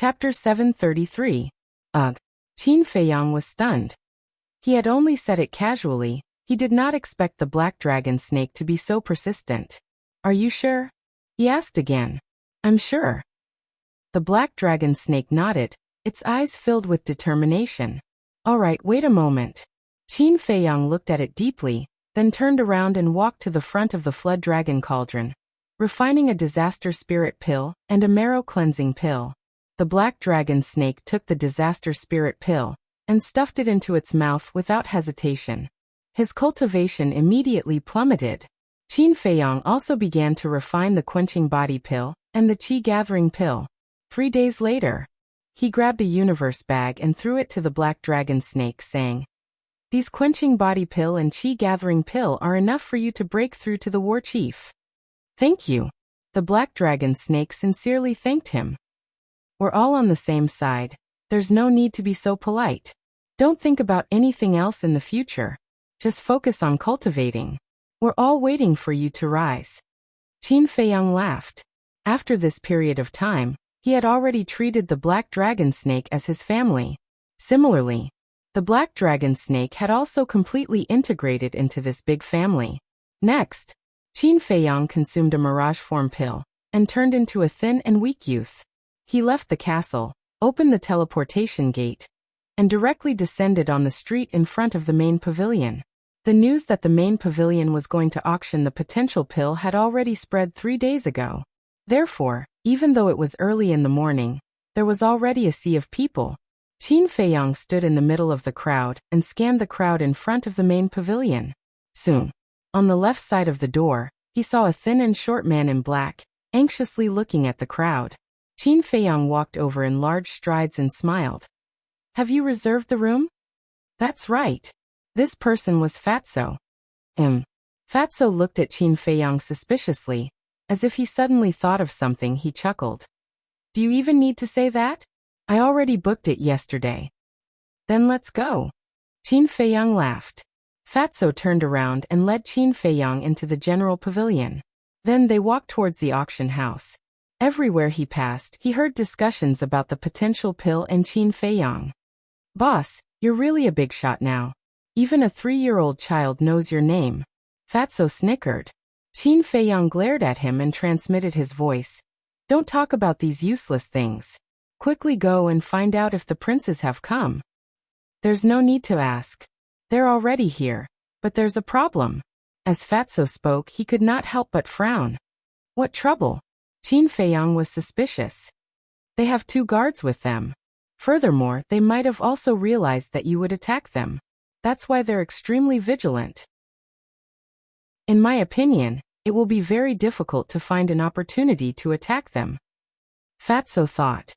Chapter 733. Ugh. Qin Feiyang was stunned. He had only said it casually. He did not expect the black dragon snake to be so persistent. Are you sure? He asked again. I'm sure. The black dragon snake nodded, its eyes filled with determination. All right, wait a moment. Qin Feiyang looked at it deeply, then turned around and walked to the front of the flood dragon cauldron, refining a disaster spirit pill and a marrow cleansing pill. The black dragon snake took the disaster spirit pill and stuffed it into its mouth without hesitation. His cultivation immediately plummeted. Qin Feiyang also began to refine the quenching body pill and the qi gathering pill. 3 days later, he grabbed a universe bag and threw it to the black dragon snake, saying, "These quenching body pill and qi gathering pill are enough for you to break through to the war chief." Thank you. The black dragon snake sincerely thanked him. We're all on the same side. There's no need to be so polite. Don't think about anything else in the future. Just focus on cultivating. We're all waiting for you to rise. Qin Feiyang laughed. After this period of time, he had already treated the black dragon snake as his family. Similarly, the black dragon snake had also completely integrated into this big family. Next, Qin Feiyang consumed a mirage form pill and turned into a thin and weak youth. He left the castle, opened the teleportation gate, and directly descended on the street in front of the main pavilion. The news that the main pavilion was going to auction the potential pill had already spread 3 days ago. Therefore, even though it was early in the morning, there was already a sea of people. Qin Feiyang stood in the middle of the crowd and scanned the crowd in front of the main pavilion. Soon, on the left side of the door, he saw a thin and short man in black, anxiously looking at the crowd. Qin Feiyang walked over in large strides and smiled. Have you reserved the room? That's right. This person was Fatso. Fatso looked at Qin Feiyang suspiciously, as if he suddenly thought of something. He chuckled. Do you even need to say that? I already booked it yesterday. Then let's go. Qin Feiyang laughed. Fatso turned around and led Qin Feiyang into the general pavilion. Then they walked towards the auction house. Everywhere he passed, he heard discussions about the potential pill and Qin Feiyang. Boss, you're really a big shot now. Even a 3-year-old child knows your name. Fatso snickered. Qin Feiyang glared at him and transmitted his voice. Don't talk about these useless things. Quickly go and find out if the princes have come. There's no need to ask. They're already here. But there's a problem. As Fatso spoke, he could not help but frown. What trouble? Qin Feiyang was suspicious. They have 2 guards with them. Furthermore, they might have also realized that you would attack them. That's why they're extremely vigilant. In my opinion, it will be very difficult to find an opportunity to attack them. Fatso thought.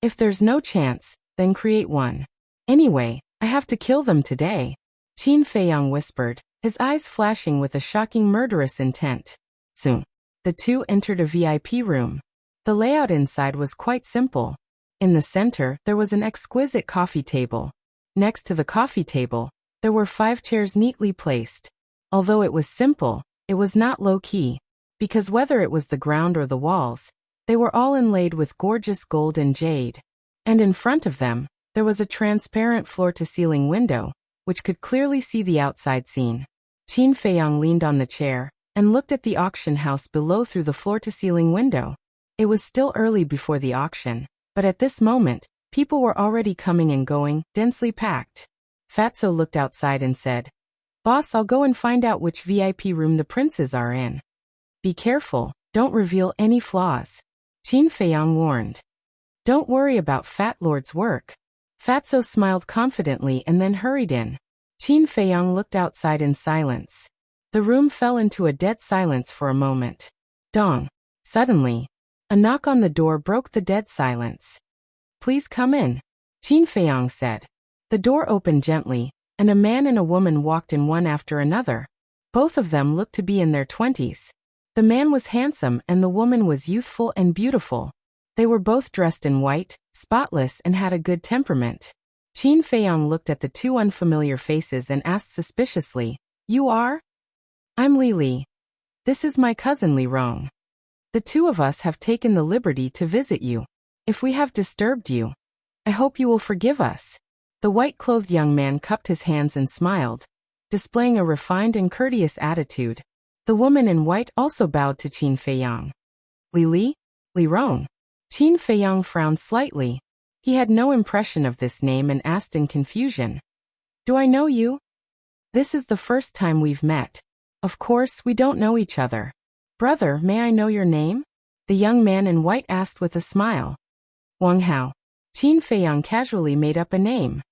If there's no chance, then create one. Anyway, I have to kill them today. Qin Feiyang whispered, his eyes flashing with a shocking murderous intent. Soon, the 2 entered a VIP room. The layout inside was quite simple. In the center, there was an exquisite coffee table. Next to the coffee table, there were 5 chairs neatly placed. Although it was simple, it was not low-key, because whether it was the ground or the walls, they were all inlaid with gorgeous gold and jade. And in front of them, there was a transparent floor-to-ceiling window, which could clearly see the outside scene. Qin Feiyang leaned on the chair and looked at the auction house below through the floor-to-ceiling window. It was still early before the auction, but at this moment, people were already coming and going, densely packed. Fatso looked outside and said, Boss, I'll go and find out which VIP room the princes are in. Be careful, don't reveal any flaws. Qin Feiyang warned. Don't worry about Fat Lord's work. Fatso smiled confidently and then hurried in. Qin Feiyang looked outside in silence. The room fell into a dead silence for a moment. Dong. Suddenly, a knock on the door broke the dead silence. Please come in, Qin Feiyang said. The door opened gently, and a man and a woman walked in one after another. Both of them looked to be in their 20s. The man was handsome and the woman was youthful and beautiful. They were both dressed in white, spotless, and had a good temperament. Qin Feiyang looked at the 2 unfamiliar faces and asked suspiciously, You are? I'm Li Li. This is my cousin Li Rong. The 2 of us have taken the liberty to visit you. If we have disturbed you, I hope you will forgive us. The white-clothed young man cupped his hands and smiled, displaying a refined and courteous attitude. The woman in white also bowed to Qin Feiyang. Li Rong. Qin Feiyang frowned slightly. He had no impression of this name and asked in confusion. Do I know you? This is the first time we've met. Of course, we don't know each other. Brother, may I know your name? The young man in white asked with a smile. Wang Hao. Qin Feiyang casually made up a name.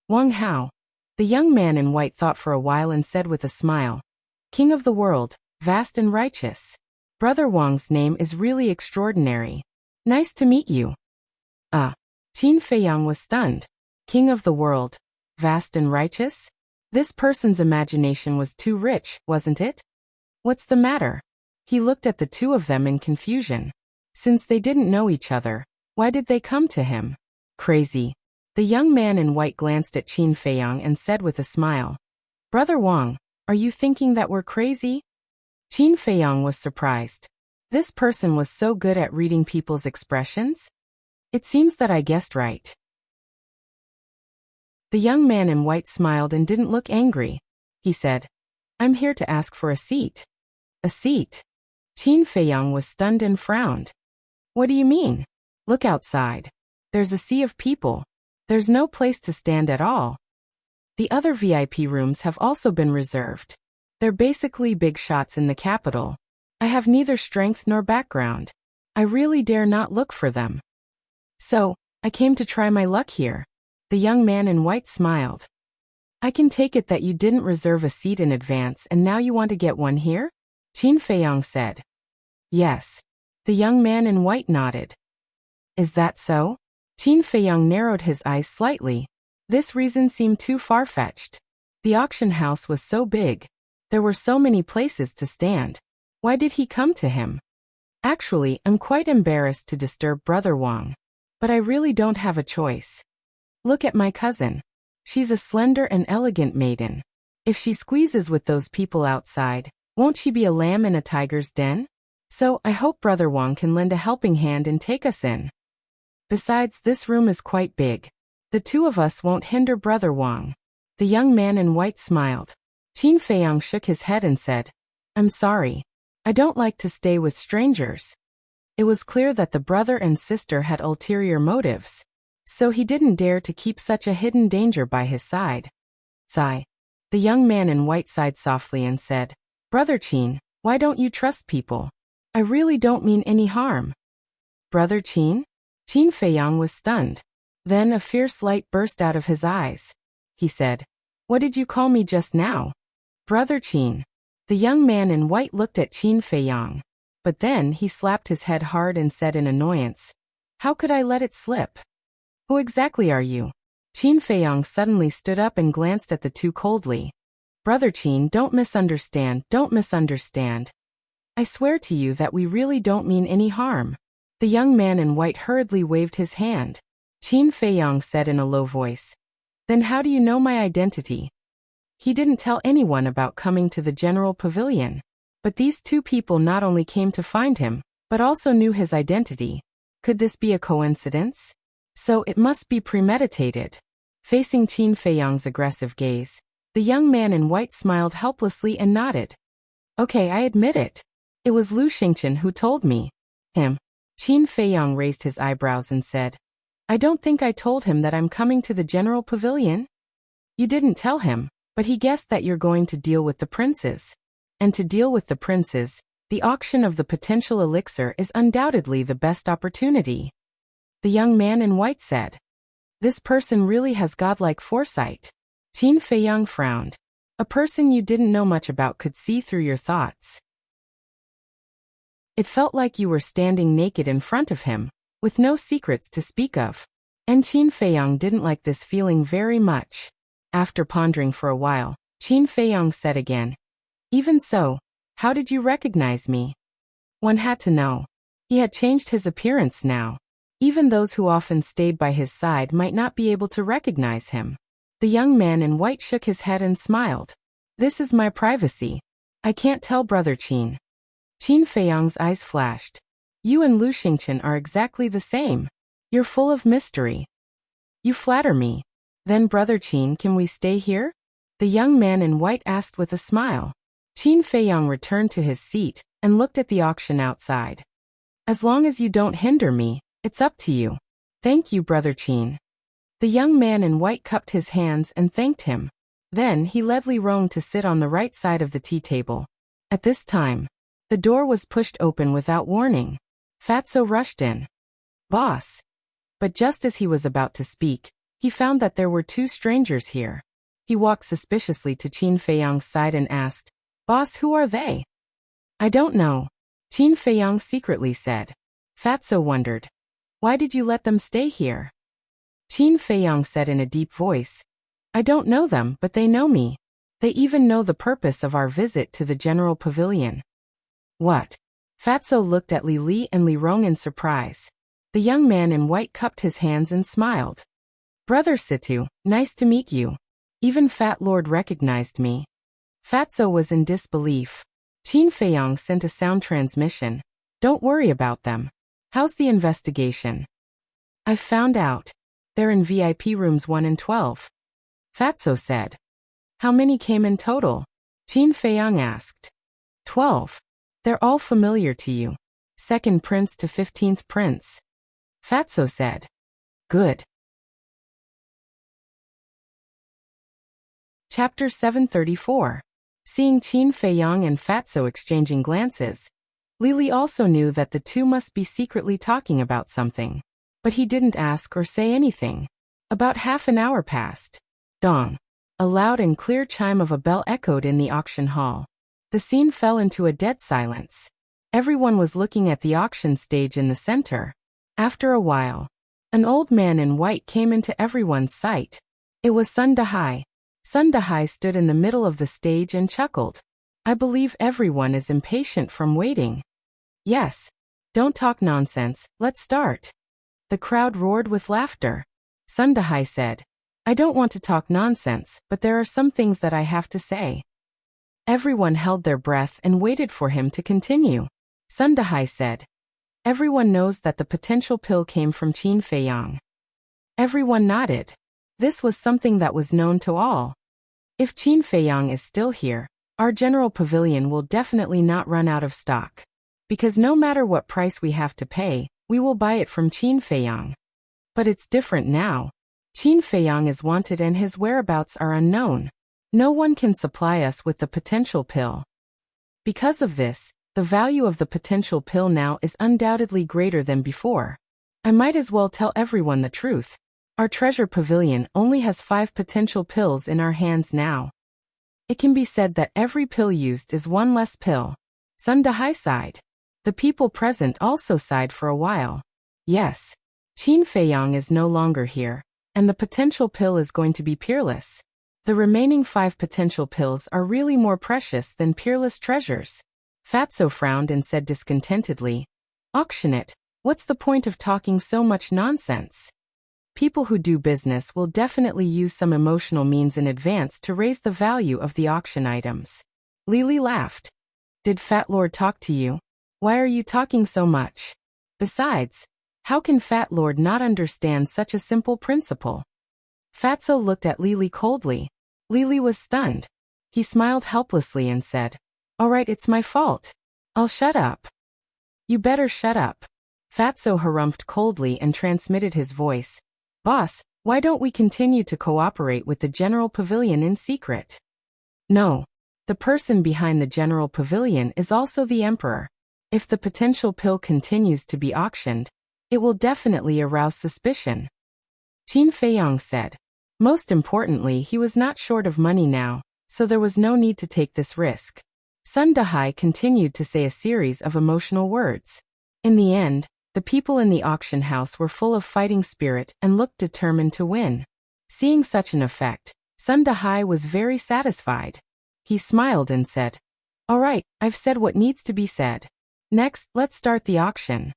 Wang Hao. The young man in white thought for a while and said with a smile. King of the world, vast and righteous. Brother Wang's name is really extraordinary. Nice to meet you. Qin Feiyang was stunned. King of the world, vast and righteous? This person's imagination was too rich, wasn't it? What's the matter? He looked at the two of them in confusion. Since they didn't know each other, why did they come to him? Crazy. The young man in white glanced at Qin Feiyang and said with a smile. Brother Wang, are you thinking that we're crazy? Qin Feiyang was surprised. This person was so good at reading people's expressions? It seems that I guessed right. The young man in white smiled and didn't look angry. He said, I'm here to ask for a seat. A seat? Qin Feiyang was stunned and frowned. What do you mean? Look outside. There's a sea of people. There's no place to stand at all. The other VIP rooms have also been reserved. They're basically big shots in the capital. I have neither strength nor background. I really dare not look for them. So, I came to try my luck here. The young man in white smiled. I can take it that you didn't reserve a seat in advance and now you want to get one here? Qin Feiyang said. Yes. The young man in white nodded. Is that so? Qin Feiyang narrowed his eyes slightly. This reason seemed too far-fetched. The auction house was so big. There were so many places to stand. Why did he come to him? Actually, I'm quite embarrassed to disturb Brother Wang. But I really don't have a choice. Look at my cousin. She's a slender and elegant maiden. If she squeezes with those people outside, won't she be a lamb in a tiger's den? So, I hope Brother Wang can lend a helping hand and take us in. Besides, this room is quite big. The two of us won't hinder Brother Wang. The young man in white smiled. Qin Feiyang shook his head and said, I'm sorry. I don't like to stay with strangers. It was clear that the brother and sister had ulterior motives, so he didn't dare to keep such a hidden danger by his side. Sigh. The young man in white sighed softly and said, Brother Qin, why don't you trust people? I really don't mean any harm. Brother Qin? Qin Feiyang was stunned. Then a fierce light burst out of his eyes. He said, What did you call me just now? Brother Qin. The young man in white looked at Qin Feiyang. But then he slapped his head hard and said in annoyance, How could I let it slip? Who exactly are you? Qin Feiyang suddenly stood up and glanced at the two coldly. Brother Qin, don't misunderstand. I swear to you that we really don't mean any harm. The young man in white hurriedly waved his hand. Qin Feiyang said in a low voice, Then how do you know my identity? He didn't tell anyone about coming to the general pavilion. But these two people not only came to find him, but also knew his identity. Could this be a coincidence? So it must be premeditated. Facing Qin Feiyang's aggressive gaze, the young man in white smiled helplessly and nodded. Okay, I admit it. It was Lu Xingqian who told me. Him. Qin Feiyang raised his eyebrows and said, I don't think I told him that I'm coming to the general pavilion. You didn't tell him, but he guessed that you're going to deal with the princes. And to deal with the princes, the auction of the potential elixir is undoubtedly the best opportunity. The young man in white said. This person really has godlike foresight. Qin Feiyang frowned. A person you didn't know much about could see through your thoughts. It felt like you were standing naked in front of him, with no secrets to speak of. And Qin Feiyang didn't like this feeling very much. After pondering for a while, Qin Feiyang said again, Even so, how did you recognize me? One had to know. He had changed his appearance now. Even those who often stayed by his side might not be able to recognize him. The young man in white shook his head and smiled. This is my privacy. I can't tell Brother Qin. Qin Feiyang's eyes flashed. You and Lu Xingqian are exactly the same. You're full of mystery. You flatter me. Then, Brother Qin, can we stay here? The young man in white asked with a smile. Qin Feiyang returned to his seat and looked at the auction outside. As long as you don't hinder me, it's up to you. Thank you, Brother Qin. The young man in white cupped his hands and thanked him. Then he led Li Rong to sit on the right side of the tea table. At this time, the door was pushed open without warning. Fatso rushed in. Boss. But just as he was about to speak, he found that there were two strangers here. He walked suspiciously to Qin Feiyang's side and asked, Boss, who are they? I don't know, Qin Feiyang secretly said. Fatso wondered. Why did you let them stay here? Qin Feiyang said in a deep voice. I don't know them, but they know me. They even know the purpose of our visit to the general pavilion. What? Fatso looked at Li and Li Rong in surprise. The young man in white cupped his hands and smiled. Brother Situ, nice to meet you. Even Fat Lord recognized me. Fatso was in disbelief. Qin Feiyang sent a sound transmission. Don't worry about them. How's the investigation? I found out. They're in VIP rooms 1 and 12. Fatso said. How many came in total? Qin Feiyang asked. 12. They're all familiar to you. Second prince to 15th prince. Fatso said. Good. Chapter 734. Seeing Qin Feiyang and Fatso exchanging glances, Li also knew that the two must be secretly talking about something. But he didn't ask or say anything. About half an hour passed. Dong. A loud and clear chime of a bell echoed in the auction hall. The scene fell into a dead silence. Everyone was looking at the auction stage in the center. After a while, an old man in white came into everyone's sight. It was Sun Dahai. Sun Dahai stood in the middle of the stage and chuckled. I believe everyone is impatient from waiting. Yes. Don't talk nonsense, let's start. The crowd roared with laughter. Sun Dahai said, I don't want to talk nonsense, but there are some things that I have to say. Everyone held their breath and waited for him to continue. Sun Dahai said, everyone knows that the potential pill came from Qin Feiyang. Everyone nodded. This was something that was known to all. If Qin Feiyang is still here, our general pavilion will definitely not run out of stock. Because no matter what price we have to pay, we will buy it from Qin Feiyang. But it's different now. Qin Feiyang is wanted and his whereabouts are unknown. No one can supply us with the potential pill. Because of this, the value of the potential pill now is undoubtedly greater than before. I might as well tell everyone the truth. Our treasure pavilion only has 5 potential pills in our hands now. It can be said that every pill used is one less pill. Sun Dahai sighed. The people present also sighed for a while. Yes. Qin Feiyang is no longer here, and the potential pill is going to be peerless. The remaining 5 potential pills are really more precious than peerless treasures. Fatso frowned and said discontentedly, auction it. What's the point of talking so much nonsense? People who do business will definitely use some emotional means in advance to raise the value of the auction items. Li laughed. Did Fat Lord talk to you? Why are you talking so much? Besides, how can Fat Lord not understand such a simple principle? Fatso looked at Li coldly. Li was stunned. He smiled helplessly and said, all right, it's my fault. I'll shut up. You better shut up. Fatso harumphed coldly and transmitted his voice. Boss, why don't we continue to cooperate with the general pavilion in secret? No. The person behind the general pavilion is also the emperor. If the potential pill continues to be auctioned, it will definitely arouse suspicion. Qin Feiyang said. Most importantly, he was not short of money now, so there was no need to take this risk. Sun Dahai continued to say a series of emotional words. In the end, the people in the auction house were full of fighting spirit and looked determined to win. Seeing such an effect, Sun Dahai was very satisfied. He smiled and said, all right, I've said what needs to be said. Next, let's start the auction.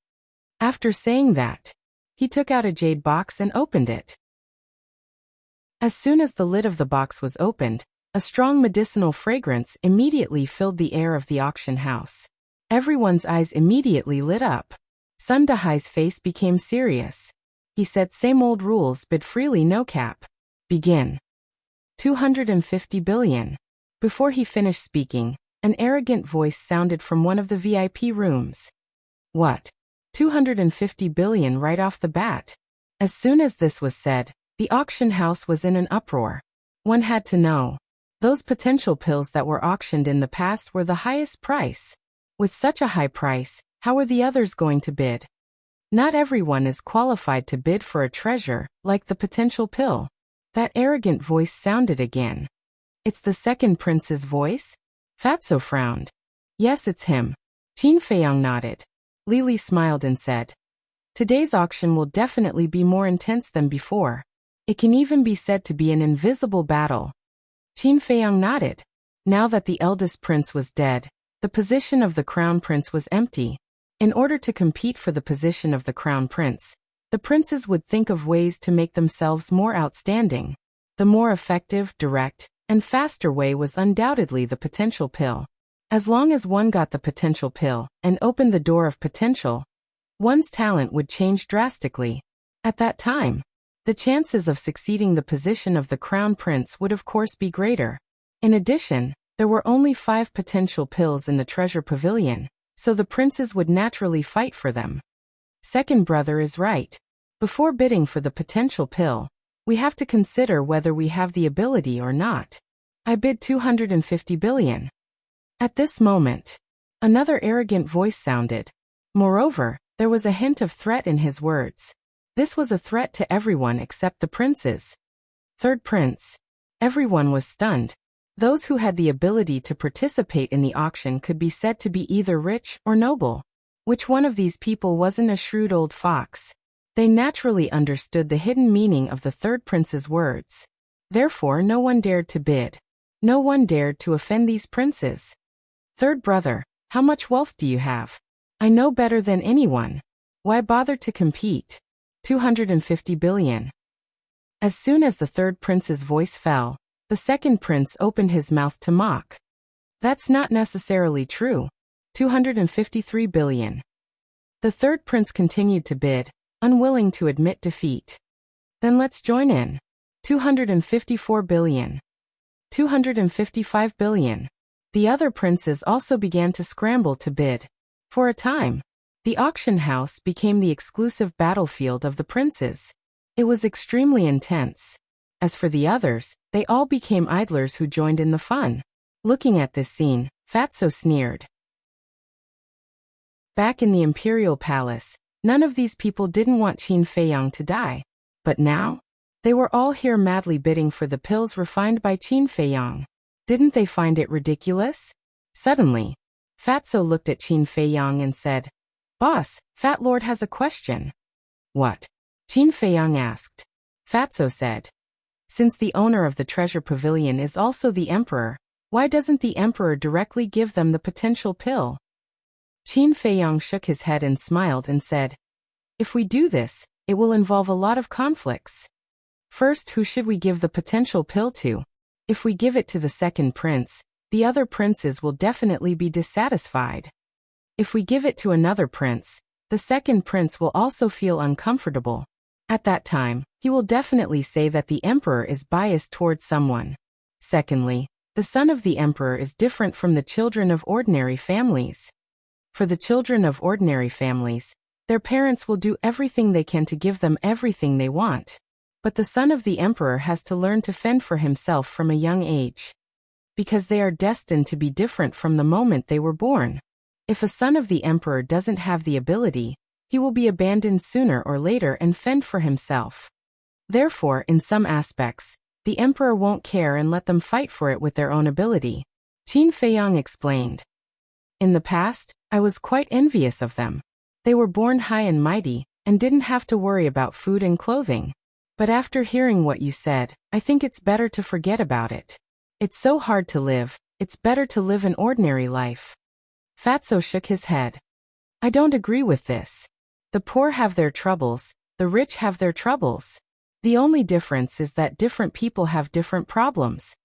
After saying that, he took out a jade box and opened it. As soon as the lid of the box was opened, a strong medicinal fragrance immediately filled the air of the auction house. Everyone's eyes immediately lit up. Sun Dahai's face became serious. He said, same old rules, bid freely, no cap. Begin. 250 billion. Before he finished speaking, an arrogant voice sounded from one of the VIP rooms. What? 250 billion right off the bat? As soon as this was said, the auction house was in an uproar. One had to know. Those potential pills that were auctioned in the past were the highest price. With such a high price, how were the others going to bid? Not everyone is qualified to bid for a treasure, like the potential pill. That arrogant voice sounded again. It's the second prince's voice? Fatso frowned. Yes, it's him. Qin Feiyang nodded. Lili smiled and said, today's auction will definitely be more intense than before. It can even be said to be an invisible battle. Qin Feiyang nodded. Now that the eldest prince was dead, the position of the crown prince was empty. In order to compete for the position of the crown prince, the princes would think of ways to make themselves more outstanding. The more effective, direct, and faster way was undoubtedly the potential pill. As long as one got the potential pill and opened the door of potential, one's talent would change drastically. At that time, the chances of succeeding the position of the crown prince would of course be greater. In addition, there were only 5 potential pills in the treasure pavilion, so the princes would naturally fight for them. Second brother is right. Before bidding for the potential pill, we have to consider whether we have the ability or not. I bid 250 billion. At this moment, another arrogant voice sounded. Moreover, there was a hint of threat in his words. This was a threat to everyone except the princes. Third prince. Everyone was stunned. Those who had the ability to participate in the auction could be said to be either rich or noble. Which one of these people wasn't a shrewd old fox? They naturally understood the hidden meaning of the third prince's words. Therefore, no one dared to bid. No one dared to offend these princes. Third brother, how much wealth do you have? I know better than anyone. Why bother to compete? 250 billion. As soon as the third prince's voice fell, the second prince opened his mouth to mock. That's not necessarily true. 253 billion. The third prince continued to bid, unwilling to admit defeat. Then let's join in. 254 billion. 255 billion. The other princes also began to scramble to bid. For a time, the auction house became the exclusive battlefield of the princes. It was extremely intense. As for the others, they all became idlers who joined in the fun. Looking at this scene, Fatso sneered. Back in the imperial palace, none of these people didn't want Qin Feiyang to die. But now, they were all here madly bidding for the pills refined by Qin Feiyang. Didn't they find it ridiculous? Suddenly, Fatso looked at Qin Feiyang and said, Boss, Fat Lord has a question. What? Qin Feiyang asked. Fatso said, since the owner of the treasure pavilion is also the emperor, why doesn't the emperor directly give them the potential pill? Qin Feiyang shook his head and smiled and said, if we do this, it will involve a lot of conflicts. First, who should we give the potential pill to? If we give it to the second prince, the other princes will definitely be dissatisfied. If we give it to another prince, the second prince will also feel uncomfortable. At that time, he will definitely say that the emperor is biased towards someone. Secondly, the son of the emperor is different from the children of ordinary families. For the children of ordinary families, their parents will do everything they can to give them everything they want. But the son of the emperor has to learn to fend for himself from a young age. Because they are destined to be different from the moment they were born. If a son of the emperor doesn't have the ability, he will be abandoned sooner or later and fend for himself. Therefore, in some aspects, the emperor won't care and let them fight for it with their own ability. Qin Feiyang explained. In the past, I was quite envious of them. They were born high and mighty, and didn't have to worry about food and clothing. But after hearing what you said, I think it's better to forget about it. It's so hard to live, it's better to live an ordinary life. Fatso shook his head. I don't agree with this. The poor have their troubles, the rich have their troubles. The only difference is that different people have different problems.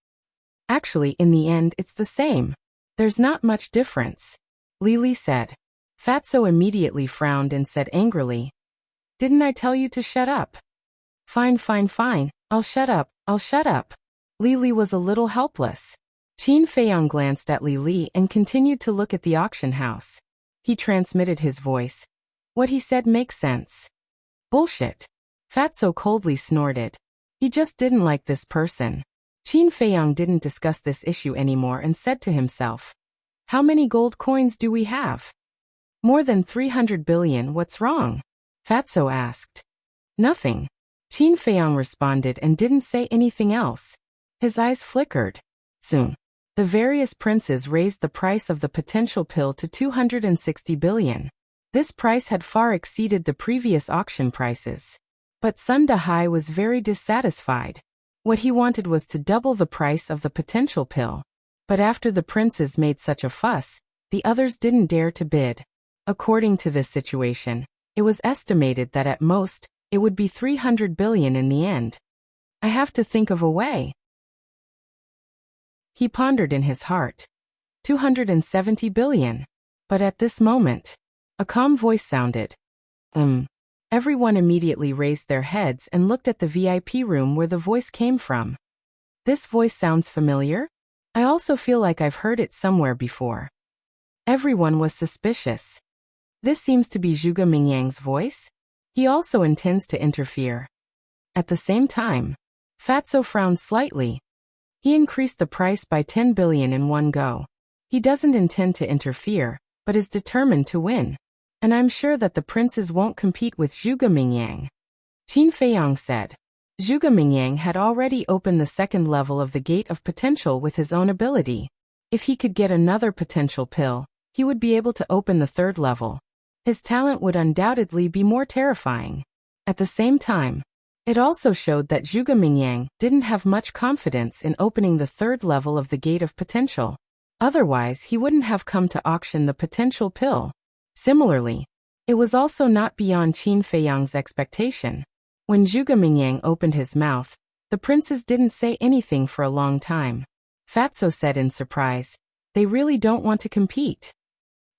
Actually, in the end, it's the same. There's not much difference. Lili said. Fatso immediately frowned and said angrily, Didn't I tell you to shut up? Fine, fine, fine. I'll shut up. I'll shut up. Li Li was a little helpless. Qin Feiyang glanced at Li Li and continued to look at the auction house. He transmitted his voice. What he said makes sense. Bullshit. Fatso coldly snorted. He just didn't like this person. Qin Feiyang didn't discuss this issue anymore and said to himself, how many gold coins do we have? More than 300 billion, what's wrong? Fatso asked. Nothing. Qin Feiyang responded and didn't say anything else. His eyes flickered. Soon, the various princes raised the price of the potential pill to 260 billion. This price had far exceeded the previous auction prices. But Sun Dahai was very dissatisfied. What he wanted was to double the price of the potential pill. But after the princes made such a fuss, the others didn't dare to bid. According to this situation, it was estimated that at most, it would be 300 billion in the end. I have to think of a way. He pondered in his heart. 270 billion. But at this moment, a calm voice sounded. Everyone immediately raised their heads and looked at the VIP room where the voice came from. This voice sounds familiar? I also feel like I've heard it somewhere before. Everyone was suspicious. This seems to be Zhuge Mingyang's voice? He also intends to interfere. At the same time, Fatso frowned slightly. He increased the price by 10 billion in one go. He doesn't intend to interfere, but is determined to win. And I'm sure that the princes won't compete with Zhuge Mingyang. Qin Feiyang said. Zhuge Mingyang had already opened the second level of the gate of potential with his own ability. If he could get another potential pill, he would be able to open the third level. His talent would undoubtedly be more terrifying. At the same time, it also showed that Zhuge Mingyang didn't have much confidence in opening the third level of the gate of potential. Otherwise, he wouldn't have come to auction the potential pill. Similarly, it was also not beyond Qin Feiyang's expectation. When Zhuge Mingyang opened his mouth, the princes didn't say anything for a long time. Fatso said in surprise, they really don't want to compete.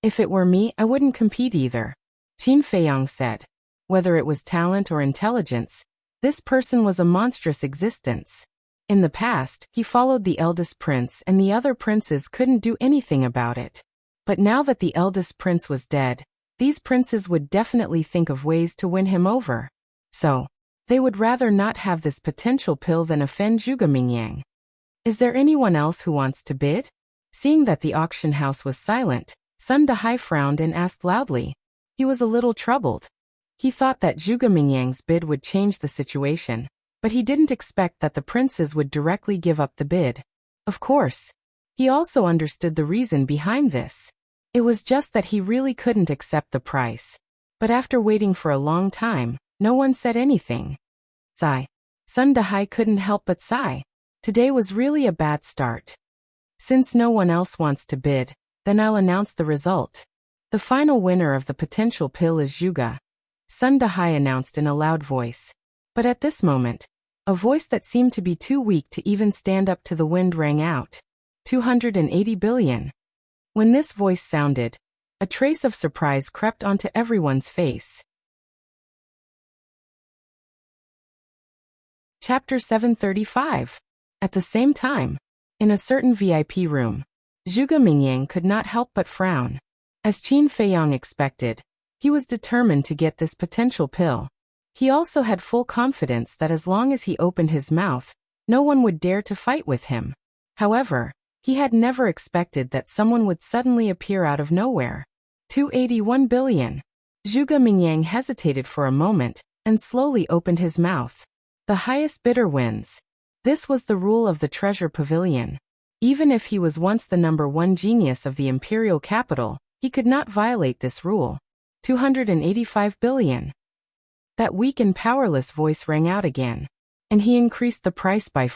If it were me, I wouldn't compete either. Qin Feiyang said. Whether it was talent or intelligence, this person was a monstrous existence. In the past, he followed the eldest prince and the other princes couldn't do anything about it. But now that the eldest prince was dead, these princes would definitely think of ways to win him over. So, they would rather not have this potential pill than offend Zhuge Mingyang. Is there anyone else who wants to bid? Seeing that the auction house was silent, Sun Dahai frowned and asked loudly. He was a little troubled. He thought that Zhuge Mingyang's bid would change the situation, but he didn't expect that the princes would directly give up the bid. Of course, he also understood the reason behind this. It was just that he really couldn't accept the price. But after waiting for a long time, no one said anything. Sigh. Sun Dahai couldn't help but sigh. Today was really a bad start. Since no one else wants to bid, then I'll announce the result. The final winner of the potential pill is Zhuge. Sun Dahai announced in a loud voice. But at this moment, a voice that seemed to be too weak to even stand up to the wind rang out. 280 billion. When this voice sounded, a trace of surprise crept onto everyone's face. Chapter 735. At the same time, in a certain VIP room, Zhuge Mingyang could not help but frown. As Qin Feiyang expected, he was determined to get this potential pill. He also had full confidence that as long as he opened his mouth, no one would dare to fight with him. However, he had never expected that someone would suddenly appear out of nowhere. 281 billion. Zhuge Mingyang hesitated for a moment and slowly opened his mouth. The highest bidder wins. This was the rule of the treasure pavilion. Even if he was once the #1 genius of the imperial capital, he could not violate this rule. 285 billion. That weak and powerless voice rang out again, and he increased the price by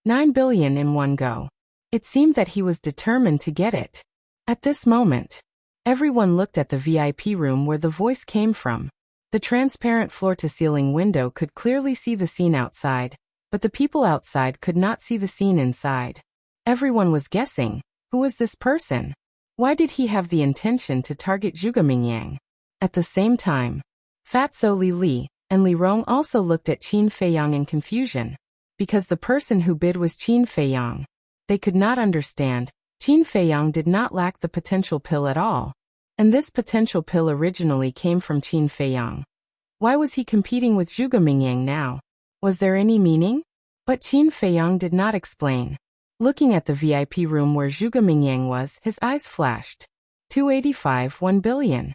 9 billion in one go. It seemed that he was determined to get it. At this moment, everyone looked at the VIP room where the voice came from. The transparent floor-to-ceiling window could clearly see the scene outside, but the people outside could not see the scene inside. Everyone was guessing, who was this person? Why did he have the intention to target Zhuge Mingyang? At the same time, Fatso Li and Li Rong also looked at Qin Feiyang in confusion. Because the person who bid was Qin Feiyang. They could not understand. Qin Feiyang did not lack the potential pill at all. And this potential pill originally came from Qin Feiyang. Why was he competing with Zhuge Mingyang now? Was there any meaning? But Qin Feiyang did not explain. Looking at the VIP room where Zhuge Mingyang was, his eyes flashed. 285 1 billion.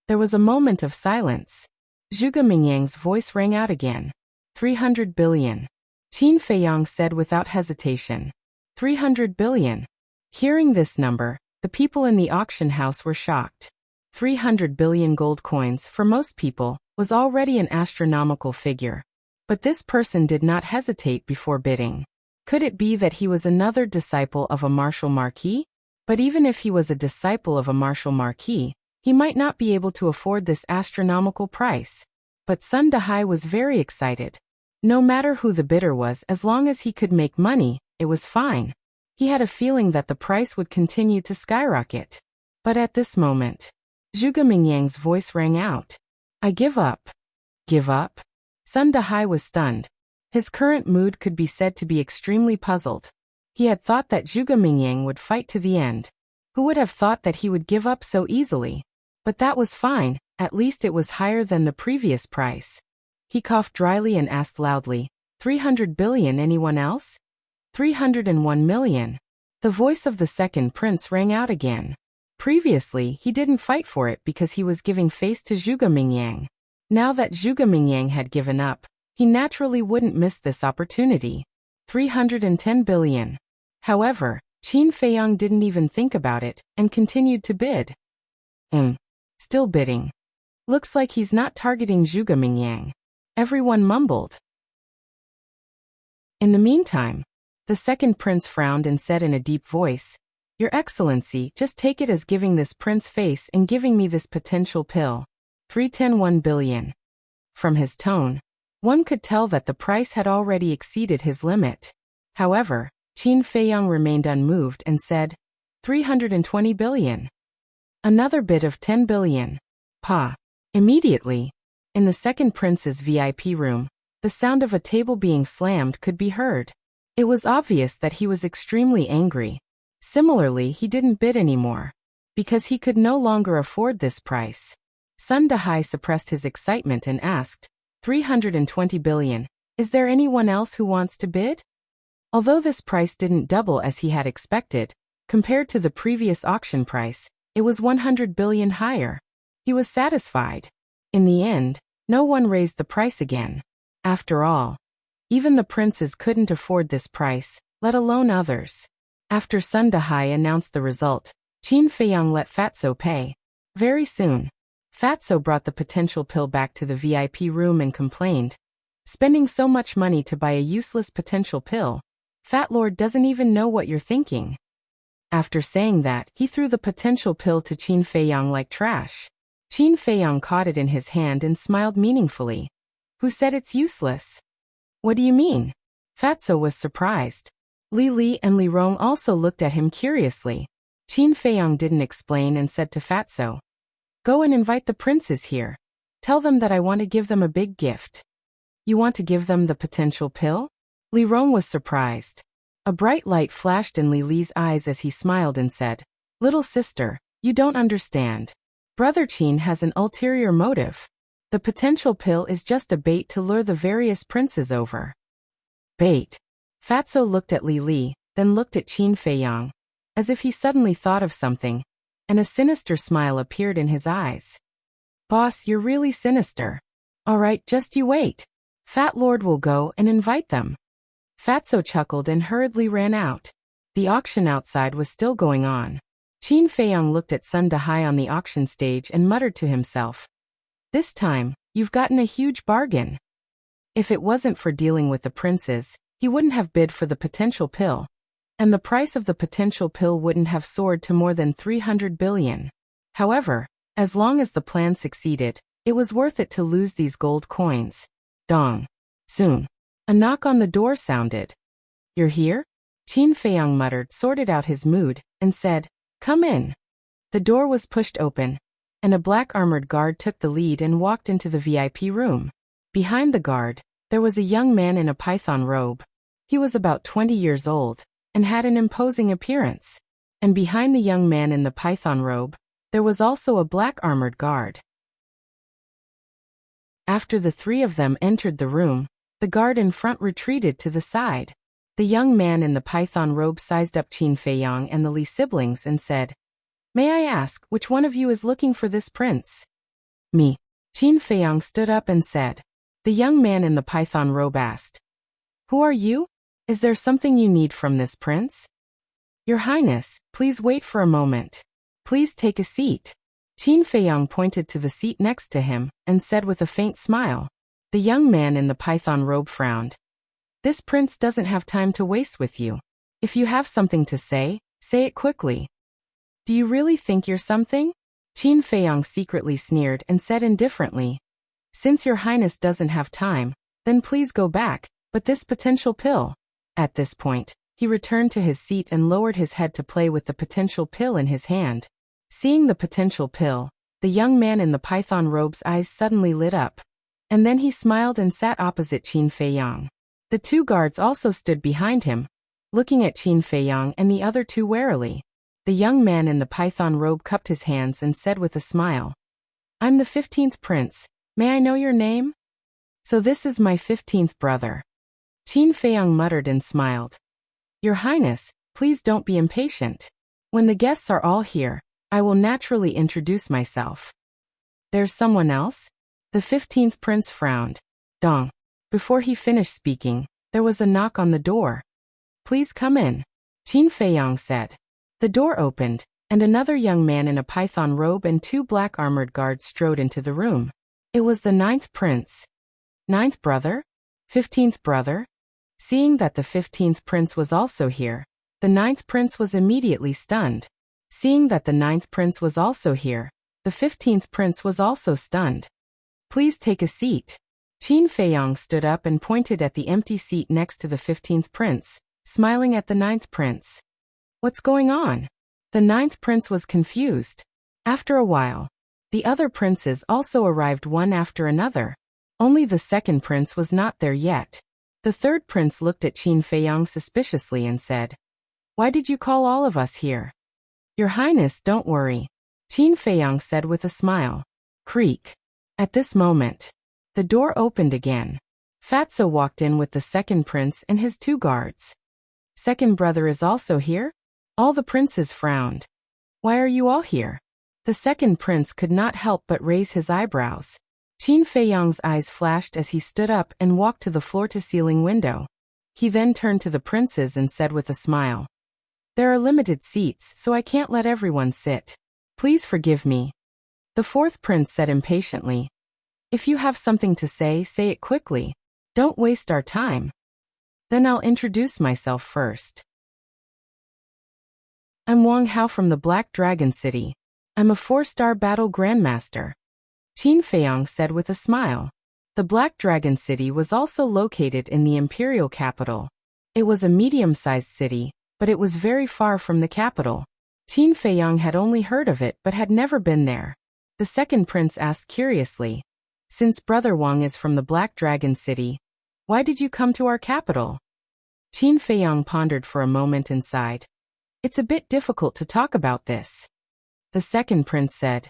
There was a moment of silence. Zhuge Mingyang's voice rang out again. 300 billion. Qin Feiyang said without hesitation. 300 billion. Hearing this number, the people in the auction house were shocked. 300 billion gold coins, for most people, was already an astronomical figure. But this person did not hesitate before bidding. Could it be that he was another disciple of a martial marquis? But even if he was a disciple of a martial marquis, he might not be able to afford this astronomical price. But Sun Dahai was very excited. No matter who the bidder was, as long as he could make money, it was fine. He had a feeling that the price would continue to skyrocket. But at this moment, Zhuge Mingyang's voice rang out. I give up. Give up? Sun Dahai was stunned. His current mood could be said to be extremely puzzled. He had thought that Zhuge Mingyang would fight to the end. Who would have thought that he would give up so easily? But that was fine, at least it was higher than the previous price. He coughed dryly and asked loudly, 300 billion, anyone else? 301 million. The voice of the second prince rang out again. Previously, he didn't fight for it because he was giving face to Zhuge Mingyang. Now that Zhuge Mingyang had given up, he naturally wouldn't miss this opportunity. 310 billion. However, Qin Feiyang didn't even think about it and continued to bid. Still bidding. Looks like he's not targeting Zhuge Mingyang. Everyone mumbled. In the meantime, the second prince frowned and said in a deep voice, Your Excellency, just take it as giving this prince face and giving me this potential pill. 310 billion. From his tone, one could tell that the price had already exceeded his limit. However, Qin Feiyang remained unmoved and said, 320 billion. Another bid of 10 billion. Pa. Immediately, in the second prince's VIP room, the sound of a table being slammed could be heard. It was obvious that he was extremely angry. Similarly, he didn't bid anymore. Because he could no longer afford this price. Sun Dahai suppressed his excitement and asked, 320 billion. Is there anyone else who wants to bid? Although this price didn't double as he had expected, compared to the previous auction price, it was 100 billion higher. He was satisfied. In the end, no one raised the price again. After all, even the princes couldn't afford this price, let alone others. After Sun Dahai announced the result, Qin Feiyang let Fatso pay. Very soon, Fatso brought the potential pill back to the VIP room and complained. Spending so much money to buy a useless potential pill. Fat Lord doesn't even know what you're thinking. After saying that, he threw the potential pill to Qin Feiyang like trash. Qin Feiyang caught it in his hand and smiled meaningfully. Who said it's useless? What do you mean? Fatso was surprised. Li and Li Rong also looked at him curiously. Qin Feiyang didn't explain and said to Fatso, Go and invite the princes here. Tell them that I want to give them a big gift. You want to give them the potential pill? Li Rong was surprised. A bright light flashed in Li's eyes as he smiled and said, Little sister, you don't understand. Brother Qin has an ulterior motive. The potential pill is just a bait to lure the various princes over. Bait. Fatso looked at Li, then looked at Qin Feiyang, as if he suddenly thought of something, and a sinister smile appeared in his eyes. Boss, you're really sinister. All right, just you wait. Fat Lord will go and invite them. Fatso chuckled and hurriedly ran out. The auction outside was still going on. Qin Feiyang looked at Sun Dahai on the auction stage and muttered to himself. This time, you've gotten a huge bargain. If it wasn't for dealing with the princes, he wouldn't have bid for the potential pill. And the price of the potential pill wouldn't have soared to more than 300 billion. However, as long as the plan succeeded, it was worth it to lose these gold coins. Dong. Soon. A knock on the door sounded. You're here? Qin Feiyang muttered, sorted out his mood, and said, Come in. The door was pushed open, and a black armored guard took the lead and walked into the VIP room. Behind the guard, there was a young man in a python robe. He was about 20 years old, and had an imposing appearance. And behind the young man in the python robe, there was also a black armored guard. After the three of them entered the room, the guard in front retreated to the side. The young man in the python robe sized up Qin Feiyang and the Li siblings and said, "May I ask, which one of you is looking for this prince?" "Me." Qin Feiyang stood up and said. The young man in the python robe asked, "Who are you? Is there something you need from this prince?" "Your Highness, please wait for a moment. Please take a seat." Qin Feiyang pointed to the seat next to him and said with a faint smile. The young man in the python robe frowned. "This prince doesn't have time to waste with you. If you have something to say it quickly." "Do you really think you're something?" Qin Feiyang secretly sneered and said indifferently. "Since your Highness doesn't have time, then please go back, but this potential pill." At this point, he returned to his seat and lowered his head to play with the potential pill in his hand. Seeing the potential pill, the young man in the python robe's eyes suddenly lit up. And then he smiled and sat opposite Qin Feiyang. The two guards also stood behind him, looking at Qin Feiyang and the other two warily. The young man in the python robe cupped his hands and said with a smile, "I'm the 15th prince. May I know your name?" "So this is my 15th brother." Qin Feiyang muttered and smiled. "Your Highness, please don't be impatient. When the guests are all here, I will naturally introduce myself." "There's someone else?" The 15th prince frowned. "Dong." Before he finished speaking, there was a knock on the door. "Please come in," Qin Feiyang said. The door opened, and another young man in a python robe and two black armored guards strode into the room. It was the 9th prince. 9th brother? 15th brother? Seeing that the 15th prince was also here, the 9th prince was immediately stunned. Seeing that the 9th prince was also here, the 15th prince was also stunned. "Please take a seat." Qin Feiyang stood up and pointed at the empty seat next to the 15th prince, smiling at the 9th prince. "What's going on?" The 9th prince was confused. After a while, the other princes also arrived one after another. Only the 2nd prince was not there yet. The 3rd prince looked at Qin Feiyang suspiciously and said, "Why did you call all of us here?" "Your Highness, don't worry," Qin Feiyang said with a smile. Creak. At this moment, the door opened again. Fatso walked in with the 2nd prince and his two guards. "Second brother is also here?" All the princes frowned. "Why are you all here?" The 2nd prince could not help but raise his eyebrows. Qin Feiyang's eyes flashed as he stood up and walked to the floor-to-ceiling window. He then turned to the princes and said with a smile, "There are limited seats, so I can't let everyone sit. Please forgive me." The 4th prince said impatiently, "If you have something to say it quickly. Don't waste our time." "Then I'll introduce myself first. I'm Wang Hao from the Black Dragon City. I'm a 4-star battle grandmaster," Qin Feiyang said with a smile. The Black Dragon City was also located in the imperial capital. It was a medium-sized city, but it was very far from the capital. Qin Feiyang had only heard of it but had never been there. The 2nd prince asked curiously, "Since Brother Wang is from the Black Dragon City, why did you come to our capital?" Qin Feiyang pondered for a moment and sighed. "It's a bit difficult to talk about this." The 2nd prince said,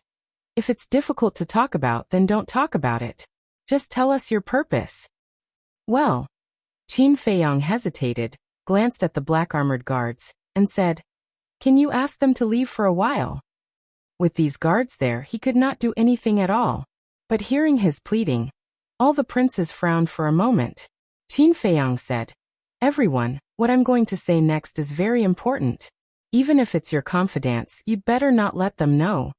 "If it's difficult to talk about, then don't talk about it. Just tell us your purpose." "Well," Qin Feiyang hesitated, glanced at the black armored guards, and said, "Can you ask them to leave for a while?" With these guards there, he could not do anything at all. But hearing his pleading, all the princes frowned for a moment. Qin Feiyang said, "Everyone, what I'm going to say next is very important. Even if it's your confidants, you'd better not let them know."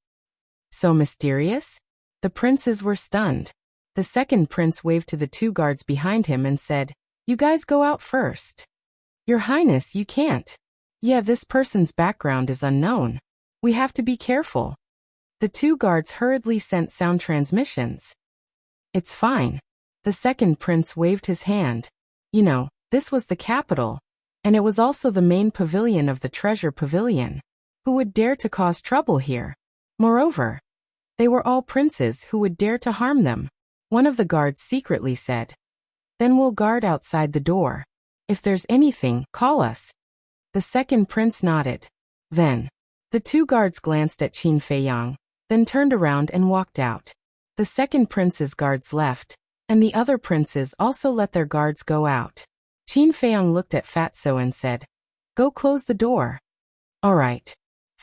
"So mysterious?" The princes were stunned. The 2nd prince waved to the two guards behind him and said, "You guys go out first." "Your Highness, you can't." "Yeah, this person's background is unknown. We have to be careful." The two guards hurriedly sent sound transmissions. "It's fine." The 2nd prince waved his hand. "You know, this was the capital, and it was also the main pavilion of the treasure pavilion. Who would dare to cause trouble here? Moreover, They were all princes who would dare to harm them. One of the guards secretly said, "Then we'll guard outside the door. If there's anything, call us." The second prince nodded. Then, the two guards glanced at Qin Feiyang, then turned around and walked out. The second prince's guards left, and the other princes also let their guards go out. Qin Feiyang looked at Fatso and said, "Go close the door." "All right."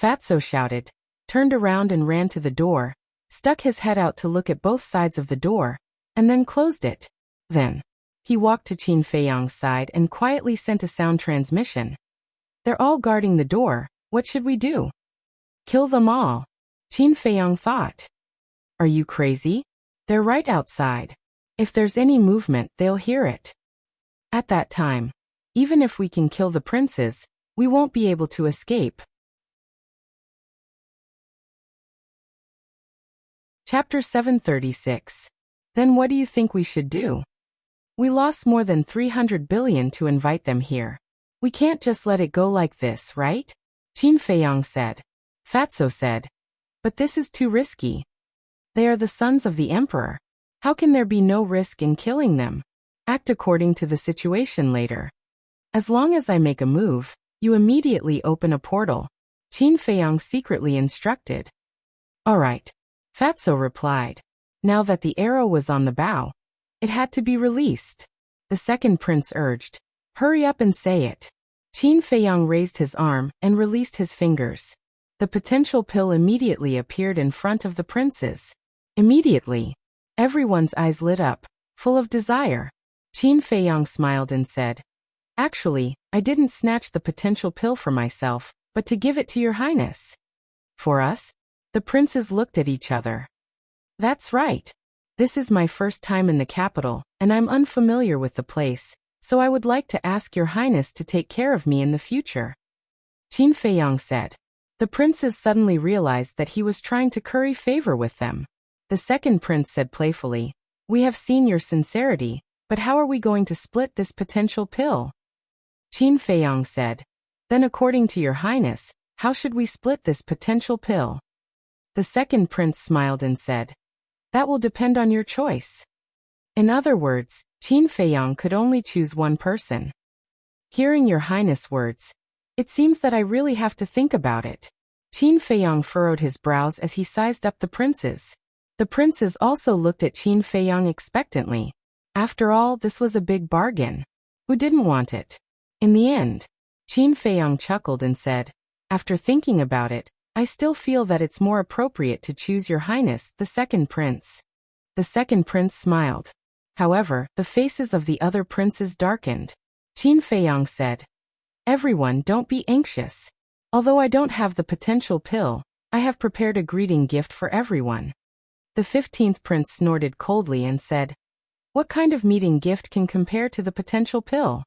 Fatso shouted, turned around and ran to the door, stuck his head out to look at both sides of the door, and then closed it. Then, he walked to Qin Feiyang's side and quietly sent a sound transmission. "They're all guarding the door. What should we do?" "Kill them all," Qin Feiyang thought. "Are you crazy? They're right outside. If there's any movement, they'll hear it. At that time, even if we can kill the princes, we won't be able to escape." Chapter 736. Then what do you think we should do? We lost more than 300 billion to invite them here. We can't just let it go like this, right? Qin Feiyang said. Fatso said, "But this is too risky. They are the sons of the emperor. How can there be no risk in killing them? Act according to the situation later. As long as I make a move, you immediately open a portal," Qin Feiyang secretly instructed. "All right," Fatso replied. Now that the arrow was on the bow, it had to be released. The second prince urged, "Hurry up and say it." Qin Feiyang raised his arm and released his fingers. The potential pill immediately appeared in front of the princes. Immediately, everyone's eyes lit up, full of desire. Qin Feiyang smiled and said, "Actually, I didn't snatch the potential pill for myself, but to give it to your highness." "For us?" The princes looked at each other. "That's right. This is my first time in the capital, and I'm unfamiliar with the place, so I would like to ask your highness to take care of me in the future," Qin Feiyang said. The princes suddenly realized that he was trying to curry favor with them. The second prince said playfully, "We have seen your sincerity, but how are we going to split this potential pill?" Qin Feiyang said, "Then according to your highness, how should we split this potential pill?" The second prince smiled and said, "That will depend on your choice." In other words, Qin Feiyang could only choose one person. "Hearing your highness' words, it seems that I really have to think about it." Qin Feiyang furrowed his brows as he sized up the princes. The princes also looked at Qin Feiyang expectantly. After all, this was a big bargain. Who didn't want it? In the end, Qin Feiyang chuckled and said, "After thinking about it, I still feel that it's more appropriate to choose your highness, the second prince." The second prince smiled. However, the faces of the other princes darkened. Qin Feiyang said, "Everyone, don't be anxious. Although I don't have the potential pill, I have prepared a greeting gift for everyone." The 15th prince snorted coldly and said, "What kind of meeting gift can compare to the potential pill?"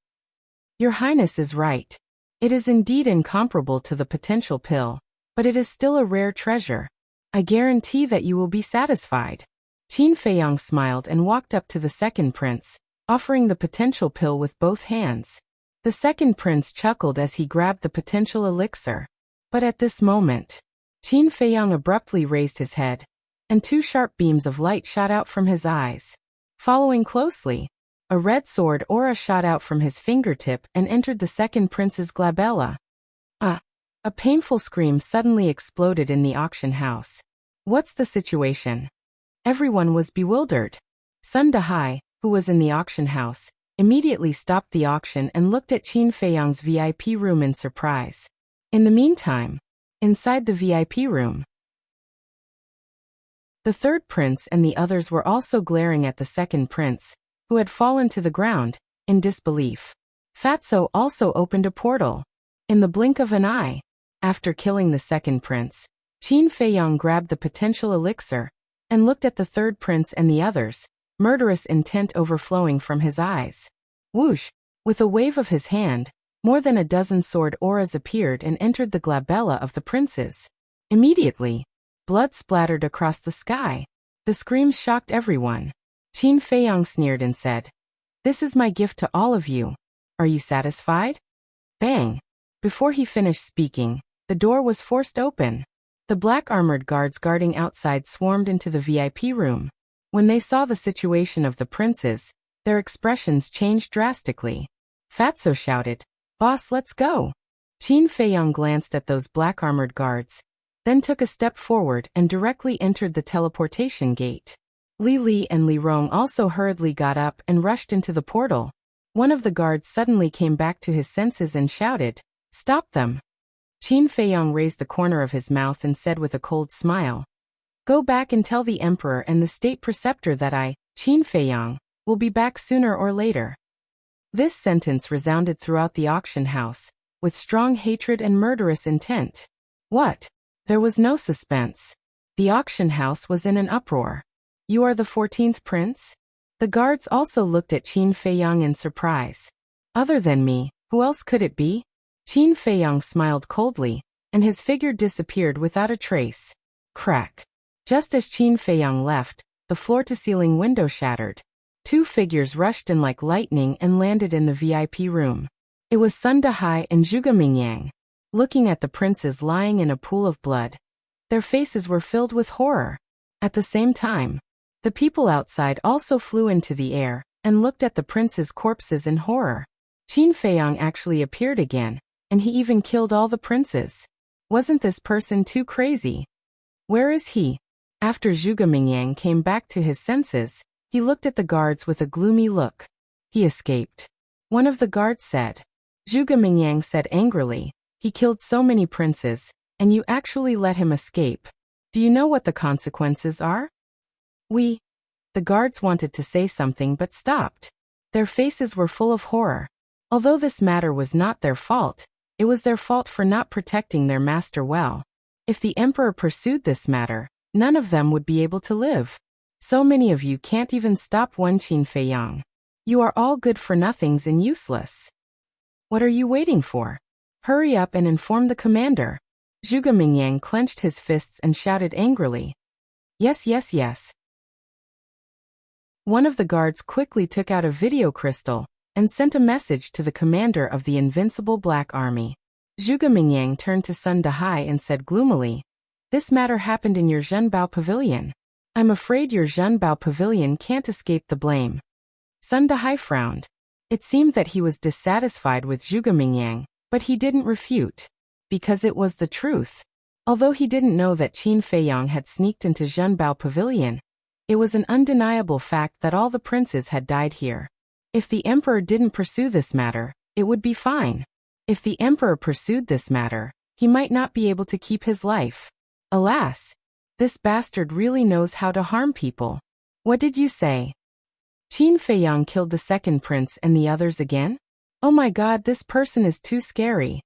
"Your highness is right. It is indeed incomparable to the potential pill, but it is still a rare treasure. I guarantee that you will be satisfied." Qin Feiyang smiled and walked up to the second prince, offering the potential pill with both hands. The second prince chuckled as he grabbed the potential elixir. But at this moment, Qin Feiyang abruptly raised his head, and two sharp beams of light shot out from his eyes. Following closely, a red sword aura shot out from his fingertip and entered the second prince's glabella. A painful scream suddenly exploded in the auction house. "What's the situation?" Everyone was bewildered. Sun Dahai, who was in the auction house, immediately stopped the auction and looked at Qin Feiyang's VIP room in surprise. In the meantime, inside the VIP room, the third prince and the others were also glaring at the second prince, who had fallen to the ground, in disbelief. Fatso also opened a portal. In the blink of an eye, after killing the second prince, Qin Feiyang grabbed the potential elixir and looked at the third prince and the others, murderous intent overflowing from his eyes. Whoosh! With a wave of his hand, more than a dozen sword auras appeared and entered the glabella of the princes. Immediately, blood splattered across the sky. The screams shocked everyone. Qin Feiyang sneered and said, "This is my gift to all of you. Are you satisfied?" Bang! Before he finished speaking, the door was forced open. The black armored guards guarding outside swarmed into the VIP room. When they saw the situation of the princes, their expressions changed drastically. Fatso shouted, "Boss, let's go!" Qin Feiyang glanced at those black armored guards, then took a step forward and directly entered the teleportation gate. Li Li and Li Rong also hurriedly got up and rushed into the portal. One of the guards suddenly came back to his senses and shouted, "Stop them!" Qin Feiyang raised the corner of his mouth and said with a cold smile, "Go back and tell the emperor and the state preceptor that I, Qin Feiyang, will be back sooner or later." This sentence resounded throughout the auction house, with strong hatred and murderous intent. What? There was no suspense. The auction house was in an uproar. "You are the 14th prince?" The guards also looked at Qin Feiyang in surprise. "Other than me, who else could it be?" Qin Feiyang smiled coldly, and his figure disappeared without a trace. Crack. Just as Qin Feiyang left, the floor-to-ceiling window shattered. Two figures rushed in like lightning and landed in the VIP room. It was Sun Dahai and Zhuge Mingyang. Looking at the princes lying in a pool of blood, their faces were filled with horror. At the same time, the people outside also flew into the air and looked at the princes' corpses in horror. Qin Feiyang actually appeared again, and he even killed all the princes. Wasn't this person too crazy? Where is he? After Zhuge Mingyang came back to his senses, he looked at the guards with a gloomy look. He escaped. One of the guards said. Zhuge Mingyang said angrily, "He killed so many princes, and you actually let him escape. Do you know what the consequences are?" The guards wanted to say something but stopped. Their faces were full of horror. Although this matter was not their fault, it was their fault for not protecting their master well. If the emperor pursued this matter, none of them would be able to live. So many of you can't even stop one Qin Feiyang. You are all good-for-nothings and useless. What are you waiting for? Hurry up and inform the commander. Zhuge Mingyang clenched his fists and shouted angrily. Yes, yes, yes. One of the guards quickly took out a video crystal and sent a message to the commander of the invincible Black Army. Zhuge Mingyang turned to Sun Dahai and said gloomily, "This matter happened in your Zhenbao Pavilion. I'm afraid your Zhenbao Pavilion can't escape the blame." Sun Dahai frowned. It seemed that he was dissatisfied with Zhuge Mingyang, but he didn't refute. Because it was the truth. Although he didn't know that Qin Feiyang had sneaked into Zhenbao Pavilion, it was an undeniable fact that all the princes had died here. If the emperor didn't pursue this matter, it would be fine. If the emperor pursued this matter, he might not be able to keep his life. Alas, this bastard really knows how to harm people. What did you say? Qin Feiyang killed the second prince and the others again? Oh my god, this person is too scary.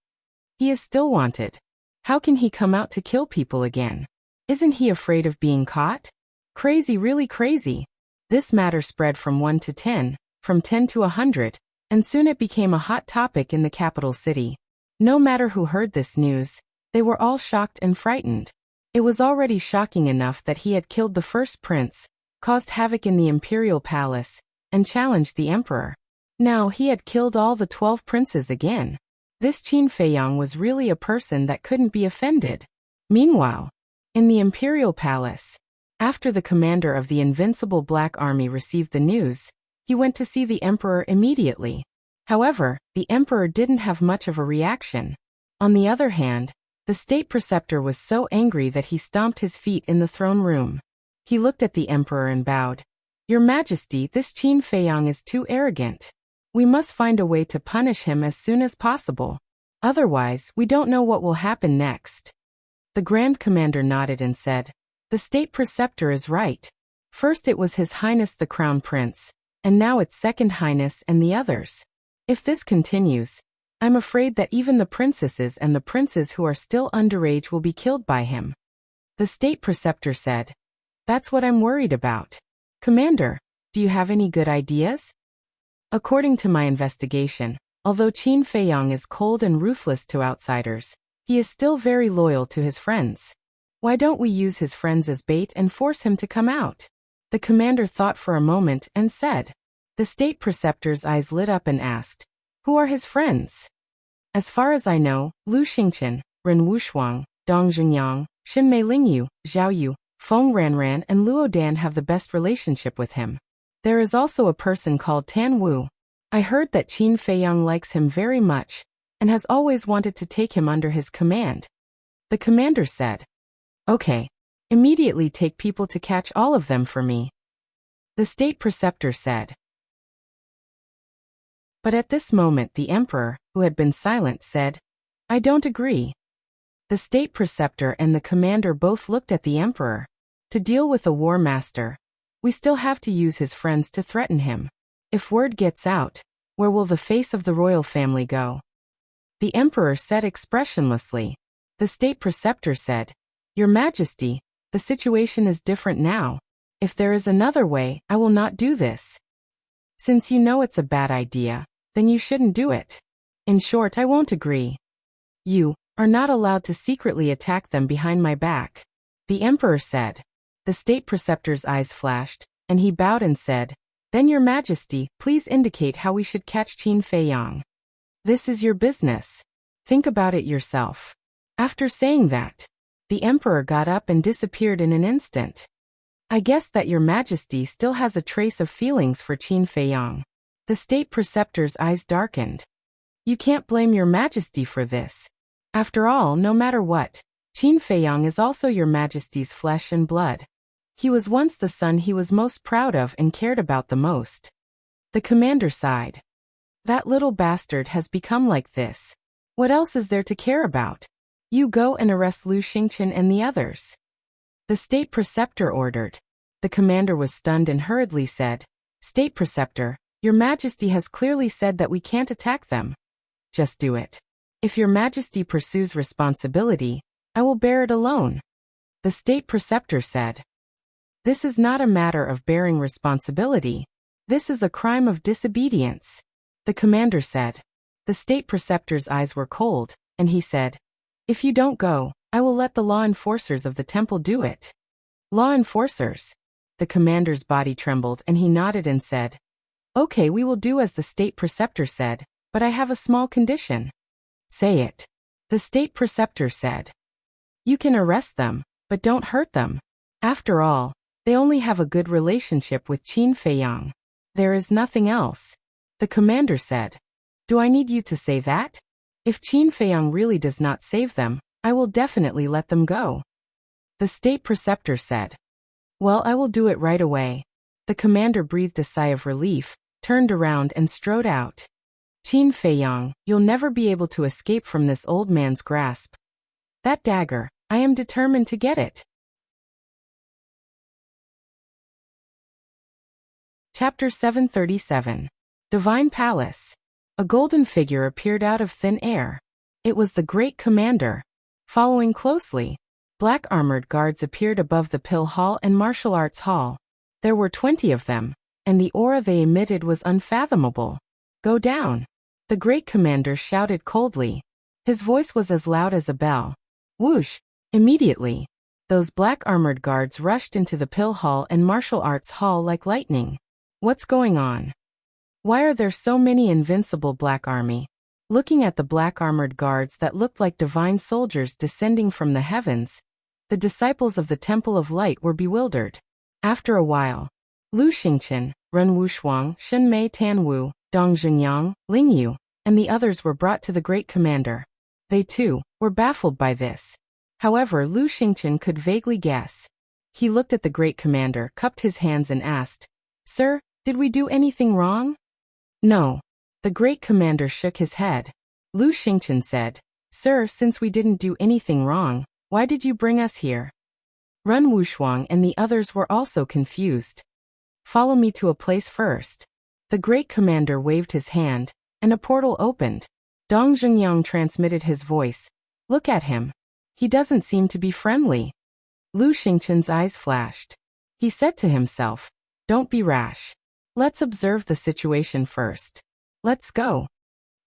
He is still wanted. How can he come out to kill people again? Isn't he afraid of being caught? Crazy, really crazy. This matter spread from 1 to 10, from 10 to 100, and soon it became a hot topic in the capital city. No matter who heard this news, they were all shocked and frightened. It was already shocking enough that he had killed the first prince, caused havoc in the imperial palace, and challenged the emperor. Now he had killed all the 12 princes again. This Qin Feiyang was really a person that couldn't be offended. Meanwhile, in the imperial palace, after the commander of the invincible Black Army received the news, he went to see the emperor immediately. However, the emperor didn't have much of a reaction. On the other hand, the state preceptor was so angry that he stomped his feet in the throne room. He looked at the emperor and bowed. "Your Majesty, this Qin Feiyang is too arrogant. We must find a way to punish him as soon as possible. Otherwise, we don't know what will happen next." The Grand Commander nodded and said, "The state preceptor is right. First it was His Highness the Crown Prince, and now it's Second Highness and the others. If this continues, I'm afraid that even the princesses and the princes who are still underage will be killed by him." The state preceptor said, "That's what I'm worried about. Commander, do you have any good ideas?" According to my investigation, although Qin Feiyang is cold and ruthless to outsiders, he is still very loyal to his friends. Why don't we use his friends as bait and force him to come out? The commander thought for a moment and said. The state preceptor's eyes lit up and asked, "Who are his friends?" "As far as I know, Lu Xingqian, Ren Wushuang, Dong Zhengyang, Xinmei Lingyu, Zhao Yu, Feng Ranran and Luo Dan have the best relationship with him. There is also a person called Tan Wu. I heard that Qin Feiyang likes him very much, and has always wanted to take him under his command. The commander said. Okay. Immediately take people to catch all of them for me. The state preceptor said. But at this moment the emperor, who had been silent, said, I don't agree. The state preceptor and the commander both looked at the emperor. To deal with a war master, we still have to use his friends to threaten him. If word gets out, where will the face of the royal family go? The emperor said expressionlessly. The state preceptor said, Your Majesty, the situation is different now. If there is another way, I will not do this. Since you know it's a bad idea, then you shouldn't do it. In short, I won't agree. You are not allowed to secretly attack them behind my back. The emperor said. The state preceptor's eyes flashed, and he bowed and said, Then Your Majesty, please indicate how we should catch Qin Feiyang. This is your business. Think about it yourself. After saying that, the emperor got up and disappeared in an instant. I guess that Your Majesty still has a trace of feelings for Qin Feiyang. The state preceptor's eyes darkened. You can't blame Your Majesty for this. After all, no matter what, Qin Feiyang is also Your Majesty's flesh and blood. He was once the son he was most proud of and cared about the most. The commander sighed. That little bastard has become like this. What else is there to care about? You go and arrest Lu Xingqian and the others. The state preceptor ordered. The commander was stunned and hurriedly said, State preceptor, Your Majesty has clearly said that we can't attack them. Just do it. If Your Majesty pursues responsibility, I will bear it alone. The state preceptor said. This is not a matter of bearing responsibility. This is a crime of disobedience. The commander said. The state preceptor's eyes were cold, and he said, If you don't go, I will let the law enforcers of the temple do it. Law enforcers? The commander's body trembled and he nodded and said, Okay, we will do as the state preceptor said, but I have a small condition. Say it. The state preceptor said. You can arrest them, but don't hurt them. After all, they only have a good relationship with Qin Feiyang. There is nothing else. The commander said. Do I need you to say that? If Qin Feiyang really does not save them, I will definitely let them go. The state preceptor said. Well, I will do it right away. The commander breathed a sigh of relief, turned around and strode out. Qin Feiyang, you'll never be able to escape from this old man's grasp. That dagger, I am determined to get it. Chapter 737. Divine Palace. A golden figure appeared out of thin air. It was the great commander. Following closely, black armored guards appeared above the Pill Hall and Martial Arts Hall. There were 20 of them, and the aura they emitted was unfathomable. Go down. The great commander shouted coldly. His voice was as loud as a bell. Whoosh! Immediately, those black armored guards rushed into the Pill Hall and Martial Arts Hall like lightning. What's going on? Why are there so many invincible black army? Looking at the black armored guards that looked like divine soldiers descending from the heavens, the disciples of the Temple of Light were bewildered. After a while, Lu Xingqian, Ren Wushuang, Xinmei Tanwu, Dong Zhengyang, Lingyu, and the others were brought to the great commander. They too were baffled by this. However, Lu Xingqian could vaguely guess. He looked at the great commander, cupped his hands and asked, Sir, did we do anything wrong? No. The great commander shook his head. Lu Xingqian said, Sir, since we didn't do anything wrong, why did you bring us here? Ren Wushuang and the others were also confused. Follow me to a place first. The great commander waved his hand, and a portal opened. Dong Zhengyang transmitted his voice. Look at him. He doesn't seem to be friendly. Lu Xingqian's eyes flashed. He said to himself, Don't be rash. Let's observe the situation first. Let's go.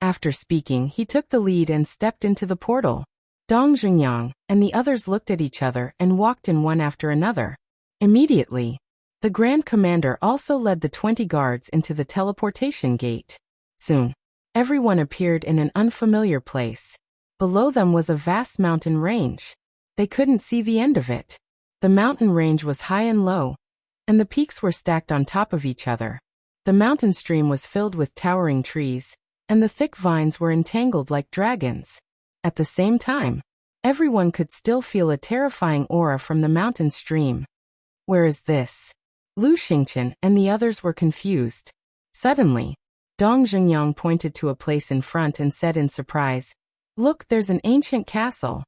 After speaking, he took the lead and stepped into the portal. Dong Zhengyang and the others looked at each other and walked in one after another. Immediately, the Grand Commander also led the 20 guards into the teleportation gate. Soon, everyone appeared in an unfamiliar place. Below them was a vast mountain range. They couldn't see the end of it. The mountain range was high and low, and the peaks were stacked on top of each other. The mountain stream was filled with towering trees, and the thick vines were entangled like dragons. At the same time, everyone could still feel a terrifying aura from the mountain stream. Where is this? Lu Xingqian and the others were confused. Suddenly, Dong Zhengyang pointed to a place in front and said in surprise, "Look, there's an ancient castle."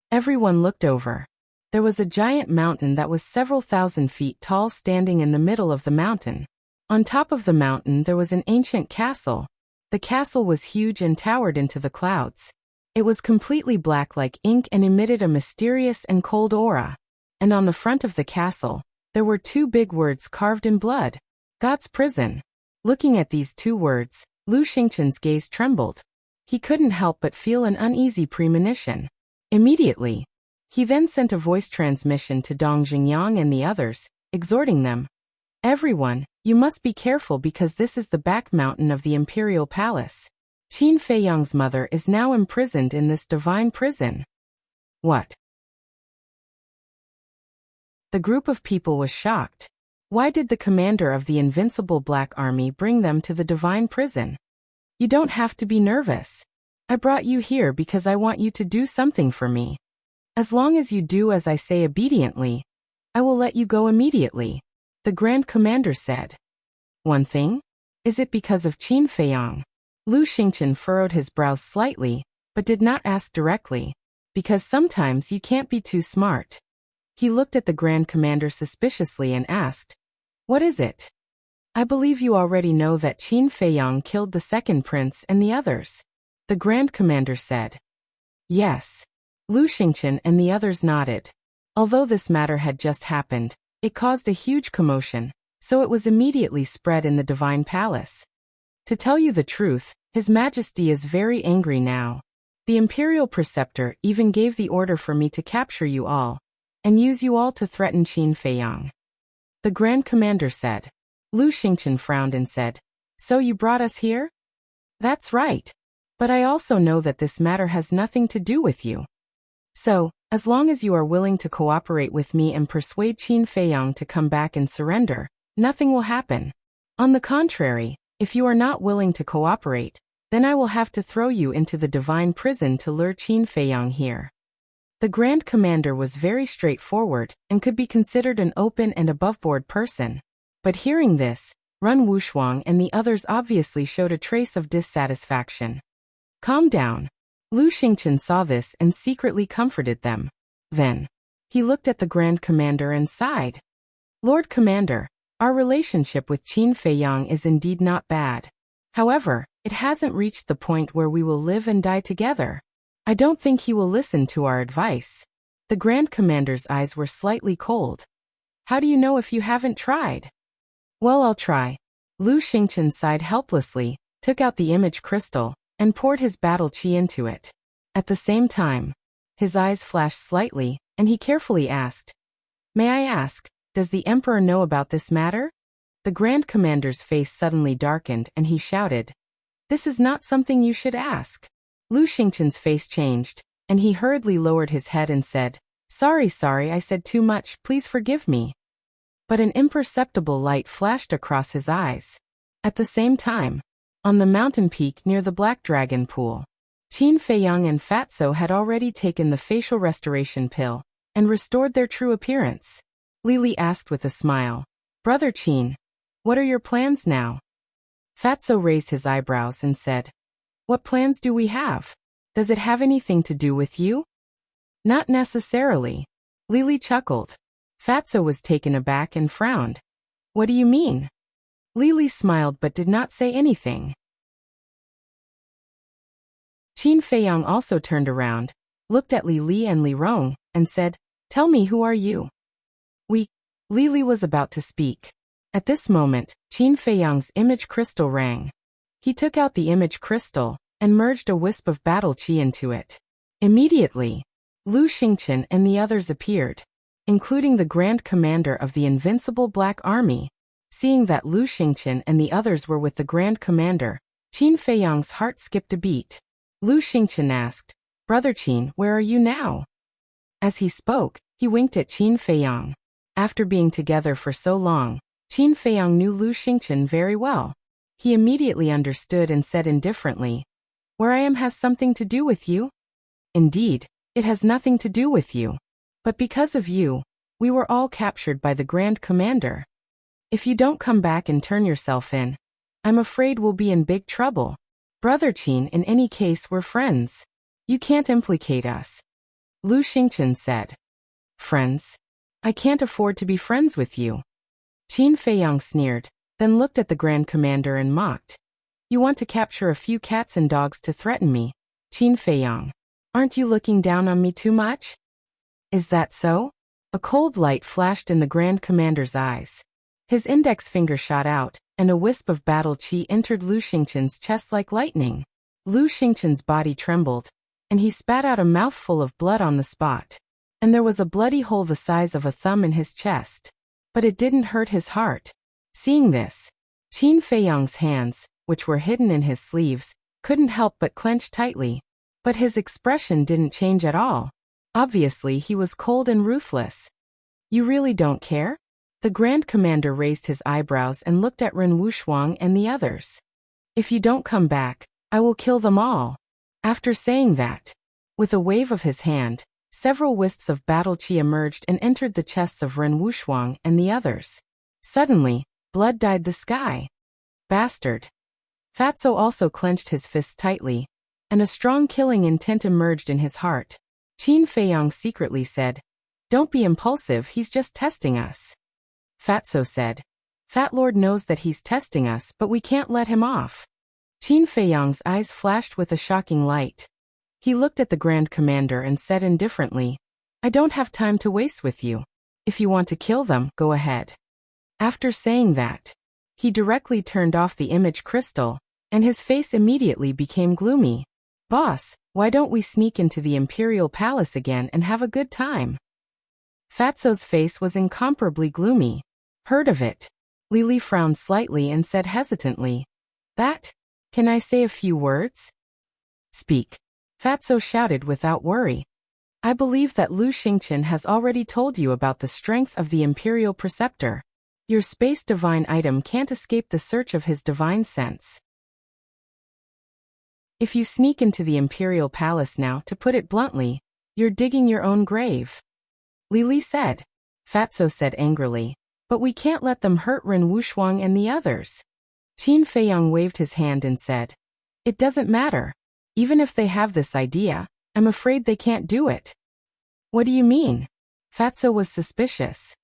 Everyone looked over. There was a giant mountain that was several thousand feet tall standing in the middle of the mountain. On top of the mountain there was an ancient castle. The castle was huge and towered into the clouds. It was completely black like ink and emitted a mysterious and cold aura. And on the front of the castle, there were two big words carved in blood. God's prison. Looking at these two words, Lu Xingqian's gaze trembled. He couldn't help but feel an uneasy premonition. Immediately, he then sent a voice transmission to Dong Zhengyang and the others, exhorting them. "Everyone, you must be careful because this is the back mountain of the imperial palace. Qin Feiyang's mother is now imprisoned in this divine prison." What? The group of people was shocked. Why did the commander of the invincible Black Army bring them to the divine prison? "You don't have to be nervous. I brought you here because I want you to do something for me. As long as you do as I say obediently, I will let you go immediately," the Grand Commander said. "One thing? Is it because of Qin Feiyang?" Lu Xingqian furrowed his brows slightly, but did not ask directly, "Because sometimes you can't be too smart." He looked at the Grand Commander suspiciously and asked, "What is it?" "I believe you already know that Qin Feiyang killed the second prince and the others," the Grand Commander said. "Yes." Lu Xingqian and the others nodded. Although this matter had just happened, it caused a huge commotion, so it was immediately spread in the divine palace. To tell you the truth, His Majesty is very angry now. The imperial preceptor even gave the order for me to capture you all, and use you all to threaten Qin Feiyang, the Grand Commander said. Lu Xingqian frowned and said, "So you brought us here?" "That's right. But I also know that this matter has nothing to do with you. So, as long as you are willing to cooperate with me and persuade Qin Feiyang to come back and surrender, nothing will happen. On the contrary, if you are not willing to cooperate, then I will have to throw you into the divine prison to lure Qin Feiyang here." The Grand Commander was very straightforward and could be considered an open and above-board person. But hearing this, Run Wushuang and the others obviously showed a trace of dissatisfaction. "Calm down." Lu Xingqian saw this and secretly comforted them. Then, he looked at the Grand Commander and sighed. "Lord Commander, our relationship with Qin Feiyang is indeed not bad. However, it hasn't reached the point where we will live and die together. I don't think he will listen to our advice." The Grand Commander's eyes were slightly cold. "How do you know if you haven't tried?" "Well, I'll try." Lu Xingqian sighed helplessly, took out the image crystal, and poured his battle qi into it. At the same time, his eyes flashed slightly, and he carefully asked, "May I ask, does the Emperor know about this matter?" The Grand Commander's face suddenly darkened and he shouted, "This is not something you should ask." Lu Xingqian's face changed, and he hurriedly lowered his head and said, Sorry, I said too much, please forgive me." But an imperceptible light flashed across his eyes. At the same time, on the mountain peak near the Black Dragon Pool, Qin Feiyang and Fatso had already taken the facial restoration pill and restored their true appearance. Lily asked with a smile, "Brother Qin, what are your plans now?" Fatso raised his eyebrows and said, "What plans do we have? Does it have anything to do with you?" "Not necessarily." Lily chuckled. Fatso was taken aback and frowned. "What do you mean?" Lily smiled but did not say anything. Qin Feiyang also turned around, looked at Li Li and Li Rong, and said, "Tell me, who are you?" Li Li was about to speak. At this moment, Qin Feiyang's image crystal rang. He took out the image crystal and merged a wisp of battle qi into it. Immediately, Lu Xingqian and the others appeared, including the Grand Commander of the Invincible Black Army. Seeing that Lu Xingqian and the others were with the Grand Commander, Qin Feiyang's heart skipped a beat. Lu Xingqian asked, "Brother Qin, where are you now?" As he spoke, he winked at Qin Feiyang. After being together for so long, Qin Feiyang knew Lu Xingchen very well. He immediately understood and said indifferently, "Where I am has something to do with you?" "Indeed, it has nothing to do with you. But because of you, we were all captured by the Grand Commander. If you don't come back and turn yourself in, I'm afraid we'll be in big trouble. Brother Qin, in any case we're friends. You can't implicate us." Lu Xingchen said. "Friends? I can't afford to be friends with you." Qin Feiyang sneered, then looked at the Grand Commander and mocked. "You want to capture a few cats and dogs to threaten me, Qin Feiyang? Aren't you looking down on me too much?" "Is that so?" A cold light flashed in the Grand Commander's eyes. His index finger shot out, and a wisp of battle qi entered Lu Xingchen's chest like lightning. Lu Xingchen's body trembled, and he spat out a mouthful of blood on the spot. And there was a bloody hole the size of a thumb in his chest. But it didn't hurt his heart. Seeing this, Qin Feiyang's hands, which were hidden in his sleeves, couldn't help but clench tightly. But his expression didn't change at all. Obviously, he was cold and ruthless. "You really don't care?" The Grand Commander raised his eyebrows and looked at Ren Wushuang and the others. "If you don't come back, I will kill them all." After saying that, with a wave of his hand, several wisps of battle qi emerged and entered the chests of Ren Wushuang and the others. Suddenly, blood dyed the sky. "Bastard!" Fatso also clenched his fists tightly, and a strong killing intent emerged in his heart. Qin Feiyang secretly said, "Don't be impulsive, he's just testing us." Fatso said, "Fat Lord knows that he's testing us, but we can't let him off." Qin Feiyang's eyes flashed with a shocking light. He looked at the Grand Commander and said indifferently, "I don't have time to waste with you. If you want to kill them, go ahead." After saying that, he directly turned off the image crystal, and his face immediately became gloomy. "Boss, why don't we sneak into the Imperial Palace again and have a good time?" Fatso's face was incomparably gloomy. "Heard of it?" Lily frowned slightly and said hesitantly, "That? Can I say a few words?" "Speak." Fatso shouted without worry. "I believe that Lu Xingchen has already told you about the strength of the Imperial Preceptor. Your space divine item can't escape the search of his divine sense. If you sneak into the Imperial Palace now, to put it bluntly, you're digging your own grave." Lily said. Fatso said angrily, "But we can't let them hurt Ren Wushuang and the others." Qin Feiyang waved his hand and said, "It doesn't matter. Even if they have this idea, I'm afraid they can't do it." "What do you mean?" Fatso was suspicious.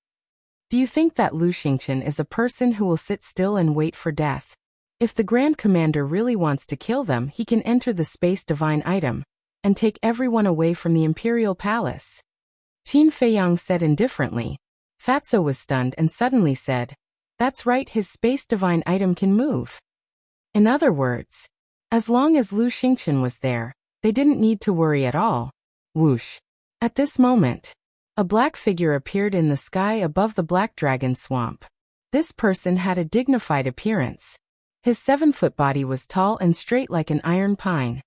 "Do you think that Lu Xingchen is a person who will sit still and wait for death? If the Grand Commander really wants to kill them, he can enter the space divine item and take everyone away from the Imperial Palace." Qin Feiyang said indifferently. Fatso was stunned and suddenly said, "That's right, his space divine item can move." In other words, as long as Lu Xingchen was there, they didn't need to worry at all. Whoosh! At this moment, a black figure appeared in the sky above the Black Dragon Swamp. This person had a dignified appearance. His 7-foot body was tall and straight like an iron pine.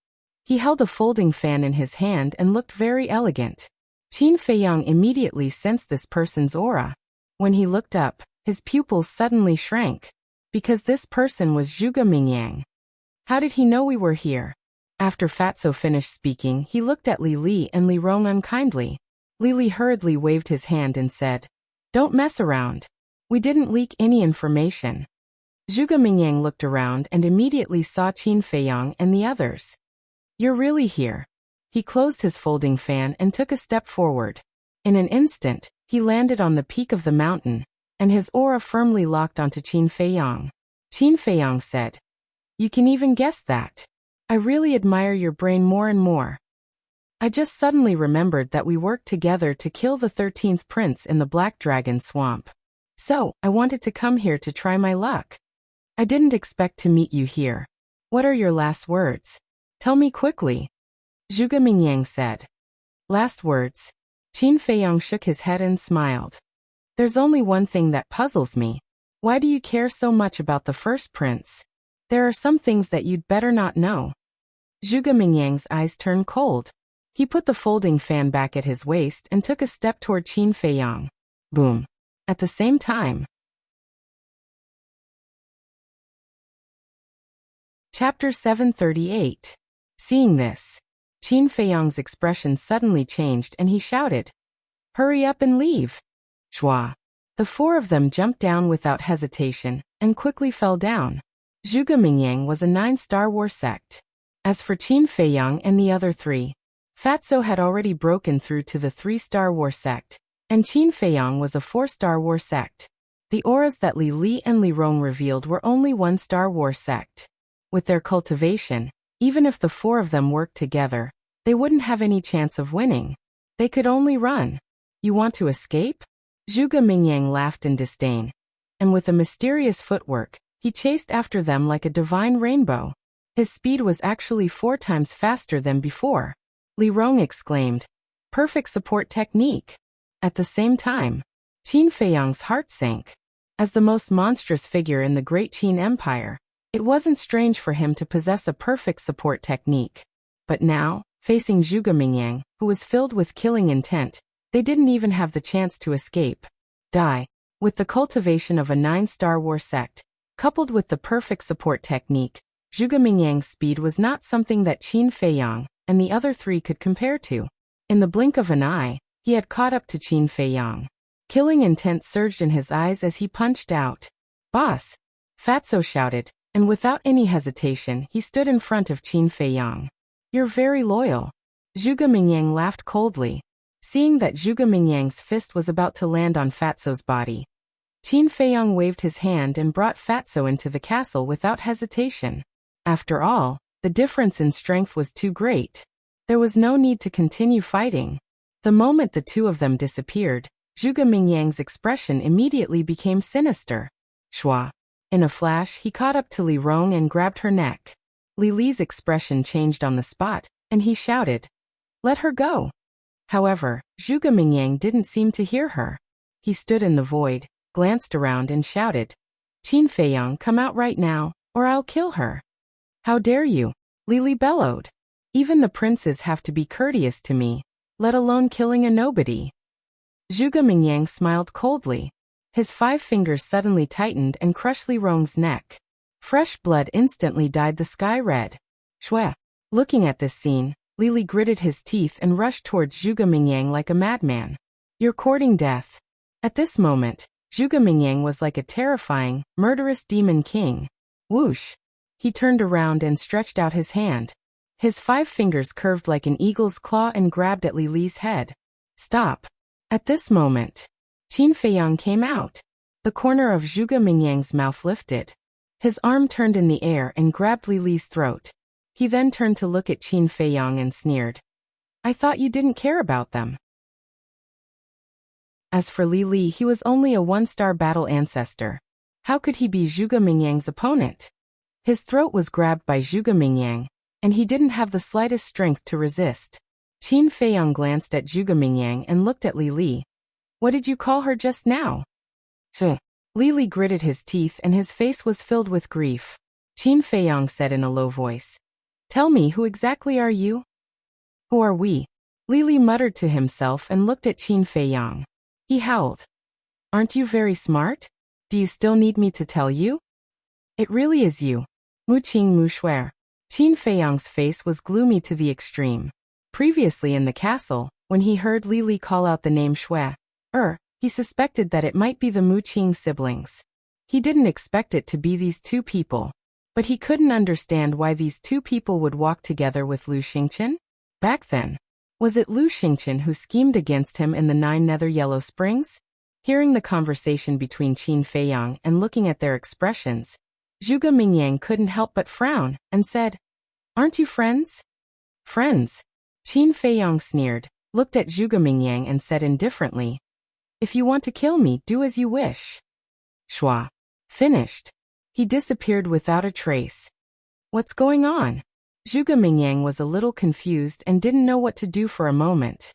He held a folding fan in his hand and looked very elegant. Qin Feiyang immediately sensed this person's aura. When he looked up, his pupils suddenly shrank. Because this person was Zhuge Mingyang. How did he know we were here? After Fatso finished speaking, he looked at Li Li and Li Rong unkindly. Li Li hurriedly waved his hand and said, "Don't mess around. We didn't leak any information." Zhuge Mingyang looked around and immediately saw Qin Feiyang and the others. "You're really here." He closed his folding fan and took a step forward. In an instant, he landed on the peak of the mountain, and his aura firmly locked onto Qin Feiyang. Qin Feiyang said, "You can even guess that. I really admire your brain more and more. I just suddenly remembered that we worked together to kill the 13th prince in the Black Dragon Swamp. So, I wanted to come here to try my luck. I didn't expect to meet you here. What are your last words? Tell me quickly." Zhuge Mingyang said. "Last words?" Qin Feiyang shook his head and smiled. "There's only one thing that puzzles me. Why do you care so much about the first prince? There are some things that you'd better not know." Zhuge Mingyang's eyes turned cold. He put the folding fan back at his waist and took a step toward Qin Feiyang. Boom. At the same time. Chapter 738. Seeing this, Qin Feiyang's expression suddenly changed and he shouted, "Hurry up and leave!" Shua. The four of them jumped down without hesitation and quickly fell down. Zhuge Mingyang was a 9-star war sect. As for Qin Feiyang and the other three, Fatso had already broken through to the 3-star war sect, and Qin Feiyang was a 4-star war sect. The auras that Li Li and Li Rong revealed were only 1-star war sect. With their cultivation, even if the four of them worked together, they wouldn't have any chance of winning. They could only run. You want to escape? Zhuge Mingyang laughed in disdain, and with a mysterious footwork, he chased after them like a divine rainbow. His speed was actually 4 times faster than before. Li Rong exclaimed, "Perfect support technique." At the same time, Qin Feiyang's heart sank. As the most monstrous figure in the Great Qin Empire, it wasn't strange for him to possess a perfect support technique. But now, facing Zhuge Mingyang, who was filled with killing intent, they didn't even have the chance to escape. Die. With the cultivation of a 9-star war sect, coupled with the perfect support technique, Zhuge Mingyang's speed was not something that Qin Feiyang and the other three could compare to. In the blink of an eye, he had caught up to Qin Feiyang. Killing intent surged in his eyes as he punched out. "Boss!" Fatso shouted, and without any hesitation he stood in front of Qin Feiyang. "You're very loyal." Zhuge Mingyang laughed coldly. Seeing that Zhuge Mingyang's fist was about to land on Fatso's body, Qin Feiyang waved his hand and brought Fatso into the castle without hesitation. After all, the difference in strength was too great. There was no need to continue fighting. The moment the two of them disappeared, Zhuge Mingyang's expression immediately became sinister. Shua. In a flash, he caught up to Li Rong and grabbed her neck. Li Li's expression changed on the spot, and he shouted, "Let her go." However, Zhuge Mingyang didn't seem to hear her. He stood in the void, glanced around and shouted, "Qin Feiyang, come out right now, or I'll kill her." "How dare you?" Li Li bellowed. "Even the princes have to be courteous to me, let alone killing a nobody." Zhuge Mingyang smiled coldly. His 5 fingers suddenly tightened and crushed Li Rong's neck. Fresh blood instantly dyed the sky red. Shue. Looking at this scene, Li Li gritted his teeth and rushed towards Zhuge Mingyang like a madman. "You're courting death." At this moment, Zhuge Mingyang was like a terrifying, murderous demon king. Whoosh! He turned around and stretched out his hand. His 5 fingers curved like an eagle's claw and grabbed at Li Li's head. "Stop." At this moment, Qin Feiyang came out. The corner of Zhuge Mingyang's mouth lifted. His arm turned in the air and grabbed Li Li's throat. He then turned to look at Qin Feiyang and sneered. "I thought you didn't care about them." As for Li Li, he was only a 1-star battle ancestor. How could he be Zhuge Mingyang's opponent? His throat was grabbed by Zhuge Mingyang, and he didn't have the slightest strength to resist. Qin Feiyang glanced at Zhuge Mingyang and looked at Li Li. "What did you call her just now?" "Ph." Li Li gritted his teeth and his face was filled with grief. Qin Feiyang said in a low voice, "Tell me, who exactly are you?" "Who are we?" Li Li muttered to himself and looked at Qin Feiyang. He howled. "Aren't you very smart? Do you still need me to tell you?" "It really is you. Mu Qing Mu Shuer." Qin Feiyang's face was gloomy to the extreme. Previously in the castle, when he heard Li Li call out the name Shui, he suspected that it might be the Mu Qing siblings. He didn't expect it to be these 2 people. But he couldn't understand why these 2 people would walk together with Lu Xingqian. Back then, was it Lu Xingqian who schemed against him in the 9 Nether Yellow Springs? Hearing the conversation between Qin Feiyang and looking at their expressions, Zhuge Mingyang couldn't help but frown, and said, "Aren't you friends?" "Friends?" Qin Feiyang sneered, looked at Zhuge Mingyang and said indifferently, "If you want to kill me, do as you wish." Shua. Finished. He disappeared without a trace. What's going on? Zhuge Mingyang was a little confused and didn't know what to do for a moment.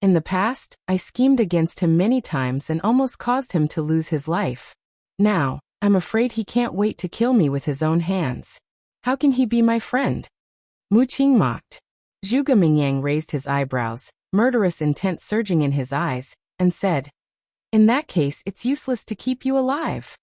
In the past, I schemed against him many times and almost caused him to lose his life. Now, I'm afraid he can't wait to kill me with his own hands. How can he be my friend? Mu Qing mocked. Zhuge Mingyang raised his eyebrows, murderous intent surging in his eyes, and said, "In that case, it's useless to keep you alive.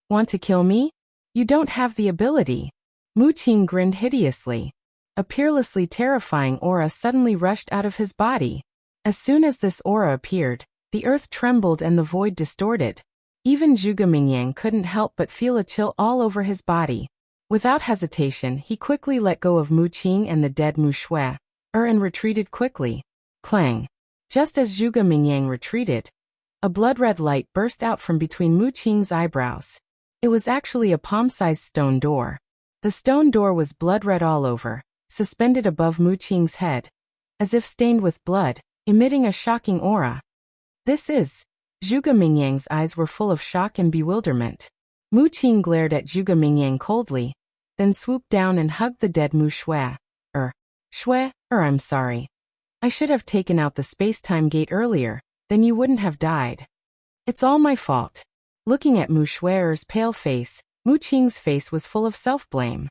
Want to kill me? You don't have the ability." Mu Qing grinned hideously. A peerlessly terrifying aura suddenly rushed out of his body. As soon as this aura appeared, the earth trembled and the void distorted. Even Zhuge Mingyang couldn't help but feel a chill all over his body. Without hesitation, he quickly let go of Mu Qing and the dead Mu Shui, and retreated quickly. Clang! Just as Zhuge Mingyang retreated, a blood-red light burst out from between Mu Qing's eyebrows. It was actually a palm-sized stone door. The stone door was blood-red all over, suspended above Mu Qing's head, as if stained with blood, emitting a shocking aura. "This is..." Zhuge Mingyang's eyes were full of shock and bewilderment. Mu Qing glared at Zhuge Mingyang coldly, then swooped down and hugged the dead Mu Shui. I'm sorry. I should have taken out the space-time gate earlier, then you wouldn't have died. It's all my fault." Looking at Mu Shui's pale face, Mu Qing's face was full of self-blame.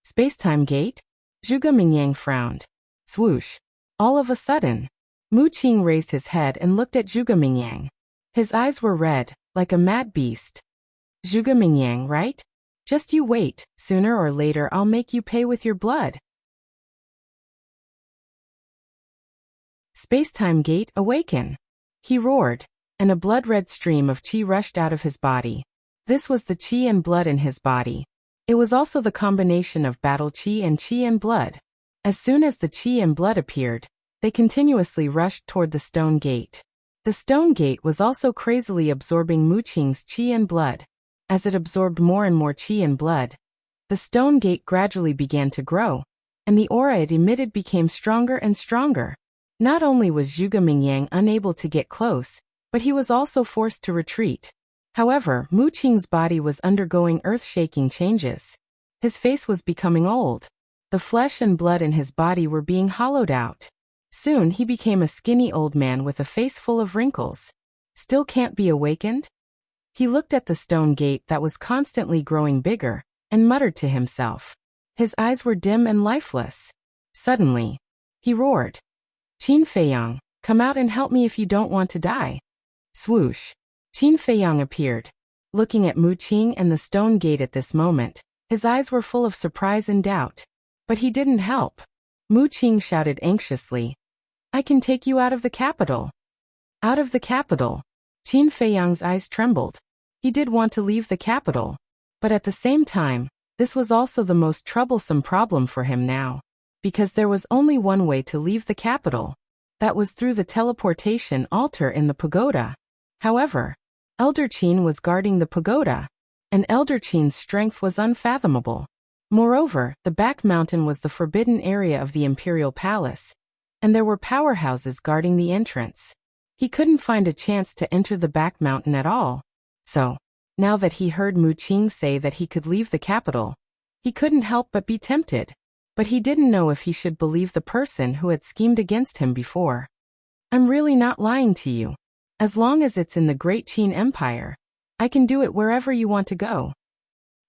"Space-time gate?" Zhuge Mingyang frowned. Swoosh. All of a sudden, Mu Qing raised his head and looked at Zhuge Mingyang. His eyes were red, like a mad beast. "Zhuge Mingyang, right? Just you wait, sooner or later I'll make you pay with your blood." "Space-time gate, awaken!" he roared, and a blood-red stream of qi rushed out of his body. This was the qi and blood in his body. It was also the combination of battle qi and blood. As soon as the qi and blood appeared, they continuously rushed toward the stone gate. The stone gate was also crazily absorbing Mu Qing's qi and blood. As it absorbed more and more qi and blood, the stone gate gradually began to grow, and the aura it emitted became stronger and stronger. Not only was Zhuge Mingyang unable to get close, but he was also forced to retreat. However, Mu Qing's body was undergoing earth-shaking changes. His face was becoming old. The flesh and blood in his body were being hollowed out. Soon he became a skinny old man with a face full of wrinkles. "Still can't be awakened?" He looked at the stone gate that was constantly growing bigger, and muttered to himself. His eyes were dim and lifeless. Suddenly, he roared, "Qin Feiyang, come out and help me if you don't want to die." Swoosh! Qin Feiyang appeared. Looking at Mu Qing and the stone gate at this moment, his eyes were full of surprise and doubt. But he didn't help. Mu Qing shouted anxiously, "I can take you out of the capital." Out of the capital? Qin Feiyang's eyes trembled. He did want to leave the capital. But at the same time, this was also the most troublesome problem for him now. Because there was only one way to leave the capital. That was through the teleportation altar in the pagoda. However, Elder Qin was guarding the pagoda, and Elder Qin's strength was unfathomable. Moreover, the back mountain was the forbidden area of the imperial palace, and there were powerhouses guarding the entrance. He couldn't find a chance to enter the back mountain at all. So, now that he heard Mu Qing say that he could leave the capital, he couldn't help but be tempted. But he didn't know if he should believe the person who had schemed against him before. "I'm really not lying to you. As long as it's in the Great Qin Empire, I can do it wherever you want to go."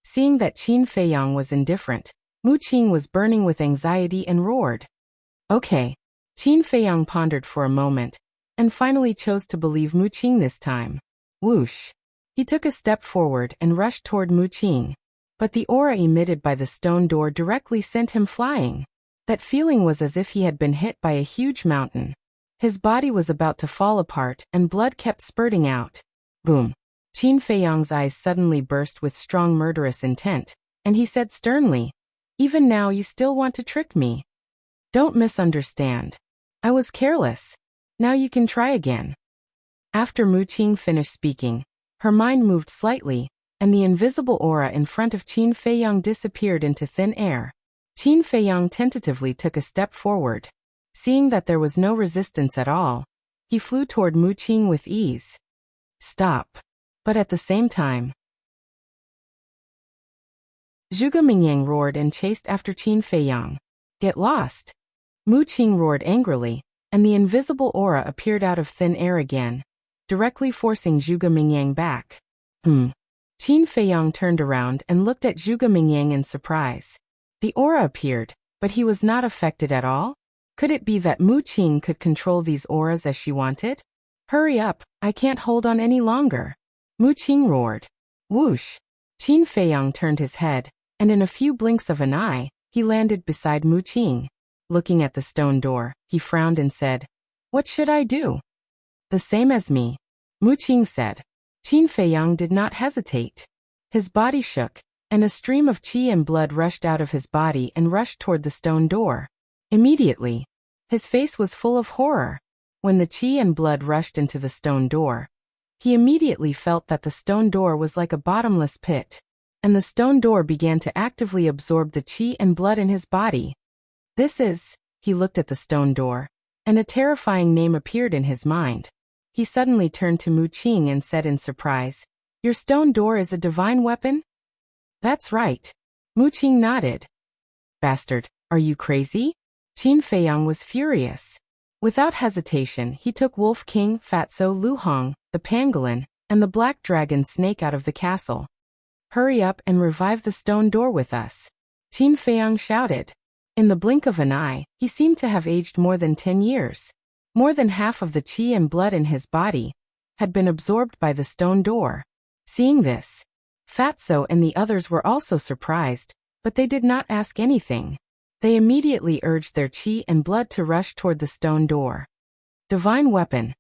Seeing that Qin Feiyang was indifferent, Mu Qing was burning with anxiety and roared. "Okay." Qin Feiyang pondered for a moment, and finally chose to believe Mu Qing this time. Whoosh! He took a step forward and rushed toward Mu Qing. But the aura emitted by the stone door directly sent him flying. That feeling was as if he had been hit by a huge mountain. His body was about to fall apart and blood kept spurting out. Boom! Qin Feiyang's eyes suddenly burst with strong murderous intent, and he said sternly, "Even now you still want to trick me? Don't misunderstand. I was careless. Now you can try again." After Mu Qing finished speaking, her mind moved slightly, and the invisible aura in front of Qin Feiyang disappeared into thin air. Qin Feiyang tentatively took a step forward. Seeing that there was no resistance at all, he flew toward Mu Qing with ease. Stop! But at the same time, Zhuge Mingyang roared and chased after Qin Feiyang. "Get lost!" Mu Qing roared angrily, and the invisible aura appeared out of thin air again, directly forcing Zhuge Mingyang back. Qin Feiyang turned around and looked at Zhuge Mingyang in surprise. The aura appeared, but he was not affected at all. Could it be that Mu Qing could control these auras as she wanted? Hurry up, I can't hold on any longer. Mu Qing roared. Whoosh! Qin Feiyang turned his head, and in a few blinks of an eye, he landed beside Mu Qing. Looking at the stone door, he frowned and said, "What should I do?" "The same as me," Mu Qing said. Qin Feiyang did not hesitate. His body shook, and a stream of qi and blood rushed out of his body and rushed toward the stone door. Immediately, his face was full of horror. When the qi and blood rushed into the stone door, he immediately felt that the stone door was like a bottomless pit, and the stone door began to actively absorb the qi and blood in his body. He looked at the stone door, and a terrifying name appeared in his mind. He suddenly turned to Mu Qing and said in surprise, "Your stone door is a divine weapon?" "That's right." Mu Qing nodded. "Bastard, are you crazy?" Qin Feiyang was furious. Without hesitation, he took Wolf King, Fatso Lu Hong, the pangolin, and the black dragon snake out of the castle. "Hurry up and revive the stone door with us," Qin Feiyang shouted. In the blink of an eye, he seemed to have aged more than 10 years. More than half of the qi and blood in his body had been absorbed by the stone door. Seeing this, Fatso and the others were also surprised, but they did not ask anything. They immediately urged their qi and blood to rush toward the stone door. Divine weapon.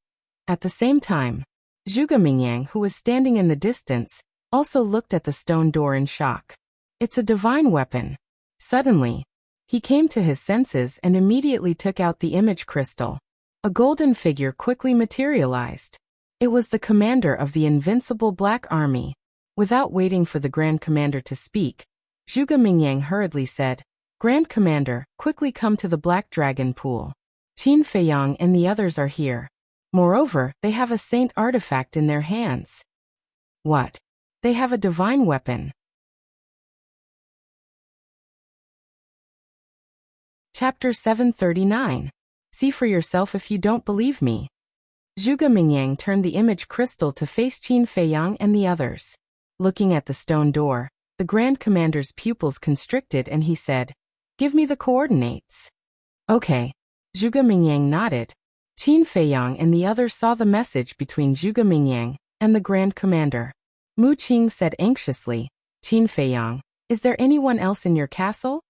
At the same time, Zhuge Mingyang, who was standing in the distance, also looked at the stone door in shock. "It's a divine weapon." Suddenly, he came to his senses and immediately took out the image crystal. A golden figure quickly materialized. It was the commander of the invincible Black Army. Without waiting for the Grand Commander to speak, Zhuge Mingyang hurriedly said, "Grand Commander, quickly come to the Black Dragon Pool. Qin Feiyang and the others are here. Moreover, they have a saint artifact in their hands." "What? They have a divine weapon?" Chapter 739. See for yourself if you don't believe me. Zhuge Mingyang turned the image crystal to face Qin Feiyang and the others. Looking at the stone door, the Grand Commander's pupils constricted and he said, "Give me the coordinates." "Okay." Zhuge Mingyang nodded. Qin Feiyang and the others saw the message between Zhuge Mingyang and the Grand Commander. Mu Qing said anxiously, "Qin Feiyang, is there anyone else in your castle?"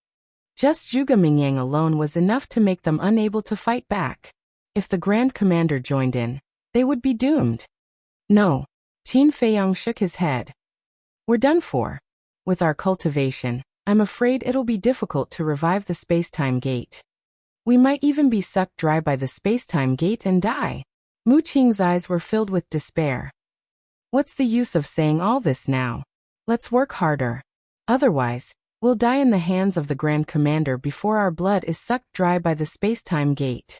Just Zhuge Mingyang alone was enough to make them unable to fight back. If the Grand Commander joined in, they would be doomed. "No." Qin Feiyang shook his head. "We're done for. With our cultivation, I'm afraid it'll be difficult to revive the space-time gate. We might even be sucked dry by the space-time gate and die." Mu Qing's eyes were filled with despair. "What's the use of saying all this now? Let's work harder. Otherwise, we'll die in the hands of the Grand Commander before our blood is sucked dry by the space-time gate."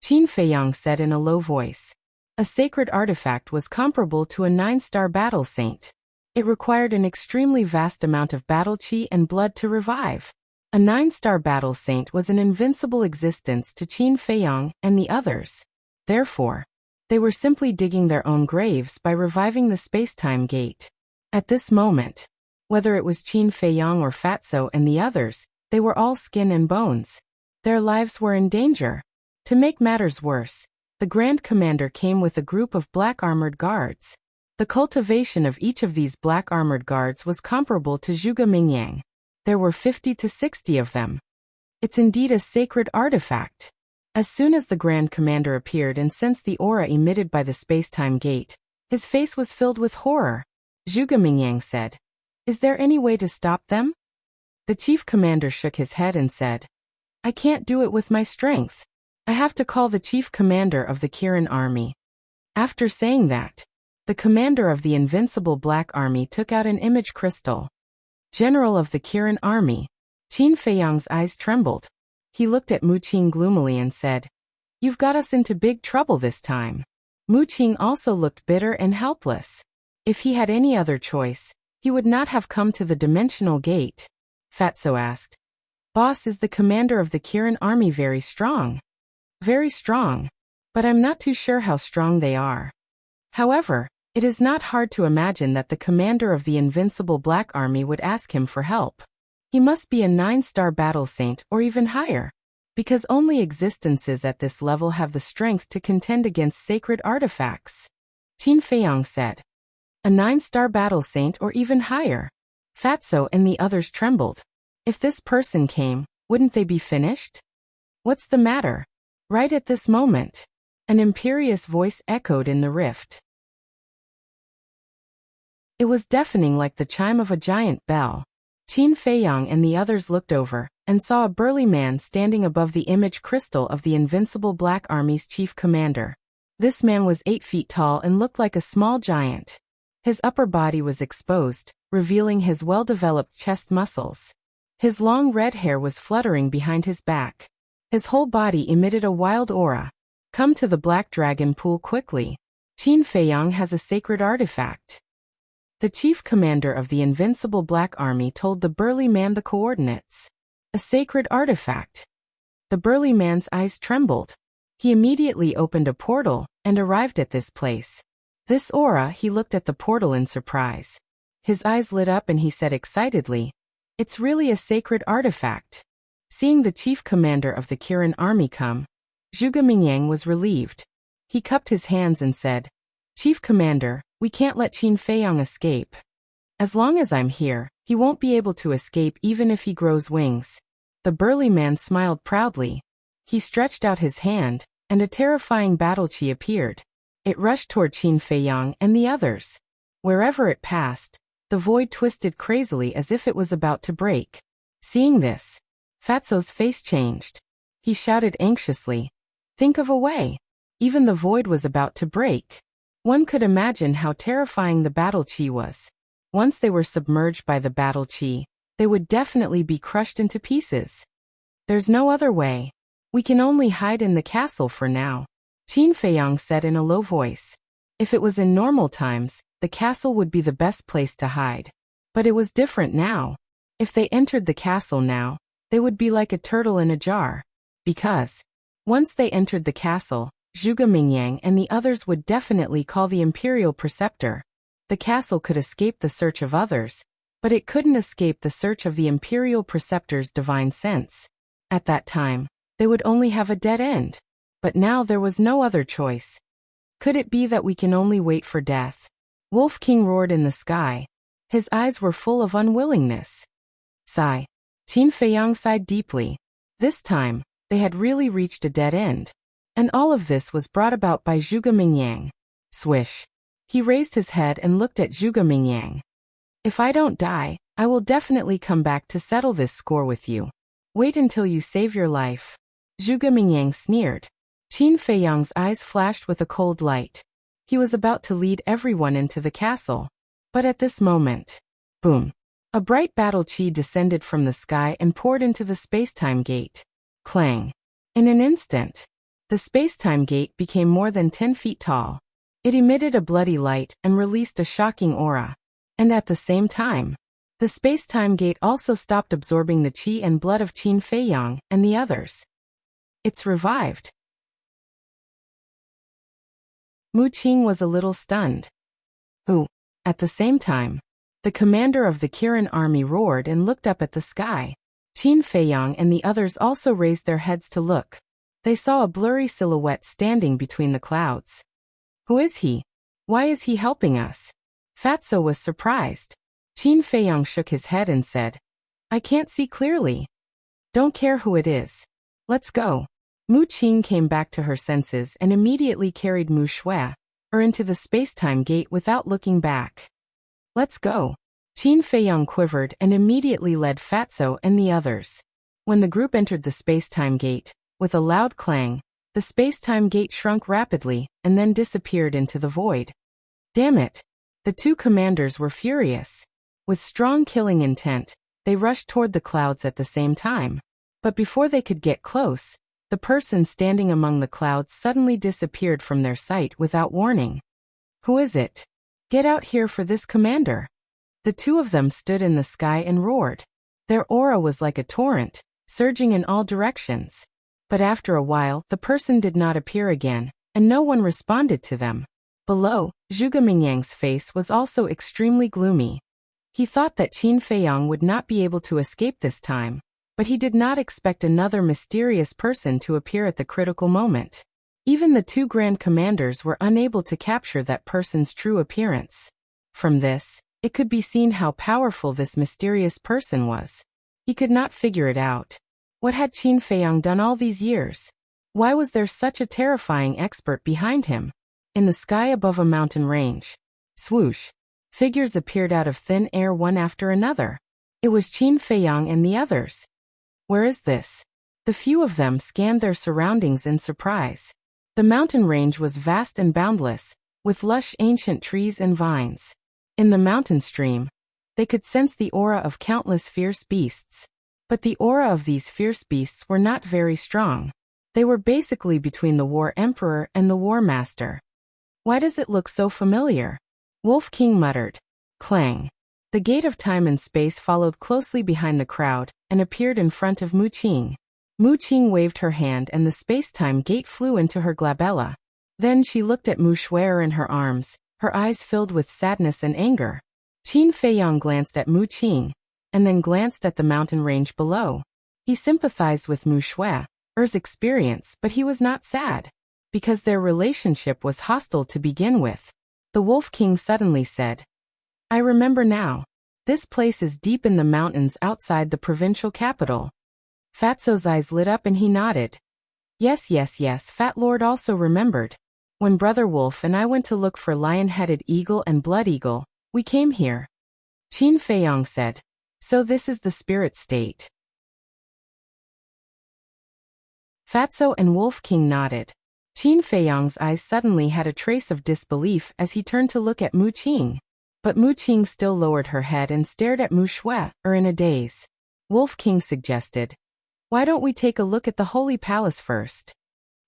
Qin Feiyang said in a low voice. A sacred artifact was comparable to a 9-star battle saint. It required an extremely vast amount of battle qi and blood to revive. A 9-star battle saint was an invincible existence to Qin Feiyang and the others. Therefore, they were simply digging their own graves by reviving the space-time gate. At this moment, whether it was Qin Feiyang or Fatso and the others, they were all skin and bones. Their lives were in danger. To make matters worse, the Grand Commander came with a group of black armored guards. The cultivation of each of these black armored guards was comparable to Zhuge Mingyang. There were 50 to 60 of them. It's indeed a sacred artifact. As soon as the Grand Commander appeared and sensed the aura emitted by the space-time gate, his face was filled with horror. Zhuge Mingyang said, "Is there any way to stop them?" The Chief Commander shook his head and said, "I can't do it with my strength. I have to call the Chief Commander of the Kirin Army." After saying that, the commander of the invincible Black Army took out an image crystal. "General of the Kirin Army." Qin Feiyang's eyes trembled. He looked at Mu Qing gloomily and said, "You've got us into big trouble this time." Mu Qing also looked bitter and helpless. If he had any other choice, he would not have come to the dimensional gate. Fatso asked, "Boss, is the commander of the Kirin Army very strong?" "Very strong, but I'm not too sure how strong they are. However, it is not hard to imagine that the commander of the invincible Black Army would ask him for help. He must be a 9-star battle saint or even higher." Because only existences at this level have the strength to contend against sacred artifacts. Qin Feiyang said. A 9-star battle saint or even higher. Fatso and the others trembled. If this person came, wouldn't they be finished? What's the matter? Right at this moment. An imperious voice echoed in the rift. It was deafening like the chime of a giant bell. Qin Feiyang and the others looked over, and saw a burly man standing above the image crystal of the invincible Black Army's chief commander. This man was 8 feet tall and looked like a small giant. His upper body was exposed, revealing his well-developed chest muscles. His long red hair was fluttering behind his back. His whole body emitted a wild aura. Come to the Black Dragon Pool quickly. Qin Feiyang has a sacred artifact. The chief commander of the invincible Black Army told the burly man the coordinates. A sacred artifact. The burly man's eyes trembled. He immediately opened a portal and arrived at this place. This aura, he looked at the portal in surprise. His eyes lit up and he said excitedly, "It's really a sacred artifact." Seeing the chief commander of the Kirin army come, Zhuge Mingyang was relieved. He cupped his hands and said, "Chief Commander, we can't let Qin Feiyang escape. As long as I'm here, he won't be able to escape even if he grows wings." The burly man smiled proudly. He stretched out his hand, and a terrifying battle chi appeared. It rushed toward Qin Feiyang and the others. Wherever it passed, the void twisted crazily as if it was about to break. Seeing this, Fatso's face changed. He shouted anxiously, "Think of a way." Even the void was about to break. One could imagine how terrifying the battle chi was. Once they were submerged by the battle chi, they would definitely be crushed into pieces. There's no other way. We can only hide in the castle for now, Qin Feiyang said in a low voice. If it was in normal times, the castle would be the best place to hide. But it was different now. If they entered the castle now, they would be like a turtle in a jar. Because, once they entered the castle, Zhuge Mingyang and the others would definitely call the Imperial Preceptor. The castle could escape the search of others, but it couldn't escape the search of the Imperial Preceptor's divine sense. At that time, they would only have a dead end. But now there was no other choice. Could it be that we can only wait for death? Wolf King roared in the sky. His eyes were full of unwillingness. Sigh. Qin Feiyang sighed deeply. This time, they had really reached a dead end. And all of this was brought about by Zhuge Mingyang. Swish. He raised his head and looked at Zhuge Mingyang. If I don't die, I will definitely come back to settle this score with you. Wait until you save your life. Zhuge Mingyang sneered. Qin Feiyang's eyes flashed with a cold light. He was about to lead everyone into the castle. But at this moment, boom! A bright battle chi descended from the sky and poured into the space-time gate. Clang! In an instant, the space-time gate became more than 10 feet tall. It emitted a bloody light and released a shocking aura. And at the same time, the space-time gate also stopped absorbing the chi and blood of Qin Feiyang and the others. It's revived. Mu Qing was a little stunned. Who? At the same time, the commander of the Kirin army roared and looked up at the sky. Qin Feiyang and the others also raised their heads to look. They saw a blurry silhouette standing between the clouds. Who is he? Why is he helping us? Fatso was surprised. Qin Feiyang shook his head and said, I can't see clearly. Don't care who it is. Let's go. Mu Qing came back to her senses and immediately carried Mu Shui into the space-time gate without looking back. Let's go. Qin Feiyang quivered and immediately led Fatso and the others. When the group entered the space-time gate, with a loud clang, the space-time gate shrunk rapidly and then disappeared into the void. Damn it! The two commanders were furious. With strong killing intent, they rushed toward the clouds at the same time. But before they could get close, the person standing among the clouds suddenly disappeared from their sight without warning. Who is it? Get out here for this commander. The two of them stood in the sky and roared. Their aura was like a torrent, surging in all directions. But after a while, the person did not appear again, and no one responded to them. Below, Zhuge Mingyang's face was also extremely gloomy. He thought that Qin Feiyang would not be able to escape this time, But he did not expect another mysterious person to appear at the critical moment. Even the two Grand Commanders were unable to capture that person's true appearance. From this, it could be seen how powerful this mysterious person was. He could not figure it out. What had Qin Feiyang done all these years? Why was there such a terrifying expert behind him? In the sky above a mountain range. Swoosh. Figures appeared out of thin air one after another. It was Qin Feiyang and the others. Where is this? The few of them scanned their surroundings in surprise. The mountain range was vast and boundless, with lush ancient trees and vines. In the mountain stream, they could sense the aura of countless fierce beasts. But the aura of these fierce beasts were not very strong. They were basically between the War Emperor and the War Master. Why does it look so familiar? Wolf King muttered. Clang. The gate of time and space followed closely behind the crowd and appeared in front of Mu Qing. Mu Qing waved her hand and the space-time gate flew into her glabella. Then she looked at Mu Xuer in her arms, her eyes filled with sadness and anger. Qin Feiyang glanced at Mu Qing, and then glanced at the mountain range below. He sympathized with Mu Xuer's experience, but he was not sad, because their relationship was hostile to begin with. The Wolf King suddenly said, I remember now. This place is deep in the mountains outside the provincial capital. Fatso's eyes lit up and he nodded. Yes, Fat Lord also remembered. When Brother Wolf and I went to look for lion-headed eagle and blood eagle, we came here. Qin Feiyang said. So this is the spirit state. Fatso and Wolf King nodded. Qin Feiyang's eyes suddenly had a trace of disbelief as he turned to look at Mu Qing. But Mu Qing still lowered her head and stared at Mu Xuer in a daze. Wolf King suggested. Why don't we take a look at the Holy Palace first?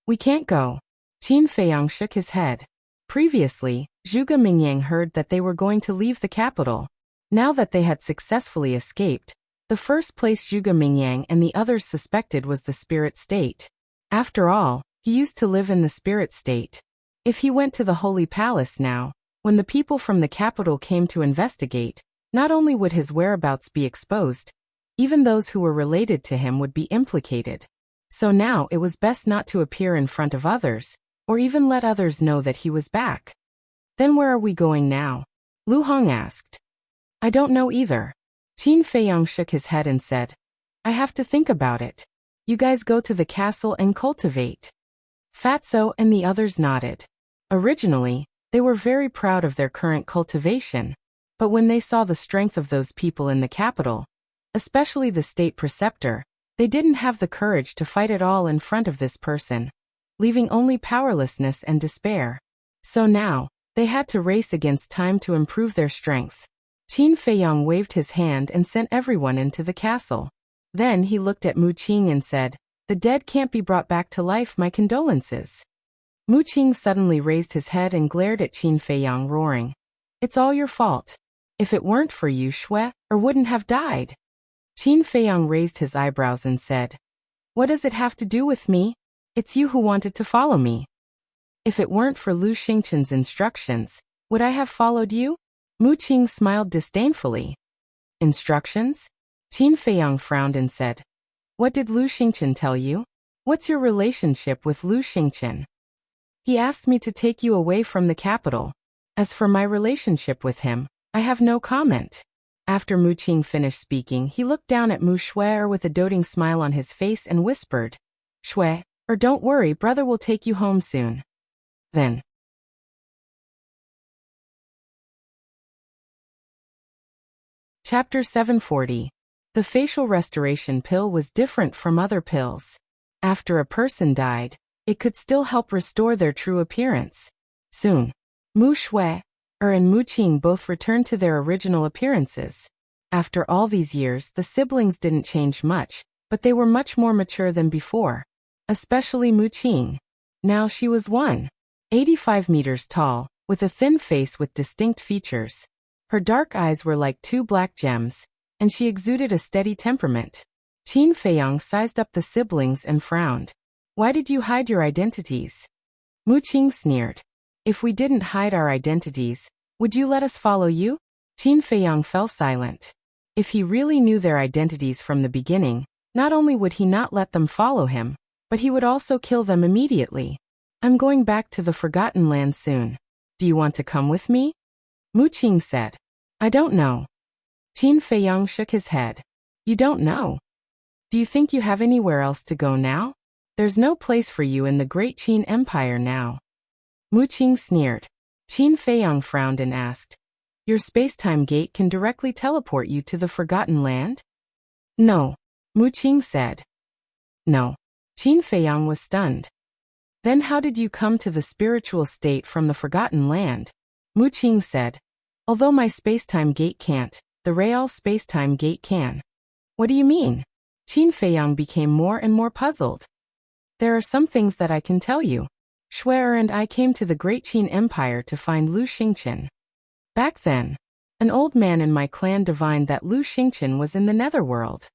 We can't go. Qin Feiyang shook his head. Previously, Zhuge Mingyang heard that they were going to leave the capital. Now that they had successfully escaped, the first place Zhuge Mingyang and the others suspected was the spirit state. After all, he used to live in the spirit state. If he went to the Holy Palace now, when the people from the capital came to investigate, not only would his whereabouts be exposed, even those who were related to him would be implicated. So now it was best not to appear in front of others, or even let others know that he was back. Then where are we going now? Lu Hong asked. I don't know either. Qin Feiyang shook his head and said, I have to think about it. You guys go to the castle and cultivate. Fatso and the others nodded. Originally, they were very proud of their current cultivation, but when they saw the strength of those people in the capital, especially the state preceptor, they didn't have the courage to fight at all in front of this person, leaving only powerlessness and despair. So now, they had to race against time to improve their strength. Qin Feiyang waved his hand and sent everyone into the castle. Then he looked at Mu Qing and said, The dead can't be brought back to life, my condolences. Mu Qing suddenly raised his head and glared at Qin Feiyang, roaring. It's all your fault. If it weren't for you, Xuer wouldn't have died. Qin Feiyang raised his eyebrows and said, What does it have to do with me? It's you who wanted to follow me. If it weren't for Lu Xingchen's instructions, would I have followed you? Mu Qing smiled disdainfully. Instructions? Qin Feiyang frowned and said, What did Lu Xingchen tell you? What's your relationship with Lu Xingchen? He asked me to take you away from the capital. As for my relationship with him, I have no comment. After Mu Qing finished speaking, he looked down at Mu Xuer with a doting smile on his face and whispered, Xuer, don't worry, brother will take you home soon. Then. Chapter 740. The facial restoration pill was different from other pills. After a person died, it could still help restore their true appearance. Soon, Mu Xuer and Mu Qing both returned to their original appearances. After all these years, the siblings didn't change much, but they were much more mature than before. Especially Mu Qing. Now she was 1.85 meters tall, with a thin face with distinct features. Her dark eyes were like two black gems, and she exuded a steady temperament. Qin Feiyang sized up the siblings and frowned. Why did you hide your identities? Mu Qing sneered. If we didn't hide our identities, would you let us follow you? Qin Feiyang fell silent. If he really knew their identities from the beginning, Not only would he not let them follow him, but he would also kill them immediately. I'm going back to the Forgotten Land soon. Do you want to come with me? Mu Qing said. I don't know. Qin Feiyang shook his head. You don't know? Do you think you have anywhere else to go now? There's no place for you in the Great Qin Empire now. Mu Qing sneered. Qin Feiyang frowned and asked, your space-time gate can directly teleport you to the Forgotten Land? No, Mu Qing said. No. Qin Feiyang was stunned. Then how did you come to the spiritual state from the Forgotten Land? Mu Qing said. Although my space-time gate can't, the Real space-time gate can. What do you mean? Qin Feiyang became more and more puzzled. There are some things that I can tell you. Shuer and I came to the Great Qin Empire to find Lu Xingqian. Back then, an old man in my clan divined that Lu Xingqian was in the netherworld.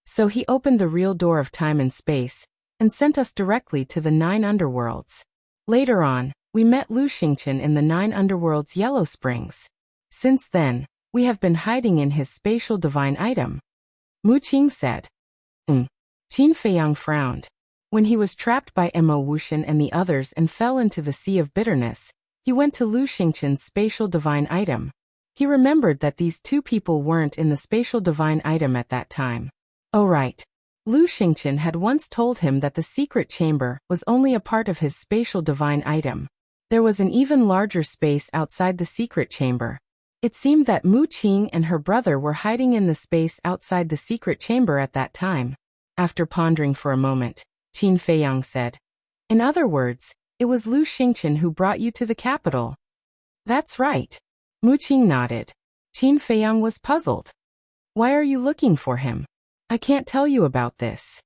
So he opened the real door of time and space, and sent us directly to the 9 underworlds. Later on, we met Lu Xingqian in the 9 underworlds' Yellow Springs. Since then, we have been hiding in his spatial divine item. Mu Qing said. Qin Feiyang frowned. When he was trapped by Mo Wuxian and the others and fell into the sea of bitterness, he went to Lu Xingqian's spatial divine item. He remembered that these two people weren't in the spatial divine item at that time. Oh right. Lu Xingqian had once told him that the secret chamber was only a part of his spatial divine item. There was an even larger space outside the secret chamber. It seemed that Mu Qing and her brother were hiding in the space outside the secret chamber at that time. After pondering for a moment, Qin Feiyang said, in other words, it was Lu Xingqian who brought you to the capital. That's right. Mu Qing nodded. Qin Feiyang was puzzled. Why are you looking for him? I can't tell you about this.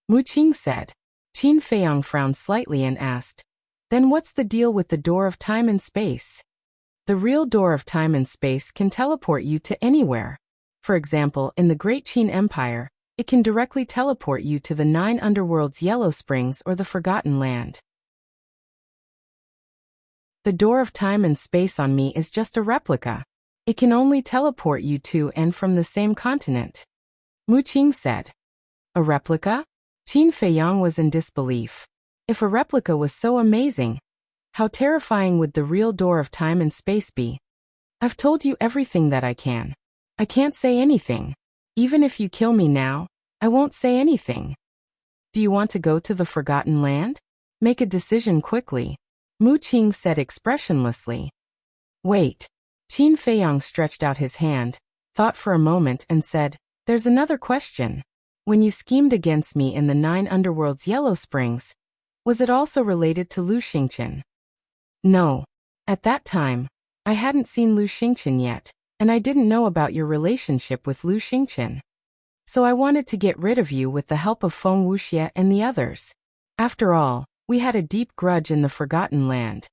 Mu Qing said. Qin Feiyang frowned slightly and asked, then what's the deal with the door of time and space? The real door of time and space can teleport you to anywhere. For example, in the Great Qin Empire, it can directly teleport you to the 9 underworlds Yellow Springs or the Forgotten Land. The door of time and space on me is just a replica. It can only teleport you to and from the same continent. Mu Qing said. A replica? Qin Feiyang was in disbelief. If a replica was so amazing, how terrifying would the real door of time and space be? I've told you everything that I can. I can't say anything. Even if you kill me now, I won't say anything. Do you want to go to the Forgotten Land? Make a decision quickly. Mu Qing said expressionlessly. Wait. Qin Feiyang stretched out his hand, thought for a moment and said, there's another question. When you schemed against me in the 9 underworlds Yellow Springs, was it also related to Lu Xingqian? No. At that time, I hadn't seen Lu Xingqian yet, and I didn't know about your relationship with Lu Xingqian. So I wanted to get rid of you with the help of Feng Wuxia and the others. After all, we had a deep grudge in the Forgotten Land.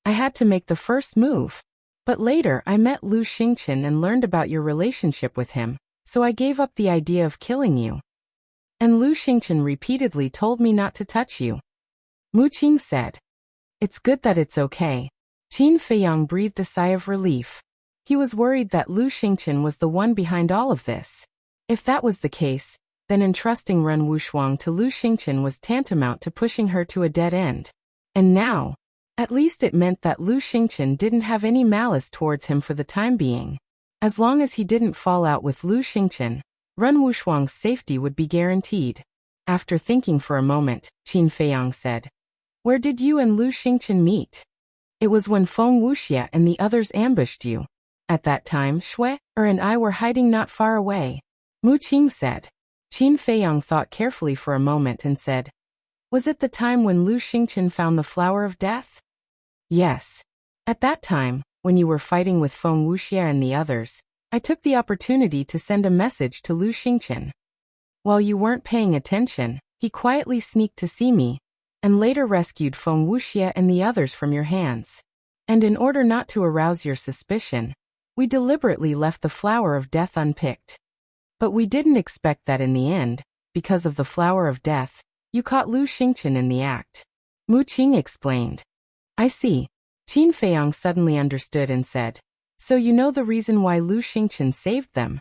I had to make the first move. But later I met Lu Xingqian and learned about your relationship with him, so I gave up the idea of killing you. And Lu Xingqian repeatedly told me not to touch you. Mu Qing said. It's good that it's okay. Qin Feiyang breathed a sigh of relief. He was worried that Lu Xingqian was the one behind all of this. If that was the case, then entrusting Ren Wushuang to Lu Xingqian was tantamount to pushing her to a dead end. And now, at least it meant that Lu Xingqian didn't have any malice towards him for the time being. As long as he didn't fall out with Lu Xingqian, Ren Wushuang's safety would be guaranteed. After thinking for a moment, Qin Feiyang said, where did you and Lu Xingqian meet? It was when Feng Wuxia and the others ambushed you. At that time, Shuer and I were hiding not far away. Mu Qing said. Qin Feiyang thought carefully for a moment and said, was it the time when Lu Xingqian found the flower of death? Yes. At that time, when you were fighting with Feng Wuxia and the others, I took the opportunity to send a message to Lu Xingqian. While you weren't paying attention, he quietly sneaked to see me, and later rescued Feng Wuxia and the others from your hands. And in order not to arouse your suspicion, we deliberately left the flower of death unpicked. But we didn't expect that in the end, because of the flower of death, you caught Lu Xingqian in the act. Mu Qing explained. I see. Qin Feiyang suddenly understood and said, so you know the reason why Lu Xingqian saved them?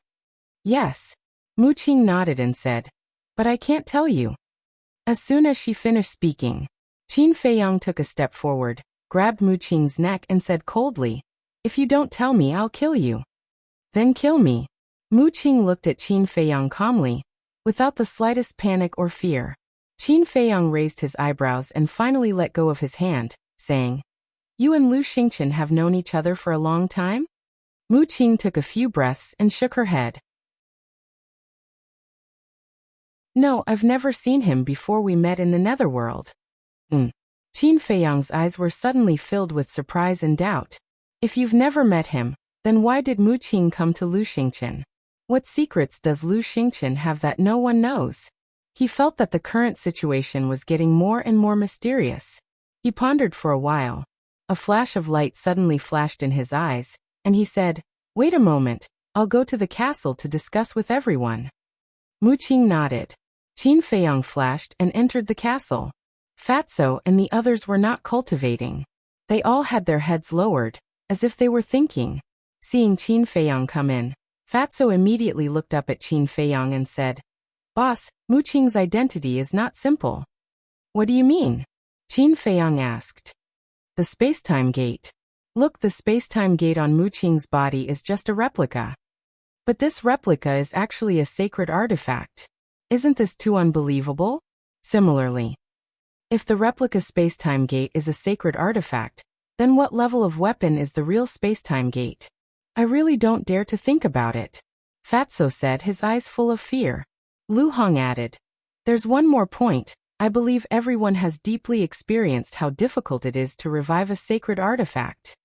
Yes. Mu Qing nodded and said, But I can't tell you. As soon as she finished speaking, Qin Feiyang took a step forward, grabbed Mu Qing's neck and said coldly, "If you don't tell me, I'll kill you." "Then kill me." Mu Qing looked at Qin Feiyang calmly, without the slightest panic or fear. Qin Feiyang raised his eyebrows and finally let go of his hand, saying, "You and Lu Xingqian have known each other for a long time?" Mu Qing took a few breaths and shook her head. "No, I've never seen him before we met in the netherworld." Qin Feiyang's eyes were suddenly filled with surprise and doubt. "If you've never met him, then why did Mu Qing come to Lu Xingqian? What secrets does Lu Xingqian have that no one knows?" He felt that the current situation was getting more and more mysterious. He pondered for a while. A flash of light suddenly flashed in his eyes, and he said, "Wait a moment, I'll go to the castle to discuss with everyone." Mu Qing nodded. Qin Feiyang flashed and entered the castle. Fatso and the others were not cultivating. They all had their heads lowered, as if they were thinking. Seeing Qin Feiyang come in, Fatso immediately looked up at Qin Feiyang and said, "Boss, Mu Qing's identity is not simple." "What do you mean?" Qin Feiyang asked. "The space-time gate. Look, the space-time gate on Mu Qing's body is just a replica. But this replica is actually a sacred artifact. Isn't this too unbelievable?" Similarly, if the replica space-time gate is a sacred artifact, then what level of weapon is the real space-time gate? "I really don't dare to think about it," Fatso said, his eyes full of fear. Lu Hong added, "There's one more point. I believe everyone has deeply experienced how difficult it is to revive a sacred artifact."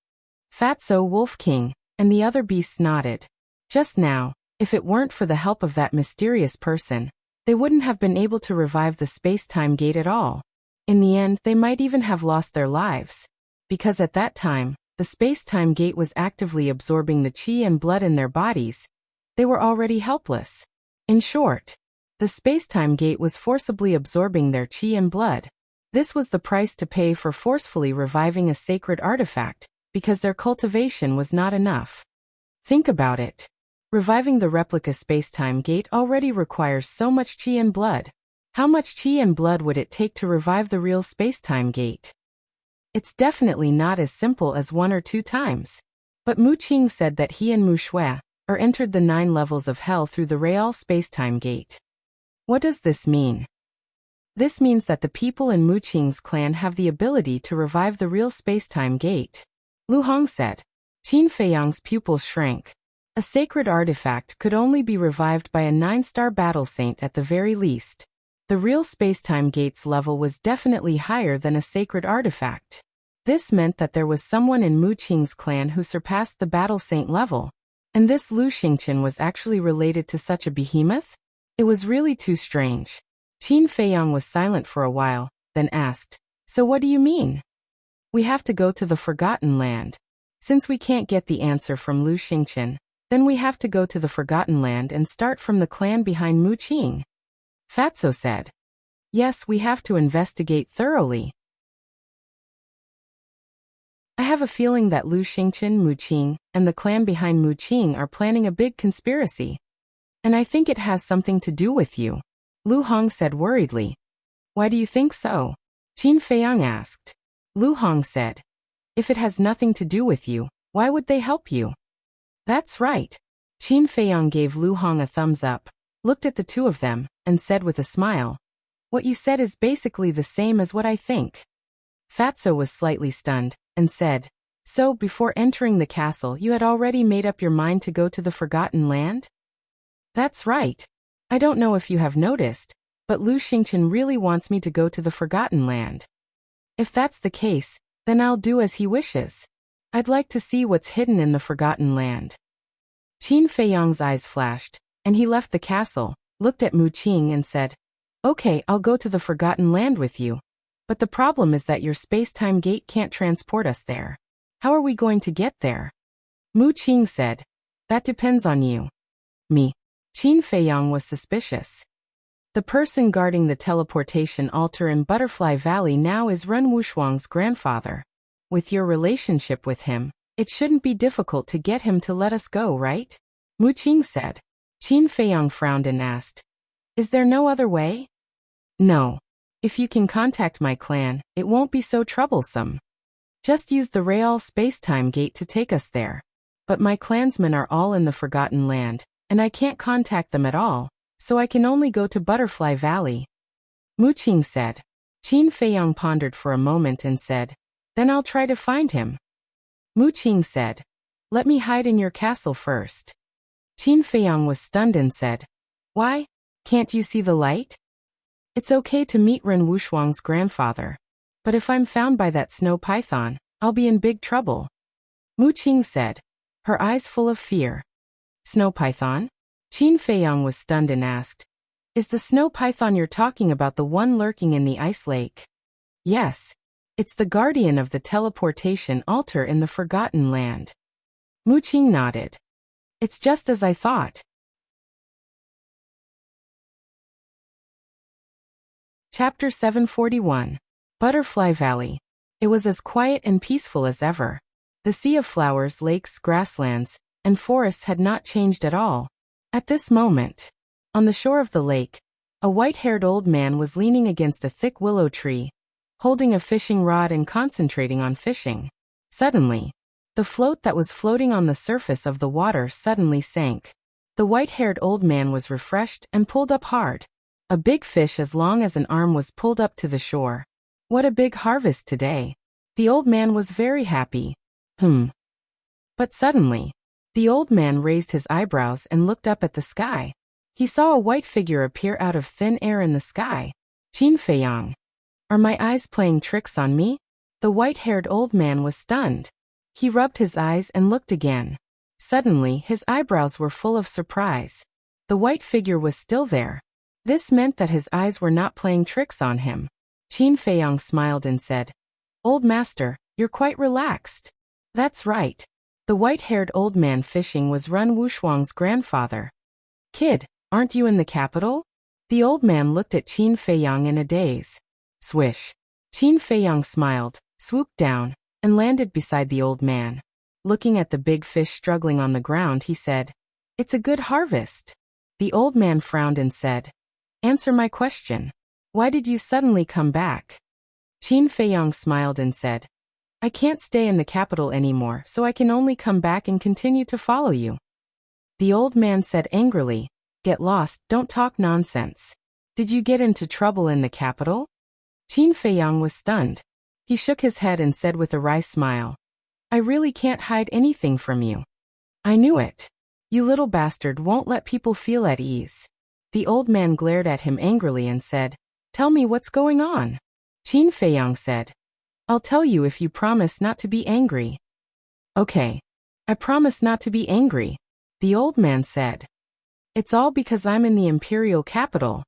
Fatso, Wolf King, and the other beasts nodded. Just now, if it weren't for the help of that mysterious person, they wouldn't have been able to revive the space-time gate at all. In the end, they might even have lost their lives. Because at that time, the space-time gate was actively absorbing the qi and blood in their bodies. They were already helpless. In short, the space-time gate was forcibly absorbing their qi and blood. This was the price to pay for forcefully reviving a sacred artifact, because their cultivation was not enough. Think about it. Reviving the replica space-time gate already requires so much qi and blood. How much qi and blood would it take to revive the real space-time gate? It's definitely not as simple as 1 or 2 times. But Mu Qing said that he and Mu Shui entered the 9 levels of hell through the real space-time gate. What does this mean? This means that the people in Mu Qing's clan have the ability to revive the real space-time gate. Lu Hong said. Qin Feiyang's pupils shrank. A sacred artifact could only be revived by a 9-star battle saint at the very least. The real space-time gate's level was definitely higher than a sacred artifact. This meant that there was someone in Mu Qing's clan who surpassed the battle saint level. And this Lu Xingqian was actually related to such a behemoth? It was really too strange. Qin Feiyang was silent for a while, then asked, "So what do you mean?" "We have to go to the Forgotten Land. Since we can't get the answer from Lu Xingqian, then we have to go to the Forgotten Land and start from the clan behind Mu Qing," Fatso said. "Yes, we have to investigate thoroughly. I have a feeling that Lu Xingqian, Mu Qing, and the clan behind Mu Qing are planning a big conspiracy. And I think it has something to do with you," Lu Hong said worriedly. "Why do you think so?" Qin Feiyang asked. Lu Hong said, "If it has nothing to do with you, why would they help you?" "That's right." Qin Feiyang gave Lu Hong a thumbs up, looked at the two of them, and said with a smile, "What you said is basically the same as what I think." Fatso was slightly stunned, and said, "So, before entering the castle you had already made up your mind to go to the Forgotten Land?" "That's right. I don't know if you have noticed, but Lu Xingqian really wants me to go to the Forgotten Land. If that's the case, then I'll do as he wishes. I'd like to see what's hidden in the Forgotten Land." Qin Feiyang's eyes flashed, and he left the castle, looked at Mu Qing and said, "Okay, I'll go to the Forgotten Land with you. But the problem is that your space-time gate can't transport us there. How are we going to get there?" Mu Qing said, "That depends on you." "Me?" Qin Feiyang was suspicious. "The person guarding the teleportation altar in Butterfly Valley now is Ren Wushuang's grandfather. With your relationship with him, it shouldn't be difficult to get him to let us go, right?" Mu Qing said. Qin Feiyang frowned and asked, Is there no other way? No. If you can contact my clan, it won't be so troublesome. Just use the Real Space-Time Gate to take us there. But my clansmen are all in the Forgotten Land, and I can't contact them at all, so I can only go to Butterfly Valley. Mu Qing said. Qin Feiyang pondered for a moment and said, Then I'll try to find him. Mu Qing said, Let me hide in your castle first. Qin Feiyang was stunned and said, Why? Can't you see the light? It's okay to meet Ren Wushuang's grandfather. But if I'm found by that snow python, I'll be in big trouble. Mu Qing said, her eyes full of fear. Snow python? Qin Feiyang was stunned and asked, Is the snow python you're talking about the one lurking in the ice lake? Yes. It's the guardian of the teleportation altar in the Forgotten Land. Mu Qing nodded. It's just as I thought. Chapter 741. Butterfly Valley. It was as quiet and peaceful as ever. The sea of flowers, lakes, grasslands, and forests had not changed at all. At this moment, on the shore of the lake, a white-haired old man was leaning against a thick willow tree, holding a fishing rod and concentrating on fishing. Suddenly, the float that was floating on the surface of the water suddenly sank. The white-haired old man was refreshed and pulled up hard. A big fish as long as an arm was pulled up to the shore. What a big harvest today. The old man was very happy. But suddenly, the old man raised his eyebrows and looked up at the sky. He saw a white figure appear out of thin air in the sky. Qin Feiyang. Are my eyes playing tricks on me? The white-haired old man was stunned. He rubbed his eyes and looked again. Suddenly, his eyebrows were full of surprise. The white figure was still there. This meant that his eyes were not playing tricks on him. Qin Feiyang smiled and said, Old master, you're quite relaxed. That's right. The white-haired old man fishing was Ren Wushuang's grandfather. Kid, aren't you in the capital? The old man looked at Qin Feiyang in a daze. Swish. Qin Feiyang smiled, swooped down, and landed beside the old man. Looking at the big fish struggling on the ground, he said, It's a good harvest. The old man frowned and said, Answer my question. Why did you suddenly come back? Qin Feiyang smiled and said, I can't stay in the capital anymore, so I can only come back and continue to follow you. The old man said angrily, Get lost, don't talk nonsense. Did you get into trouble in the capital? Qin Feiyang was stunned. He shook his head and said with a wry smile, I really can't hide anything from you. I knew it. You little bastard won't let people feel at ease. The old man glared at him angrily and said, Tell me what's going on. Qin Feiyang said, I'll tell you if you promise not to be angry. Okay. I promise not to be angry. The old man said, It's all because I'm in the imperial capital.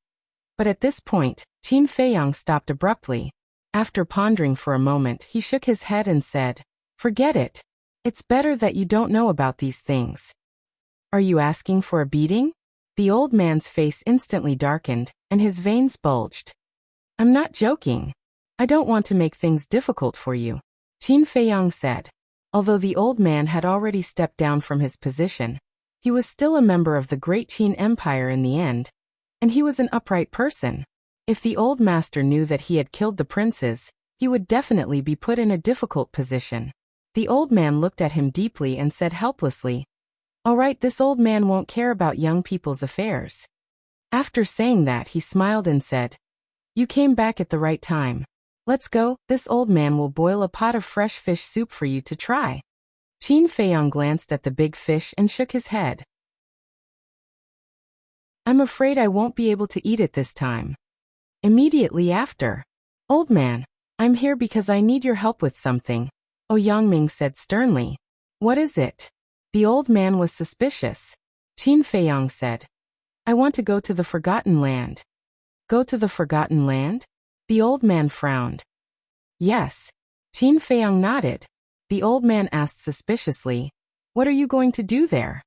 But at this point, Qin Feiyang stopped abruptly. After pondering for a moment, he shook his head and said, Forget it. It's better that you don't know about these things. Are you asking for a beating? The old man's face instantly darkened, and his veins bulged. I'm not joking. I don't want to make things difficult for you, Qin Feiyang said. Although the old man had already stepped down from his position, he was still a member of the Great Qin Empire in the end, and he was an upright person. If the old master knew that he had killed the princes, he would definitely be put in a difficult position. The old man looked at him deeply and said helplessly, All right, this old man won't care about young people's affairs. After saying that, he smiled and said, You came back at the right time. Let's go, this old man will boil a pot of fresh fish soup for you to try. Qin Feiyang glanced at the big fish and shook his head. I'm afraid I won't be able to eat it this time. Immediately after, Old man, I'm here because I need your help with something, Yangming said sternly. What is it? The old man was suspicious. Qin Feiyang said, I want to go to the Forgotten Land. Go to the Forgotten Land? The old man frowned. Yes. Qin Feiyang nodded. The old man asked suspiciously, What are you going to do there?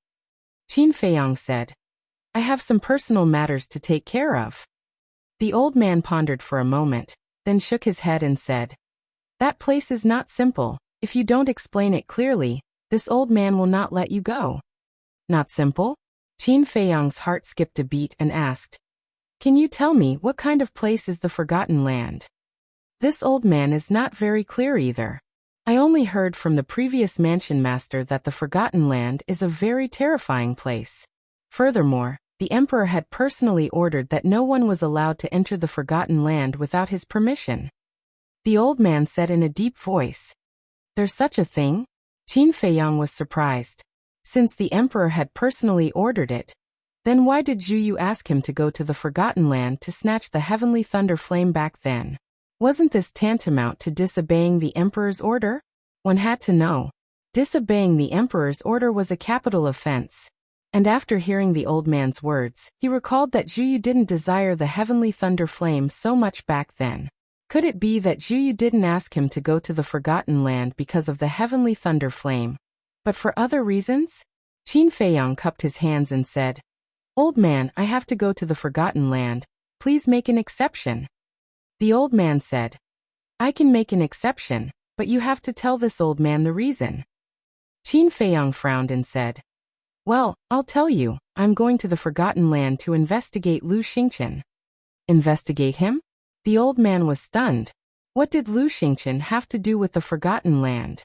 Qin Feiyang said, I have some personal matters to take care of. The old man pondered for a moment, then shook his head and said, That place is not simple. If you don't explain it clearly, this old man will not let you go. Not simple? Qin Feiyang's heart skipped a beat and asked, Can you tell me what kind of place is the Forgotten Land? This old man is not very clear either. I only heard from the previous mansion master that the Forgotten Land is a very terrifying place. Furthermore, the emperor had personally ordered that no one was allowed to enter the Forgotten Land without his permission. The old man said in a deep voice. There's such a thing? Qin Feiyang was surprised. Since the emperor had personally ordered it, then why did Zhu Yu ask him to go to the Forgotten Land to snatch the heavenly thunder flame back then? Wasn't this tantamount to disobeying the emperor's order? One had to know. Disobeying the emperor's order was a capital offense. And after hearing the old man's words, he recalled that Zhu Yu didn't desire the heavenly thunder flame so much back then. Could it be that Zhu Yu didn't ask him to go to the Forgotten Land because of the heavenly thunder flame, but for other reasons? Qin Feiyang cupped his hands and said, Old man, I have to go to the Forgotten Land. Please make an exception. The old man said, I can make an exception, but you have to tell this old man the reason. Qin Feiyang frowned and said, Well, I'll tell you, I'm going to the Forgotten Land to investigate Lu Xingqian. Investigate him? The old man was stunned. What did Lu Xingqian have to do with the Forgotten Land?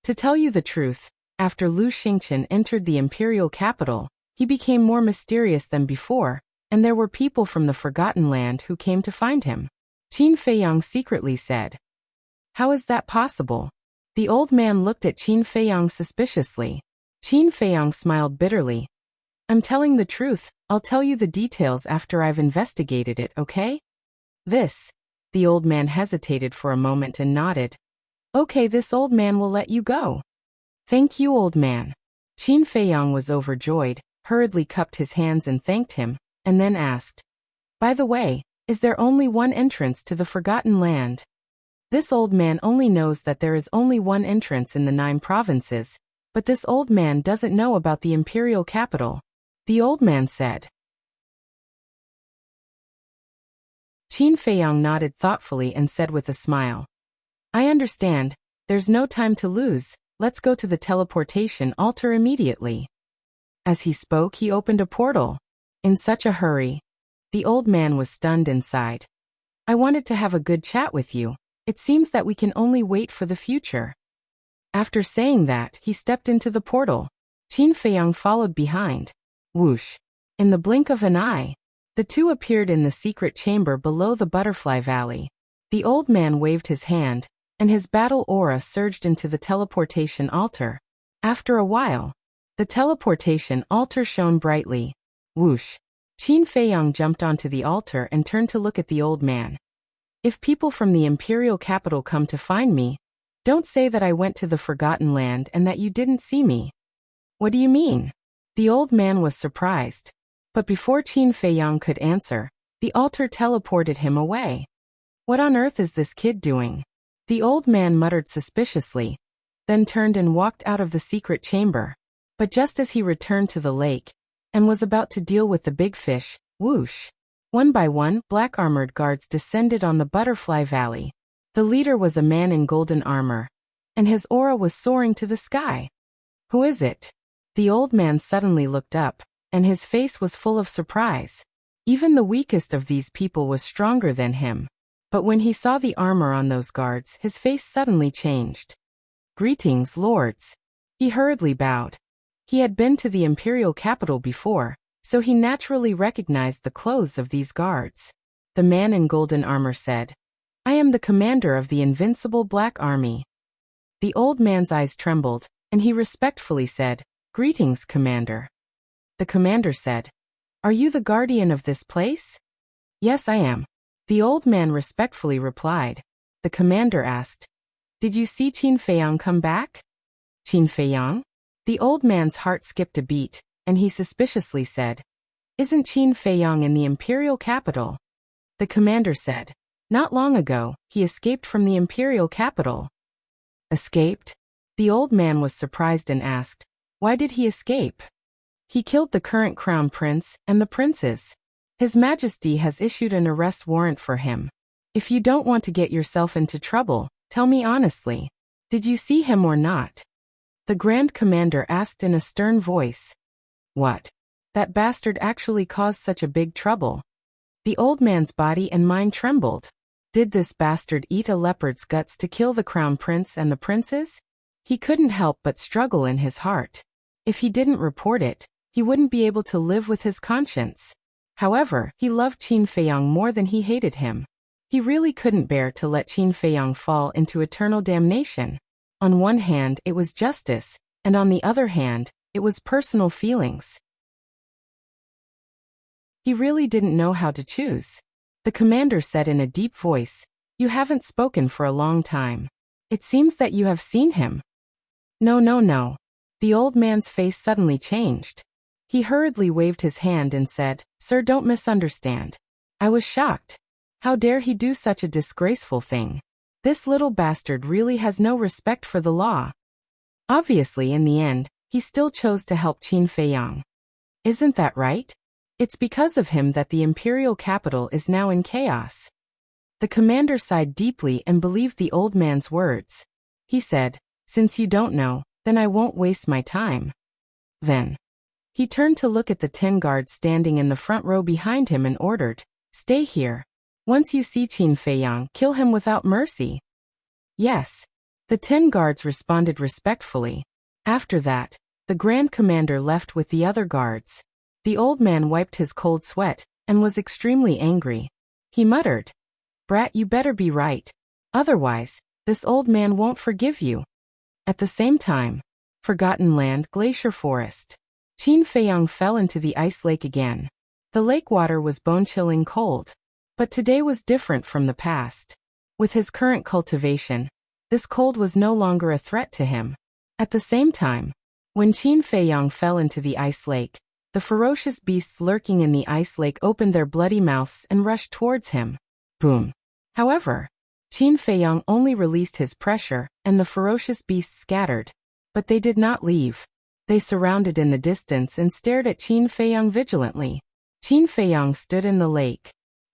To tell you the truth, after Lu Xingqian entered the imperial capital, he became more mysterious than before, and there were people from the Forgotten Land who came to find him. Qin Feiyang secretly said. How is that possible? The old man looked at Qin Feiyang suspiciously. Qin Feiyang smiled bitterly. I'm telling the truth, I'll tell you the details after I've investigated it, okay? The old man hesitated for a moment and nodded. Okay, this old man will let you go. Thank you, old man. Qin Feiyang was overjoyed, hurriedly cupped his hands and thanked him, and then asked, By the way, is there only one entrance to the Forgotten Land? This old man only knows that there is only one entrance in the 9 provinces, but this old man doesn't know about the imperial capital. The old man said. Qin Feiyang nodded thoughtfully and said with a smile, I understand, there's no time to lose, let's go to the teleportation altar immediately. As he spoke, he opened a portal. In such a hurry. The old man was stunned and sighed. I wanted to have a good chat with you. It seems that we can only wait for the future. After saying that, he stepped into the portal. Qin Feiyang followed behind. Whoosh! In the blink of an eye, the two appeared in the secret chamber below the Butterfly Valley. The old man waved his hand, and his battle aura surged into the teleportation altar. After a while, the teleportation altar shone brightly. Whoosh! Qin Feiyang jumped onto the altar and turned to look at the old man. If people from the imperial capital come to find me, don't say that I went to the Forgotten Land and that you didn't see me. What do you mean? The old man was surprised. But before Qin Feiyang could answer, the altar teleported him away. What on earth is this kid doing? The old man muttered suspiciously, then turned and walked out of the secret chamber. But just as he returned to the lake, and was about to deal with the big fish, whoosh! One by one, black armored guards descended on the Butterfly Valley. The leader was a man in golden armor, and his aura was soaring to the sky. Who is it? The old man suddenly looked up, and his face was full of surprise. Even the weakest of these people was stronger than him. But when he saw the armor on those guards, his face suddenly changed. Greetings, lords. He hurriedly bowed. He had been to the imperial capital before, so he naturally recognized the clothes of these guards. The man in golden armor said, I am the commander of the invincible Black Army. The old man's eyes trembled, and he respectfully said, Greetings, commander. The commander said, Are you the guardian of this place? Yes, I am. The old man respectfully replied. The commander asked, Did you see Qin Feiyang come back? Qin Feiyang? The old man's heart skipped a beat, and he suspiciously said, Isn't Qin Feiyang in the imperial capital? The commander said, Not long ago, he escaped from the imperial capital. Escaped? The old man was surprised and asked, Why did he escape? He killed the current crown prince and the princes. His Majesty has issued an arrest warrant for him. If you don't want to get yourself into trouble, tell me honestly. Did you see him or not? The Grand Commander asked in a stern voice. What? That bastard actually caused such a big trouble. The old man's body and mind trembled. Did this bastard eat a leopard's guts to kill the crown prince and the princes? He couldn't help but struggle in his heart. If he didn't report it, he wouldn't be able to live with his conscience. However, he loved Qin Feiyang more than he hated him. He really couldn't bear to let Qin Feiyang fall into eternal damnation. On one hand, it was justice, and on the other hand, it was personal feelings. He really didn't know how to choose. The commander said in a deep voice, "You haven't spoken for a long time. It seems that you have seen him." No, no, no. The old man's face suddenly changed. He hurriedly waved his hand and said, "Sir, don't misunderstand. I was shocked. How dare he do such a disgraceful thing? This little bastard really has no respect for the law." Obviously, in the end, he still chose to help Qin Feiyang. Isn't that right? It's because of him that the imperial capital is now in chaos. The commander sighed deeply and believed the old man's words. He said, "Since you don't know, then I won't waste my time." Then he turned to look at the 10 guards standing in the front row behind him and ordered, "Stay here. Once you see Qin Feiyang, kill him without mercy." Yes. The 10 guards responded respectfully. After that, the Grand Commander left with the other guards. The old man wiped his cold sweat and was extremely angry. He muttered, "Brat, you better be right. Otherwise, this old man won't forgive you." At the same time, Forgotten Land, Glacier Forest. Qin Feiyang fell into the ice lake again. The lake water was bone-chilling cold. But today was different from the past. With his current cultivation, this cold was no longer a threat to him. At the same time, when Qin Feiyang fell into the ice lake, the ferocious beasts lurking in the ice lake opened their bloody mouths and rushed towards him. Boom. However, Qin Feiyang only released his pressure, and the ferocious beasts scattered. But they did not leave. They surrounded in the distance and stared at Qin Feiyang vigilantly. Qin Feiyang stood in the lake.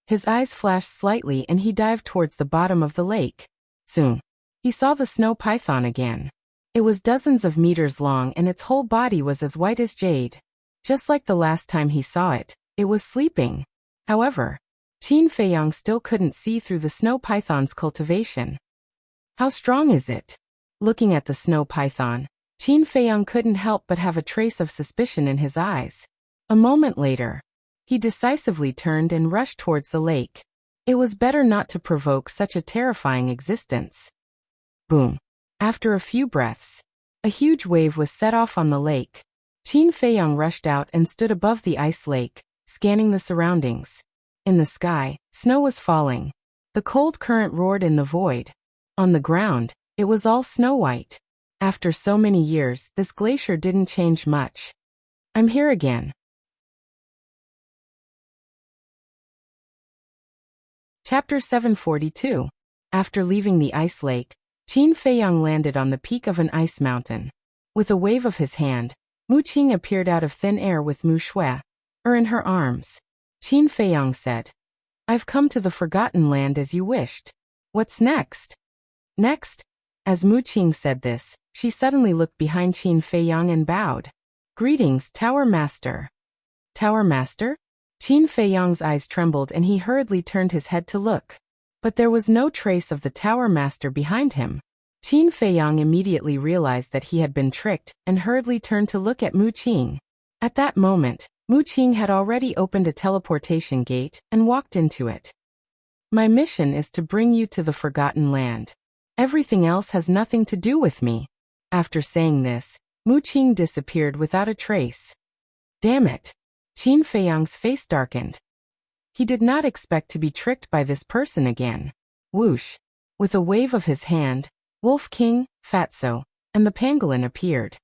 His eyes flashed slightly and he dived towards the bottom of the lake. Soon, he saw the snow python again. It was dozens of meters long and its whole body was as white as jade. Just like the last time he saw it, it was sleeping. However, Qin Feiyang still couldn't see through the snow python's cultivation. How strong is it? Looking at the snow python, Qin Feiyang couldn't help but have a trace of suspicion in his eyes. A moment later, he decisively turned and rushed towards the lake. It was better not to provoke such a terrifying existence. Boom. After a few breaths, a huge wave was set off on the lake. Qin Feiyang rushed out and stood above the ice lake, scanning the surroundings. In the sky, snow was falling. The cold current roared in the void. On the ground, it was all snow-white. After so many years, this glacier didn't change much. I'm here again. Chapter 742. After leaving the ice lake, Qin Feiyang landed on the peak of an ice mountain. With a wave of his hand, Mu Qing appeared out of thin air with Mu Shui in her arms. Qin Feiyang said, "I've come to the Forgotten Land as you wished. What's next?" Next? As Mu Qing said this, she suddenly looked behind Qin Feiyang and bowed. "Greetings, Tower Master." "Tower Master?" Qin Feiyang's eyes trembled and he hurriedly turned his head to look. But there was no trace of the Tower Master behind him. Qin Feiyang immediately realized that he had been tricked and hurriedly turned to look at Mu Qing. At that moment, Mu Qing had already opened a teleportation gate and walked into it. "My mission is to bring you to the Forgotten Land. Everything else has nothing to do with me." After saying this, Mu Qing disappeared without a trace. Damn it! Qin Feiyang's face darkened. He did not expect to be tricked by this person again. Whoosh! With a wave of his hand, Wolf King, Fatso, and the pangolin appeared.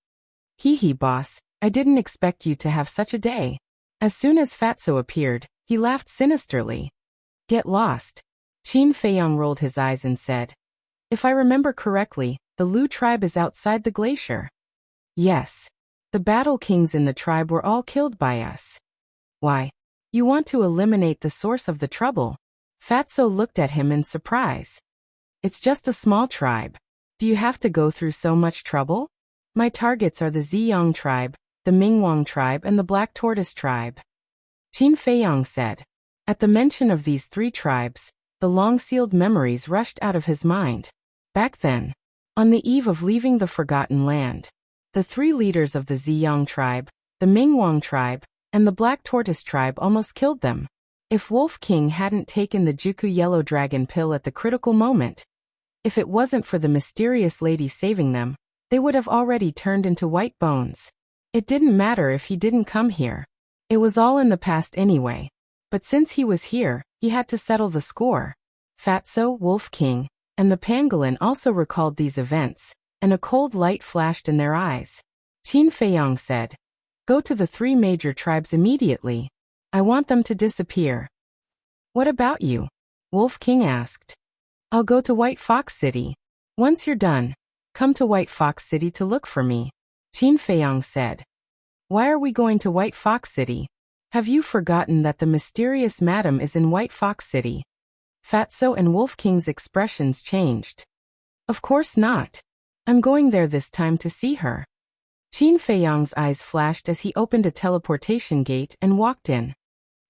"Hee hee, boss, I didn't expect you to have such a day." As soon as Fatso appeared, he laughed sinisterly. "Get lost." Qin Feiyang rolled his eyes and said, "If I remember correctly, the Lu tribe is outside the glacier." "Yes. The battle kings in the tribe were all killed by us." "Why? You want to eliminate the source of the trouble?" Fatso looked at him in surprise. "It's just a small tribe. Do you have to go through so much trouble? My targets are the Ziyang tribe, the Mingwang tribe and the Black Tortoise tribe." Qin Feiyang said. At the mention of these three tribes, the long-sealed memories rushed out of his mind. Back then, on the eve of leaving the Forgotten Land, the three leaders of the Ziyang tribe, the Mingwang tribe, and the Black Tortoise tribe almost killed them. If Wolf King hadn't taken the Juku Yellow Dragon pill at the critical moment, if it wasn't for the mysterious lady saving them, they would have already turned into white bones. It didn't matter if he didn't come here. It was all in the past anyway. But since he was here, he had to settle the score. Fatso, Wolf King, and the pangolin also recalled these events, and a cold light flashed in their eyes. Qin Feiyang said, "Go to the three major tribes immediately. I want them to disappear." "What about you?" Wolf King asked. "I'll go to White Fox City. Once you're done, come to White Fox City to look for me," Qin Feiyang said. "Why are we going to White Fox City? Have you forgotten that the mysterious madam is in White Fox City?" Fatso and Wolf King's expressions changed. "Of course not. I'm going there this time to see her." Qin Feiyang's eyes flashed as he opened a teleportation gate and walked in.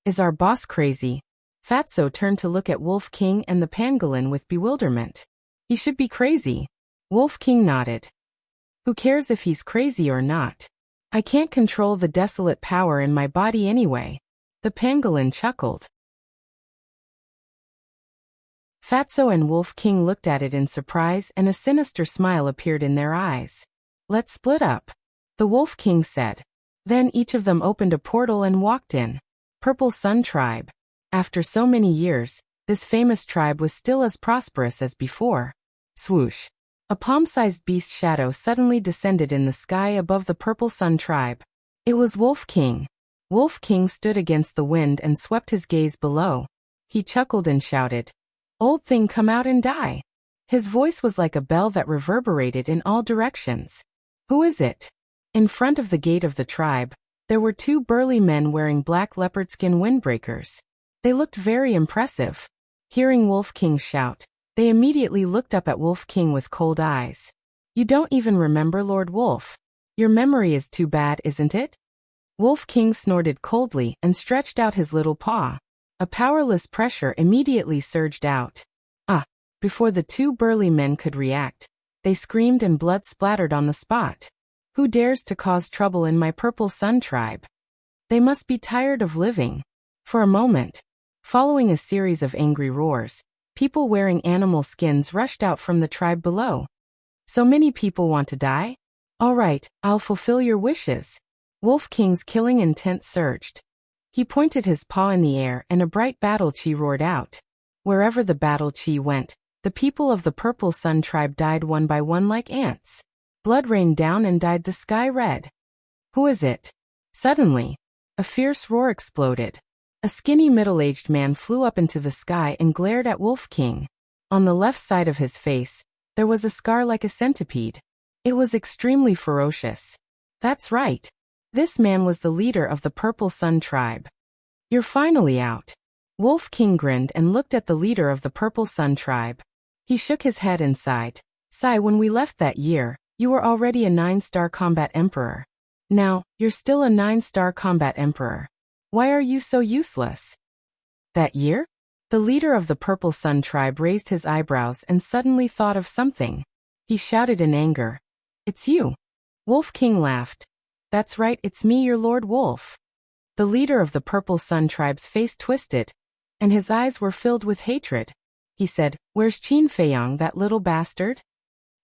"Is our boss crazy?" Fatso turned to look at Wolf King and the pangolin with bewilderment. "He should be crazy." Wolf King nodded. "Who cares if he's crazy or not? I can't control the desolate power in my body anyway." The pangolin chuckled. Fatso and Wolf King looked at it in surprise and a sinister smile appeared in their eyes. "Let's split up," the Wolf King said. Then each of them opened a portal and walked in. Purple Sun Tribe. After so many years, this famous tribe was still as prosperous as before. Swoosh. A palm-sized beast shadow suddenly descended in the sky above the Purple Sun Tribe. It was Wolf King. Wolf King stood against the wind and swept his gaze below. He chuckled and shouted, "Old thing, come out and die." His voice was like a bell that reverberated in all directions. "Who is it?" In front of the gate of the tribe, there were two burly men wearing black leopard skin windbreakers. They looked very impressive. Hearing Wolf King shout, they immediately looked up at Wolf King with cold eyes. "You don't even remember Lord Wolf? Your memory is too bad, isn't it?" Wolf King snorted coldly and stretched out his little paw. A powerless pressure immediately surged out. "Ah!" Before the two burly men could react, they screamed and blood splattered on the spot. "Who dares to cause trouble in my Purple Sun Tribe? They must be tired of living." For a moment, following a series of angry roars, people wearing animal skins rushed out from the tribe below. "So many people want to die? All right, I'll fulfill your wishes." Wolf King's killing intent surged. He pointed his paw in the air and a bright battle chi roared out. Wherever the battle chi went, the people of the Purple Sun Tribe died one by one like ants. Blood rained down and dyed the sky red. "Who is it?" Suddenly, a fierce roar exploded. A skinny middle-aged man flew up into the sky and glared at Wolf King. On the left side of his face, there was a scar like a centipede. It was extremely ferocious. That's right. This man was the leader of the Purple Sun Tribe. "You're finally out." Wolf King grinned and looked at the leader of the Purple Sun Tribe. He shook his head and sighed. "Sigh, when we left that year, you were already a 9-star combat emperor. Now, you're still a 9-star combat emperor. Why are you so useless?" "That year?" The leader of the Purple Sun Tribe raised his eyebrows and suddenly thought of something. He shouted in anger, "It's you." Wolf King laughed. "That's right, it's me, your Lord Wolf." The leader of the Purple Sun Tribe's face twisted, and his eyes were filled with hatred. He said, "Where's Qin Feiyang, that little bastard?"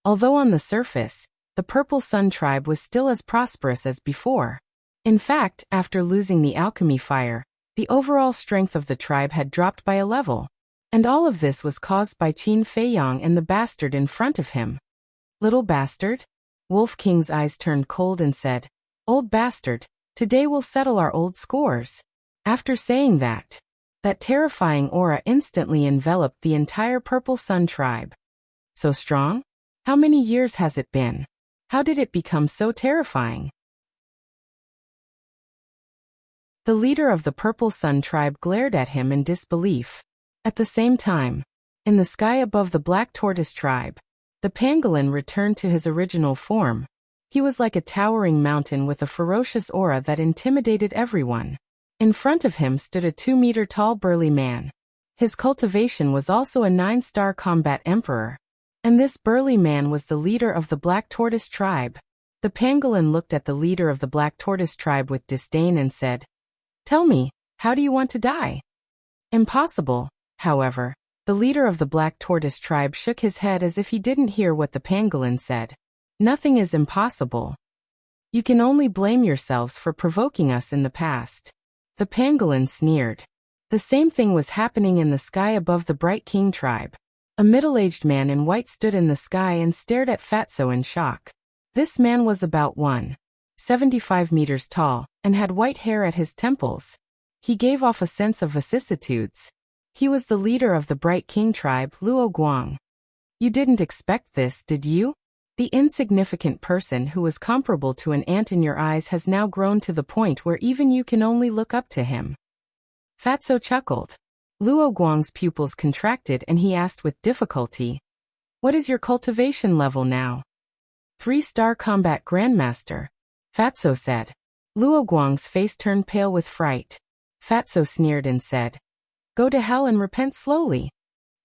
Although on the surface, the Purple Sun Tribe was still as prosperous as before. In fact, after losing the alchemy fire, the overall strength of the tribe had dropped by a level. And all of this was caused by Qin Feiyang and the bastard in front of him. "Little bastard?" Wolf King's eyes turned cold and said, "Old bastard, today we'll settle our old scores." After saying that, that terrifying aura instantly enveloped the entire Purple Sun Tribe. So strong? How many years has it been? How did it become so terrifying? The leader of the Purple Sun Tribe glared at him in disbelief. At the same time, in the sky above the Black Tortoise Tribe, the pangolin returned to his original form. He was like a towering mountain with a ferocious aura that intimidated everyone. In front of him stood a 2-meter-tall burly man. His cultivation was also a 9-star combat emperor. And this burly man was the leader of the Black Tortoise tribe. The pangolin looked at the leader of the Black Tortoise tribe with disdain and said, "Tell me, how do you want to die?" "Impossible." However, the leader of the Black Tortoise tribe shook his head as if he didn't hear what the pangolin said. "Nothing is impossible. You can only blame yourselves for provoking us in the past." The pangolin sneered. The same thing was happening in the sky above the Bright King tribe. A middle-aged man in white stood in the sky and stared at Fatso in shock. This man was about 1.75 meters tall, and had white hair at his temples. He gave off a sense of vicissitudes. He was the leader of the Bright King tribe, Luo Guang. "You didn't expect this, did you?" The insignificant person who was comparable to an ant in your eyes has now grown to the point where even you can only look up to him. Fatso chuckled. Luo Guang's pupils contracted and he asked with difficulty, "What is your cultivation level now?" 3-star combat grandmaster. Fatso said. Luo Guang's face turned pale with fright. Fatso sneered and said, "Go to hell and repent slowly."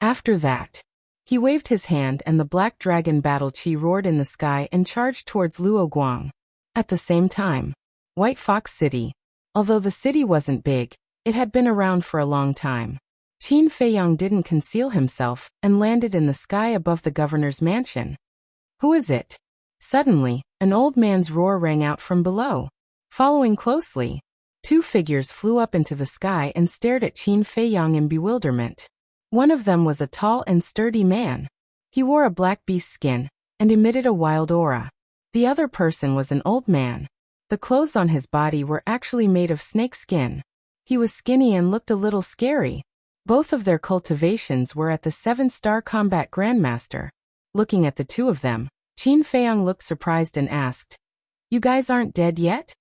After that, he waved his hand and the black dragon battle chi roared in the sky and charged towards Luo Guang. At the same time, White Fox City. Although the city wasn't big, it had been around for a long time. Qin Feiyang didn't conceal himself and landed in the sky above the governor's mansion. "Who is it?" Suddenly, an old man's roar rang out from below. Following closely, 2 figures flew up into the sky and stared at Qin Feiyang in bewilderment. One of them was a tall and sturdy man. He wore a black beast skin and emitted a wild aura. The other person was an old man. The clothes on his body were actually made of snake skin. He was skinny and looked a little scary. Both of their cultivations were at the 7-star combat grandmaster. Looking at the two of them, Qin Feiyang looked surprised and asked, "You guys aren't dead yet?"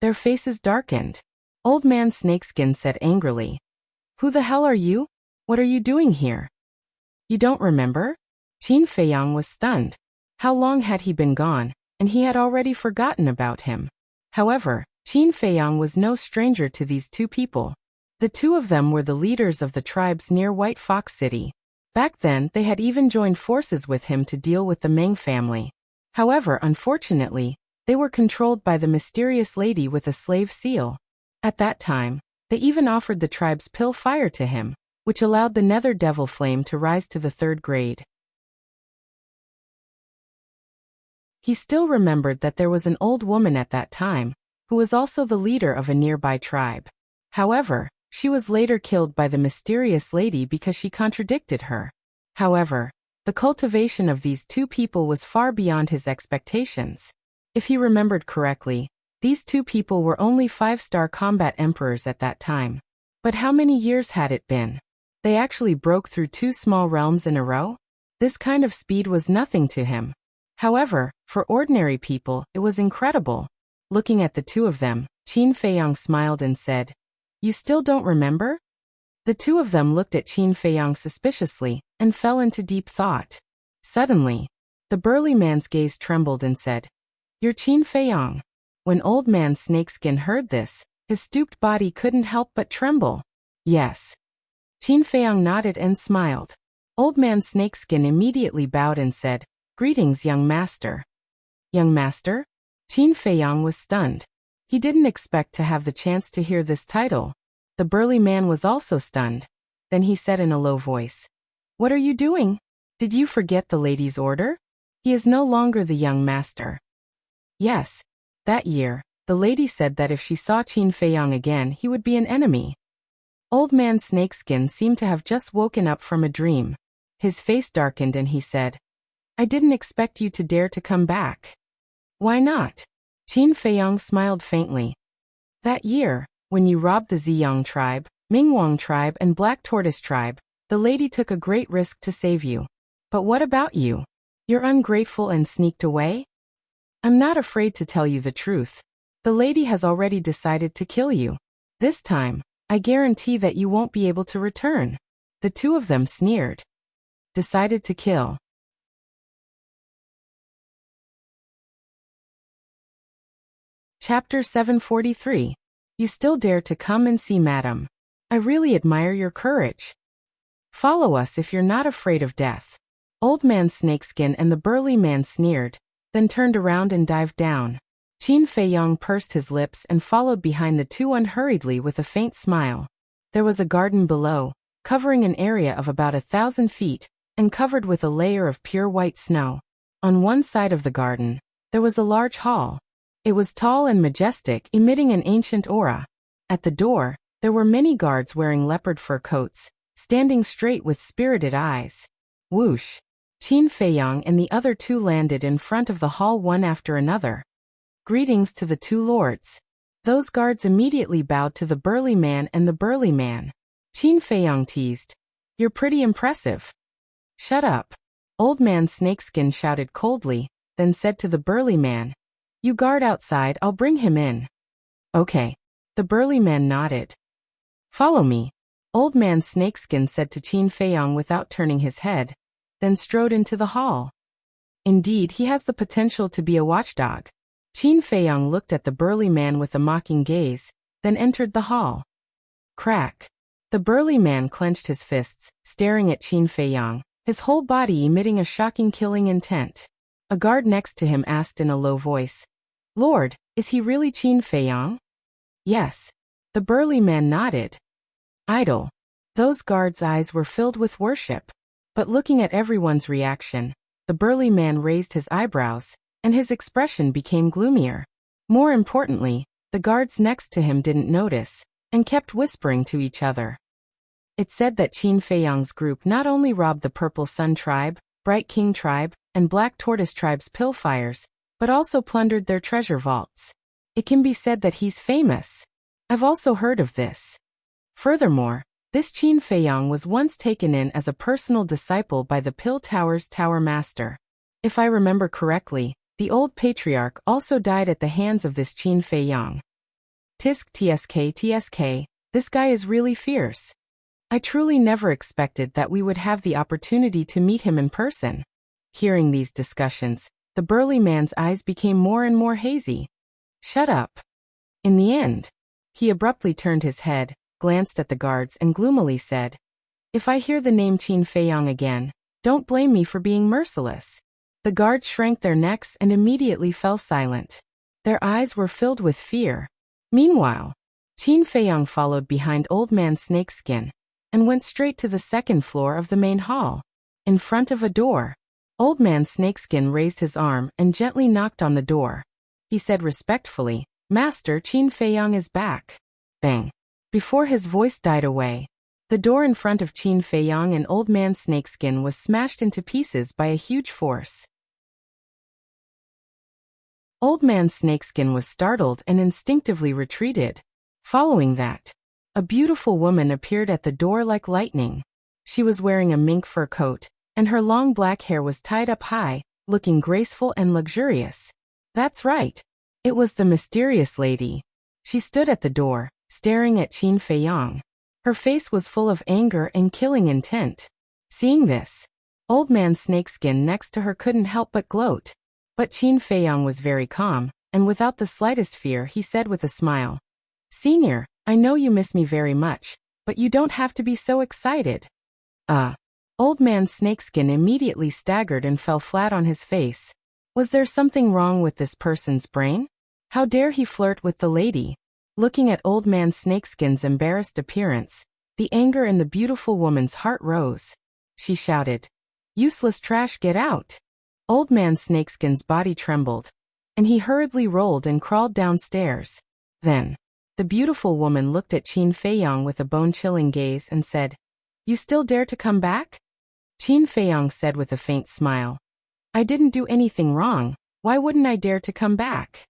Their faces darkened. Old Man Snakeskin said angrily, "Who the hell are you? What are you doing here?" "You don't remember?" Qin Feiyang was stunned. How long had he been gone, and he had already forgotten about him. However, Qin Feiyang was no stranger to these 2 people. The 2 of them were the leaders of the tribes near White Fox City. Back then, they had even joined forces with him to deal with the Meng family. However, unfortunately, they were controlled by the mysterious lady with a slave seal. At that time, they even offered the tribe's pill fire to him, which allowed the nether devil flame to rise to the 3rd grade. He still remembered that there was an old woman at that time, who was also the leader of a nearby tribe. However, she was later killed by the mysterious lady because she contradicted her. However, the cultivation of these 2 people was far beyond his expectations. If he remembered correctly, these 2 people were only 5-star combat emperors at that time. But how many years had it been? They actually broke through 2 small realms in a row? This kind of speed was nothing to him. However, for ordinary people, it was incredible. Looking at the 2 of them, Qin Feiyang smiled and said, "You still don't remember?" The 2 of them looked at Qin Feiyang suspiciously and fell into deep thought. Suddenly, the burly man's gaze trembled and said, "You're Qin Feiyang." When Old Man Snakeskin heard this, his stooped body couldn't help but tremble. "Yes." Qin Feiyang nodded and smiled. Old Man Snakeskin immediately bowed and said, "Greetings, young master." "Young master?" Qin Feiyang was stunned. He didn't expect to have the chance to hear this title. The burly man was also stunned. Then he said in a low voice, "What are you doing? Did you forget the lady's order? He is no longer the young master." Yes. That year, the lady said that if she saw Qin Feiyang again, he would be an enemy. Old Man Snakeskin seemed to have just woken up from a dream. His face darkened and he said, "I didn't expect you to dare to come back." "Why not?" Qin Feiyang smiled faintly. "That year, when you robbed the Ziyang tribe, Mingwang tribe and Black Tortoise tribe, the lady took a great risk to save you. But what about you? You're ungrateful and sneaked away? I'm not afraid to tell you the truth. The lady has already decided to kill you. This time, I guarantee that you won't be able to return." The 2 of them sneered. Decided to kill. Chapter 743. You still dare to come and see madam. I really admire your courage. Follow us if you're not afraid of death. Old Man Snakeskin and the burly man sneered, then turned around and dived down. Qin Feiyong pursed his lips and followed behind the two unhurriedly with a faint smile. There was a garden below, covering an area of about 1,000 feet, and covered with a layer of pure white snow. On one side of the garden, there was a large hall. It was tall and majestic, emitting an ancient aura. At the door, there were many guards wearing leopard fur coats, standing straight with spirited eyes. Whoosh! Qin Feiyong and the other two landed in front of the hall one after another. Greetings to the two lords. Those guards immediately bowed to the burly man and the burly man. Qin Feiyong teased. You're pretty impressive. Shut up. Old Man Snakeskin shouted coldly, then said to the burly man. You guard outside, I'll bring him in. Okay. The burly man nodded. Follow me. Old Man Snakeskin said to Qin Feiyong without turning his head, then strode into the hall. Indeed, he has the potential to be a watchdog. Qin Feiyong looked at the burly man with a mocking gaze, then entered the hall. Crack. The burly man clenched his fists, staring at Qin Feiyong, his whole body emitting a shocking killing intent. A guard next to him asked in a low voice, Lord, is he really Qin Feiyong? Yes. The burly man nodded. Idle. Those guards' eyes were filled with worship. But looking at everyone's reaction, the burly man raised his eyebrows, and his expression became gloomier. More importantly, the guards next to him didn't notice, and kept whispering to each other. It said that Qin Feiyong's group not only robbed the Purple Sun tribe, Bright King tribe, and Black Tortoise tribe's pillfires, but also plundered their treasure vaults. It can be said that he's famous. I've also heard of this. Furthermore, this Qin Feiyong was once taken in as a personal disciple by the Pill Tower's Tower Master. If I remember correctly, the old patriarch also died at the hands of this Qin Feiyong. Tsk, this guy is really fierce. I truly never expected that we would have the opportunity to meet him in person. Hearing these discussions, the burly man's eyes became more and more hazy. Shut up. In the end, he abruptly turned his head, glanced at the guards and gloomily said, If I hear the name Qin Feiyong again, don't blame me for being merciless. The guards shrank their necks and immediately fell silent. Their eyes were filled with fear. Meanwhile, Qin Feiyong followed behind Old Man Snakeskin and went straight to the second floor of the main hall. In front of a door, Old Man Snakeskin raised his arm and gently knocked on the door. He said respectfully, Master, Qin Feiyong is back. Bang. Before his voice died away, the door in front of Qin Feiyong and Old Man Snakeskin was smashed into pieces by a huge force. Old Man Snakeskin was startled and instinctively retreated. Following that, a beautiful woman appeared at the door like lightning. She was wearing a mink fur coat, and her long black hair was tied up high, looking graceful and luxurious. That's right. It was the mysterious lady. She stood at the door, staring at Qin Feiyong. Her face was full of anger and killing intent. Seeing this, Old Man Snakeskin next to her couldn't help but gloat. But Qin Feiyong was very calm, and without the slightest fear he said with a smile, Senior, I know you miss me very much, but you don't have to be so excited. Old Man Snakeskin immediately staggered and fell flat on his face. Was there something wrong with this person's brain? How dare he flirt with the lady? Looking at Old Man Snakeskin's embarrassed appearance, the anger in the beautiful woman's heart rose. She shouted, Useless trash, get out! Old Man Snakeskin's body trembled, and he hurriedly rolled and crawled downstairs. Then, the beautiful woman looked at Qin Feiyong with a bone-chilling gaze and said, You still dare to come back? Qin Feiyong said with a faint smile, I didn't do anything wrong, why wouldn't I dare to come back?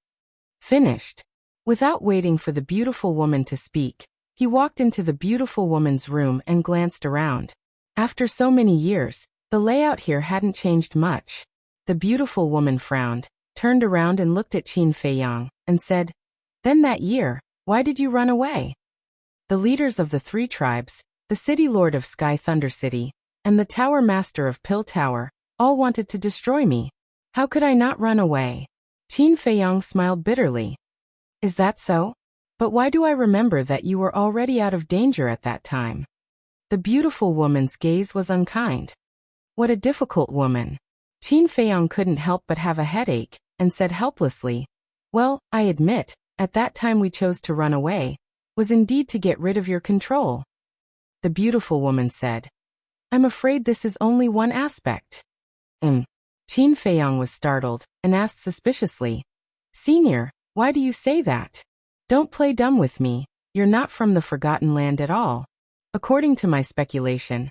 Finished. Without waiting for the beautiful woman to speak, he walked into the beautiful woman's room and glanced around. After so many years, the layout here hadn't changed much. The beautiful woman frowned, turned around and looked at Qin Feiyong, and said, Then that year, why did you run away? The leaders of the three tribes, the city lord of Sky Thunder City, and the tower master of Pill Tower, all wanted to destroy me. How could I not run away? Qin Feiyong smiled bitterly. Is that so? But why do I remember that you were already out of danger at that time? The beautiful woman's gaze was unkind. What a difficult woman. Qin Feiyang couldn't help but have a headache, and said helplessly, well, I admit, at that time we chose to run away, was indeed to get rid of your control. The beautiful woman said, I'm afraid this is only one aspect. Qin Feiyang was startled, and asked suspiciously, Senior, why do you say that? Don't play dumb with me, you're not from the Forgotten Land at all. According to my speculation,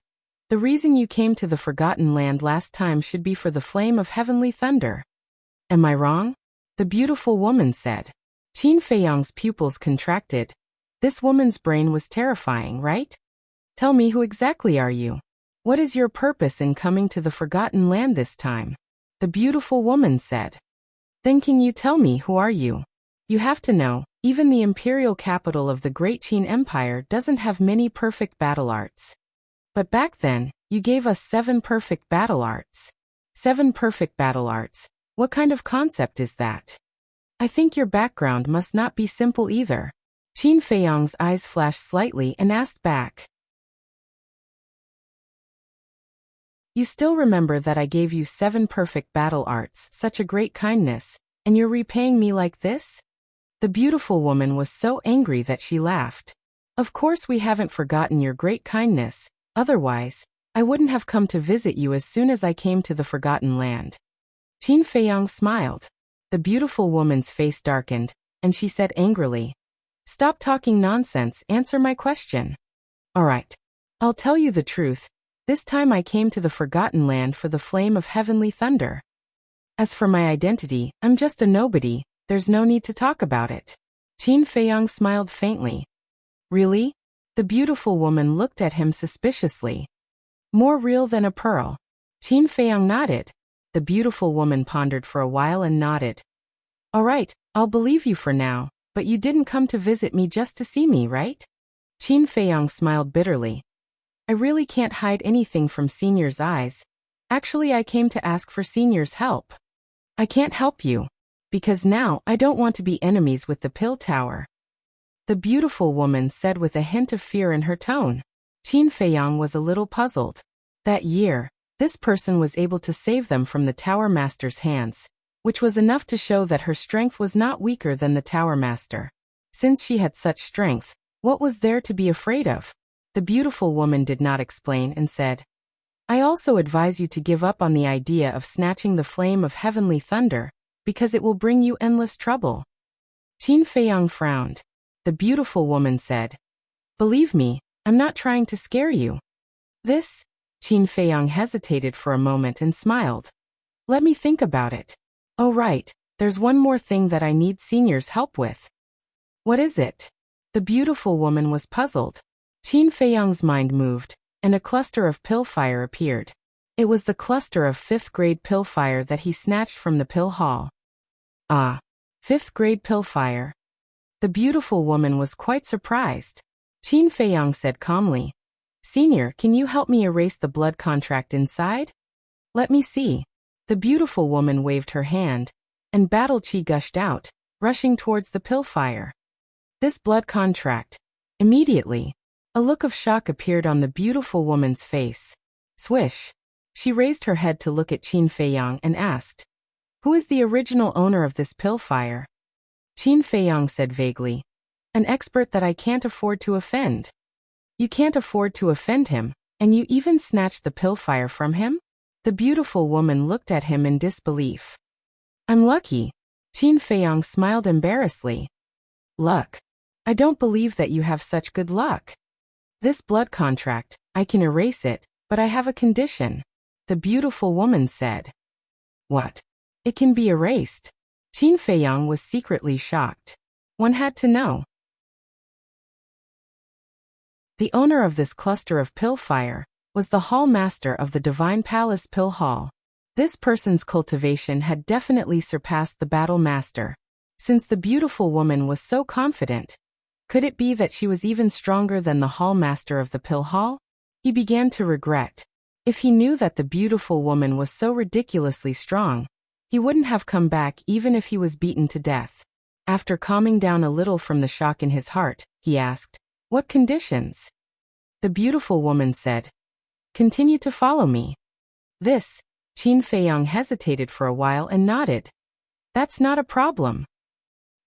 the reason you came to the Forgotten Land last time should be for the flame of heavenly thunder. Am I wrong? The beautiful woman said. Qin Feiyang's pupils contracted. This woman's brain was terrifying, right? Tell me, who exactly are you? What is your purpose in coming to the Forgotten Land this time? The beautiful woman said. Then can you tell me, who are you? You have to know, even the imperial capital of the Great Qin Empire doesn't have many perfect battle arts. But back then, you gave us 7 perfect battle arts. 7 perfect battle arts. What kind of concept is that? I think your background must not be simple either. Qin Feiyang's eyes flashed slightly and asked back. You still remember that I gave you 7 perfect battle arts, such a great kindness, and you're repaying me like this? The beautiful woman was so angry that she laughed. Of course we haven't forgotten your great kindness, otherwise, I wouldn't have come to visit you as soon as I came to the Forgotten Land. Qin Feiyang smiled. The beautiful woman's face darkened, and she said angrily, Stop talking nonsense, answer my question. All right. I'll tell you the truth. This time I came to the Forgotten Land for the flame of heavenly thunder. As for my identity, I'm just a nobody, there's no need to talk about it. Qin Feiyang smiled faintly. Really? The beautiful woman looked at him suspiciously. More real than a pearl. Qin Feiyang nodded. The beautiful woman pondered for a while and nodded. All right, I'll believe you for now, but you didn't come to visit me just to see me, right? Qin Feiyang smiled bitterly. I really can't hide anything from Senior's eyes. Actually, I came to ask for Senior's help. I can't help you, because now I don't want to be enemies with the Pill Tower. The beautiful woman said with a hint of fear in her tone. Qin Feiyang was a little puzzled. That year, this person was able to save them from the Tower Master's hands, which was enough to show that her strength was not weaker than the Tower Master. Since she had such strength, what was there to be afraid of? The beautiful woman did not explain and said, I also advise you to give up on the idea of snatching the flame of heavenly thunder, because it will bring you endless trouble. Qin Feiyang frowned. The beautiful woman said, Believe me, I'm not trying to scare you. This? Qin Feiyang hesitated for a moment and smiled. Let me think about it. Oh right, there's one more thing that I need Senior's help with. What is it? The beautiful woman was puzzled. Qin Feiyang's mind moved, and a cluster of pill fire appeared. It was the cluster of 5th grade pill fire that he snatched from the pill hall. Ah, 5th grade pill fire. The beautiful woman was quite surprised. Qin Feiyang said calmly, Senior, can you help me erase the blood contract inside? Let me see. The beautiful woman waved her hand, and battle chi gushed out, rushing towards the pill fire. This blood contract. Immediately, a look of shock appeared on the beautiful woman's face. Swish. She raised her head to look at Qin Feiyang and asked, Who is the original owner of this pill fire? Qin Feiyang said vaguely, An expert that I can't afford to offend. You can't afford to offend him, and you even snatched the pill fire from him? The beautiful woman looked at him in disbelief. I'm lucky. Qin Feiyang smiled embarrassedly. Luck. I don't believe that you have such good luck. This blood contract, I can erase it, but I have a condition. The beautiful woman said. What? It can be erased. Qin Feiyang was secretly shocked. One had to know. The owner of this cluster of pill fire was the hall master of the Divine Palace Pill Hall. This person's cultivation had definitely surpassed the battle master. Since the beautiful woman was so confident, could it be that she was even stronger than the hall master of the pill hall? He began to regret. If he knew that the beautiful woman was so ridiculously strong, he wouldn't have come back even if he was beaten to death. After calming down a little from the shock in his heart, he asked, "What conditions?" The beautiful woman said, "Continue to follow me." This, Qin Feiyang hesitated for a while and nodded. "That's not a problem."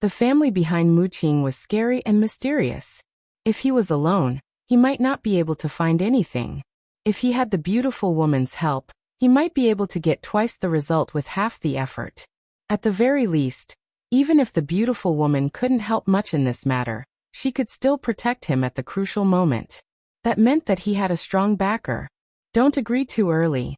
The family behind Mu Qing was scary and mysterious. If he was alone, he might not be able to find anything. If he had the beautiful woman's help, he might be able to get twice the result with half the effort. At the very least, even if the beautiful woman couldn't help much in this matter, she could still protect him at the crucial moment. That meant that he had a strong backer. "Don't agree too early.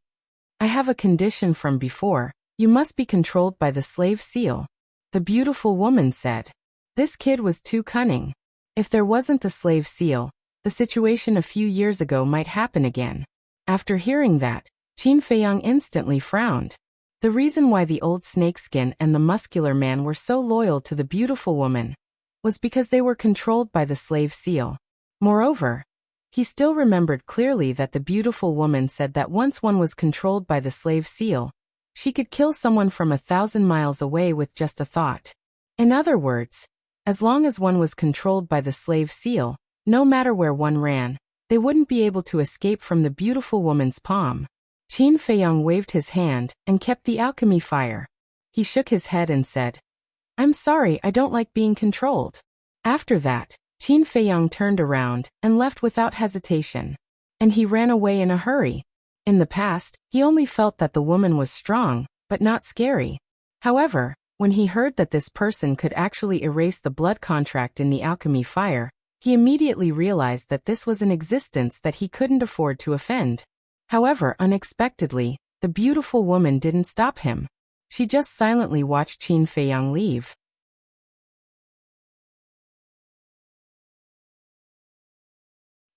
I have a condition from before. You must be controlled by the slave seal," the beautiful woman said. This kid was too cunning. If there wasn't the slave seal, the situation a few years ago might happen again. After hearing that, Qin Feiyang instantly frowned. The reason why the old snakeskin and the muscular man were so loyal to the beautiful woman was because they were controlled by the slave seal. Moreover, he still remembered clearly that the beautiful woman said that once one was controlled by the slave seal, she could kill someone from 1,000 miles away with just a thought. In other words, as long as one was controlled by the slave seal, no matter where one ran, they wouldn't be able to escape from the beautiful woman's palm. Qin Feiyang waved his hand and kept the alchemy fire. He shook his head and said, "I'm sorry, I don't like being controlled." After that, Qin Feiyang turned around and left without hesitation. And he ran away in a hurry. In the past, he only felt that the woman was strong, but not scary. However, when he heard that this person could actually erase the blood contract in the alchemy fire, he immediately realized that this was an existence that he couldn't afford to offend. However, unexpectedly, the beautiful woman didn't stop him. She just silently watched Qin Feiyang leave.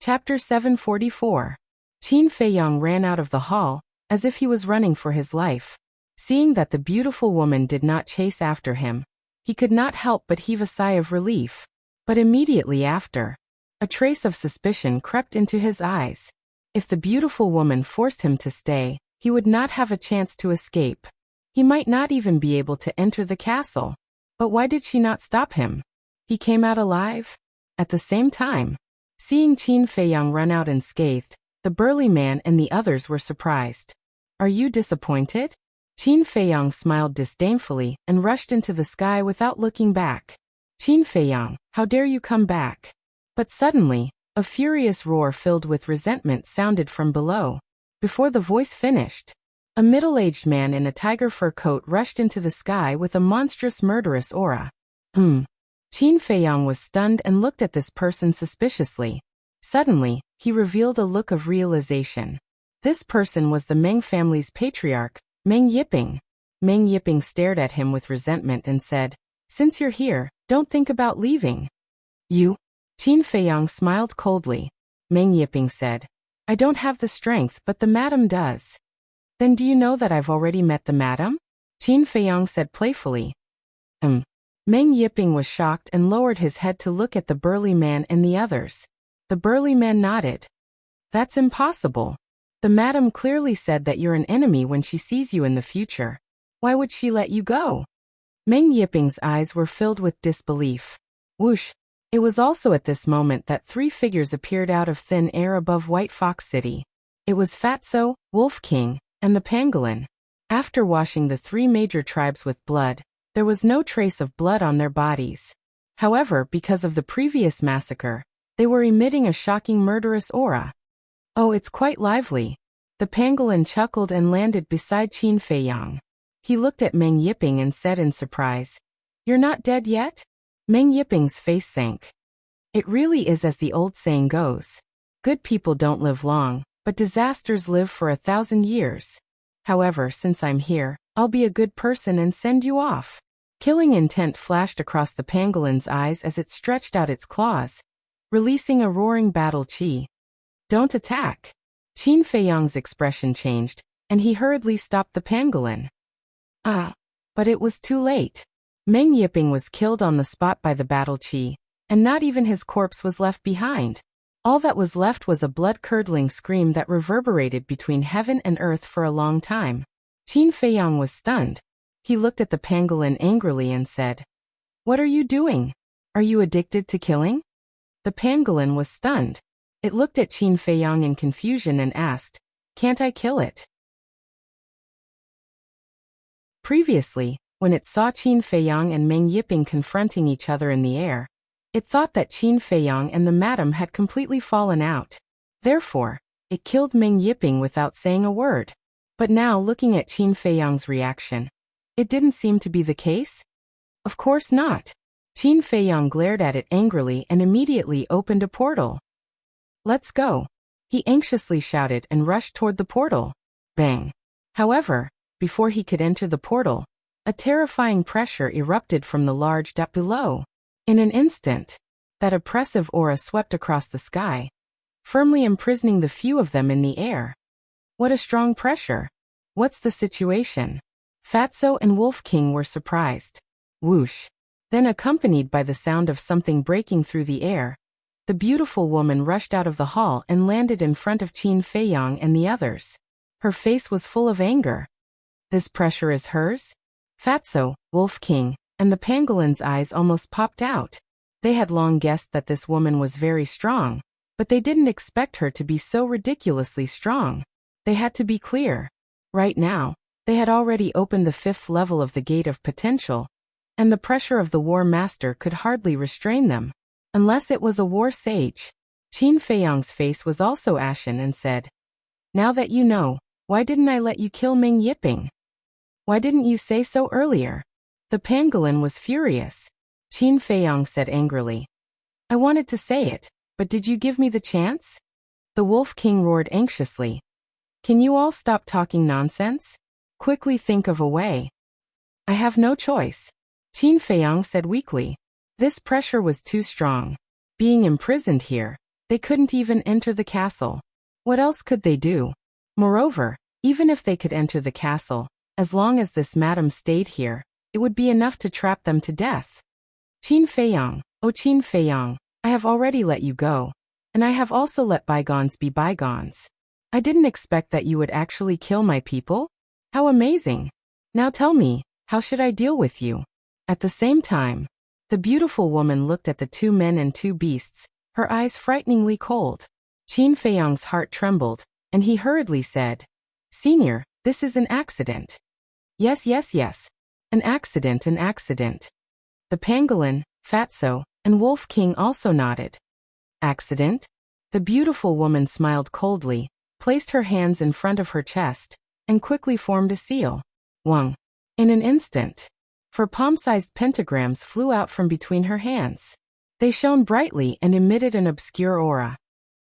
Chapter 744. Qin Feiyang ran out of the hall, as if he was running for his life. Seeing that the beautiful woman did not chase after him, he could not help but heave a sigh of relief. But immediately after, a trace of suspicion crept into his eyes. If the beautiful woman forced him to stay, he would not have a chance to escape. He might not even be able to enter the castle. But why did she not stop him? He came out alive? At the same time, seeing Qin Feiyang run out unscathed, the burly man and the others were surprised. "Are you disappointed?" Qin Feiyang smiled disdainfully and rushed into the sky without looking back. "Qin Feiyang, how dare you come back?" But suddenly, a furious roar filled with resentment sounded from below. Before the voice finished, a middle-aged man in a tiger fur coat rushed into the sky with a monstrous murderous aura. Qin Feiyang was stunned and looked at this person suspiciously. Suddenly, he revealed a look of realization. This person was the Meng family's patriarch, Meng Yiping. Meng Yiping stared at him with resentment and said, "Since you're here, don't think about leaving." "You?" Qin Feiyang smiled coldly. Meng Yiping said, "I don't have the strength, but the madam does." "Then do you know that I've already met the madam?" Qin Feiyang said playfully. Meng Yiping was shocked and lowered his head to look at the burly man and the others. The burly man nodded. "That's impossible. The madam clearly said that you're an enemy when she sees you in the future. Why would she let you go?" Meng Yiping's eyes were filled with disbelief. Whoosh! It was also at this moment that three figures appeared out of thin air above White Fox City. It was Fatso, Wolf King, and the Pangolin. After washing the three major tribes with blood, there was no trace of blood on their bodies. However, because of the previous massacre, they were emitting a shocking murderous aura. "Oh, it's quite lively." The pangolin chuckled and landed beside Qin Feiyang. He looked at Meng Yiping and said in surprise, "You're not dead yet?" Meng Yiping's face sank. It really is as the old saying goes. Good people don't live long, but disasters live for 1,000 years. However, since I'm here, I'll be a good person and send you off. Killing intent flashed across the pangolin's eyes as it stretched out its claws, releasing a roaring battle chi. "Don't attack." Qin Feiyang's expression changed, and he hurriedly stopped the pangolin. But it was too late. Meng Yiping was killed on the spot by the battle chi, and not even his corpse was left behind. All that was left was a blood-curdling scream that reverberated between heaven and earth for a long time. Qin Feiyang was stunned. He looked at the pangolin angrily and said, What are you doing? Are you addicted to killing? The pangolin was stunned. It looked at Qin Feiyang in confusion and asked, "Can't I kill it?" Previously, when it saw Qin Feiyang and Meng Yiping confronting each other in the air, it thought that Qin Feiyang and the madam had completely fallen out. Therefore, it killed Meng Yiping without saying a word. But now, looking at Qin Feiyang's reaction, it didn't seem to be the case. Of course not. Qin Feiyang glared at it angrily and immediately opened a portal. "Let's go," he anxiously shouted and rushed toward the portal. Bang! However, before he could enter the portal, a terrifying pressure erupted from the large depth below. In an instant, that oppressive aura swept across the sky, firmly imprisoning the few of them in the air. What a strong pressure! What's the situation? Fatso and Wolf King were surprised. Whoosh! Then, accompanied by the sound of something breaking through the air, the beautiful woman rushed out of the hall and landed in front of Qin Feiyang and the others. Her face was full of anger. This pressure is hers? Fatso, Wolf King, and the pangolin's eyes almost popped out. They had long guessed that this woman was very strong, but they didn't expect her to be so ridiculously strong. They had to be clear. Right now, they had already opened the 5th level of the Gate of Potential, and the pressure of the War Master could hardly restrain them. Unless it was a war sage. Qin Feiyang's face was also ashen and said, "Now that you know, why didn't I let you kill Meng Yiping? Why didn't you say so earlier?" The pangolin was furious. Qin Feiyang said angrily, "I wanted to say it, but did you give me the chance?" The Wolf King roared anxiously. "Can you all stop talking nonsense? Quickly think of a way." "I have no choice," Qin Feiyang said weakly. This pressure was too strong. Being imprisoned here, they couldn't even enter the castle. What else could they do? Moreover, even if they could enter the castle, as long as this madam stayed here, it would be enough to trap them to death. "Qin Feiyang, oh Qin Feiyang, I have already let you go, and I have also let bygones be bygones. I didn't expect that you would actually kill my people. How amazing! Now tell me, how should I deal with you?" At the same time, the beautiful woman looked at the 2 men and 2 beasts, her eyes frighteningly cold. Qin Feiyang's heart trembled, and he hurriedly said, "Senior, this is an accident." Yes, an accident, an accident." The pangolin, Fatso, and Wolf King also nodded. "Accident?" The beautiful woman smiled coldly, placed her hands in front of her chest, and quickly formed a seal. Wang! In an instant, 4 palm-sized pentagrams flew out from between her hands. They shone brightly and emitted an obscure aura.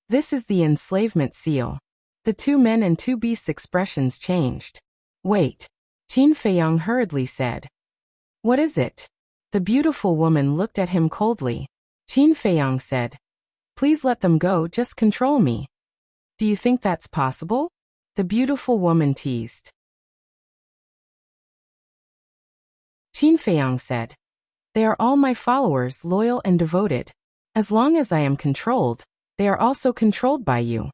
"This is the enslavement seal." The 2 men and 2 beasts' expressions changed. "Wait," Qin Feiyang hurriedly said. "What is it?" The beautiful woman looked at him coldly. Qin Feiyang said, "Please let them go, just control me." "Do you think that's possible?" the beautiful woman teased. Qin Feiyang said, "They are all my followers, loyal and devoted. As long as I am controlled, they are also controlled by you."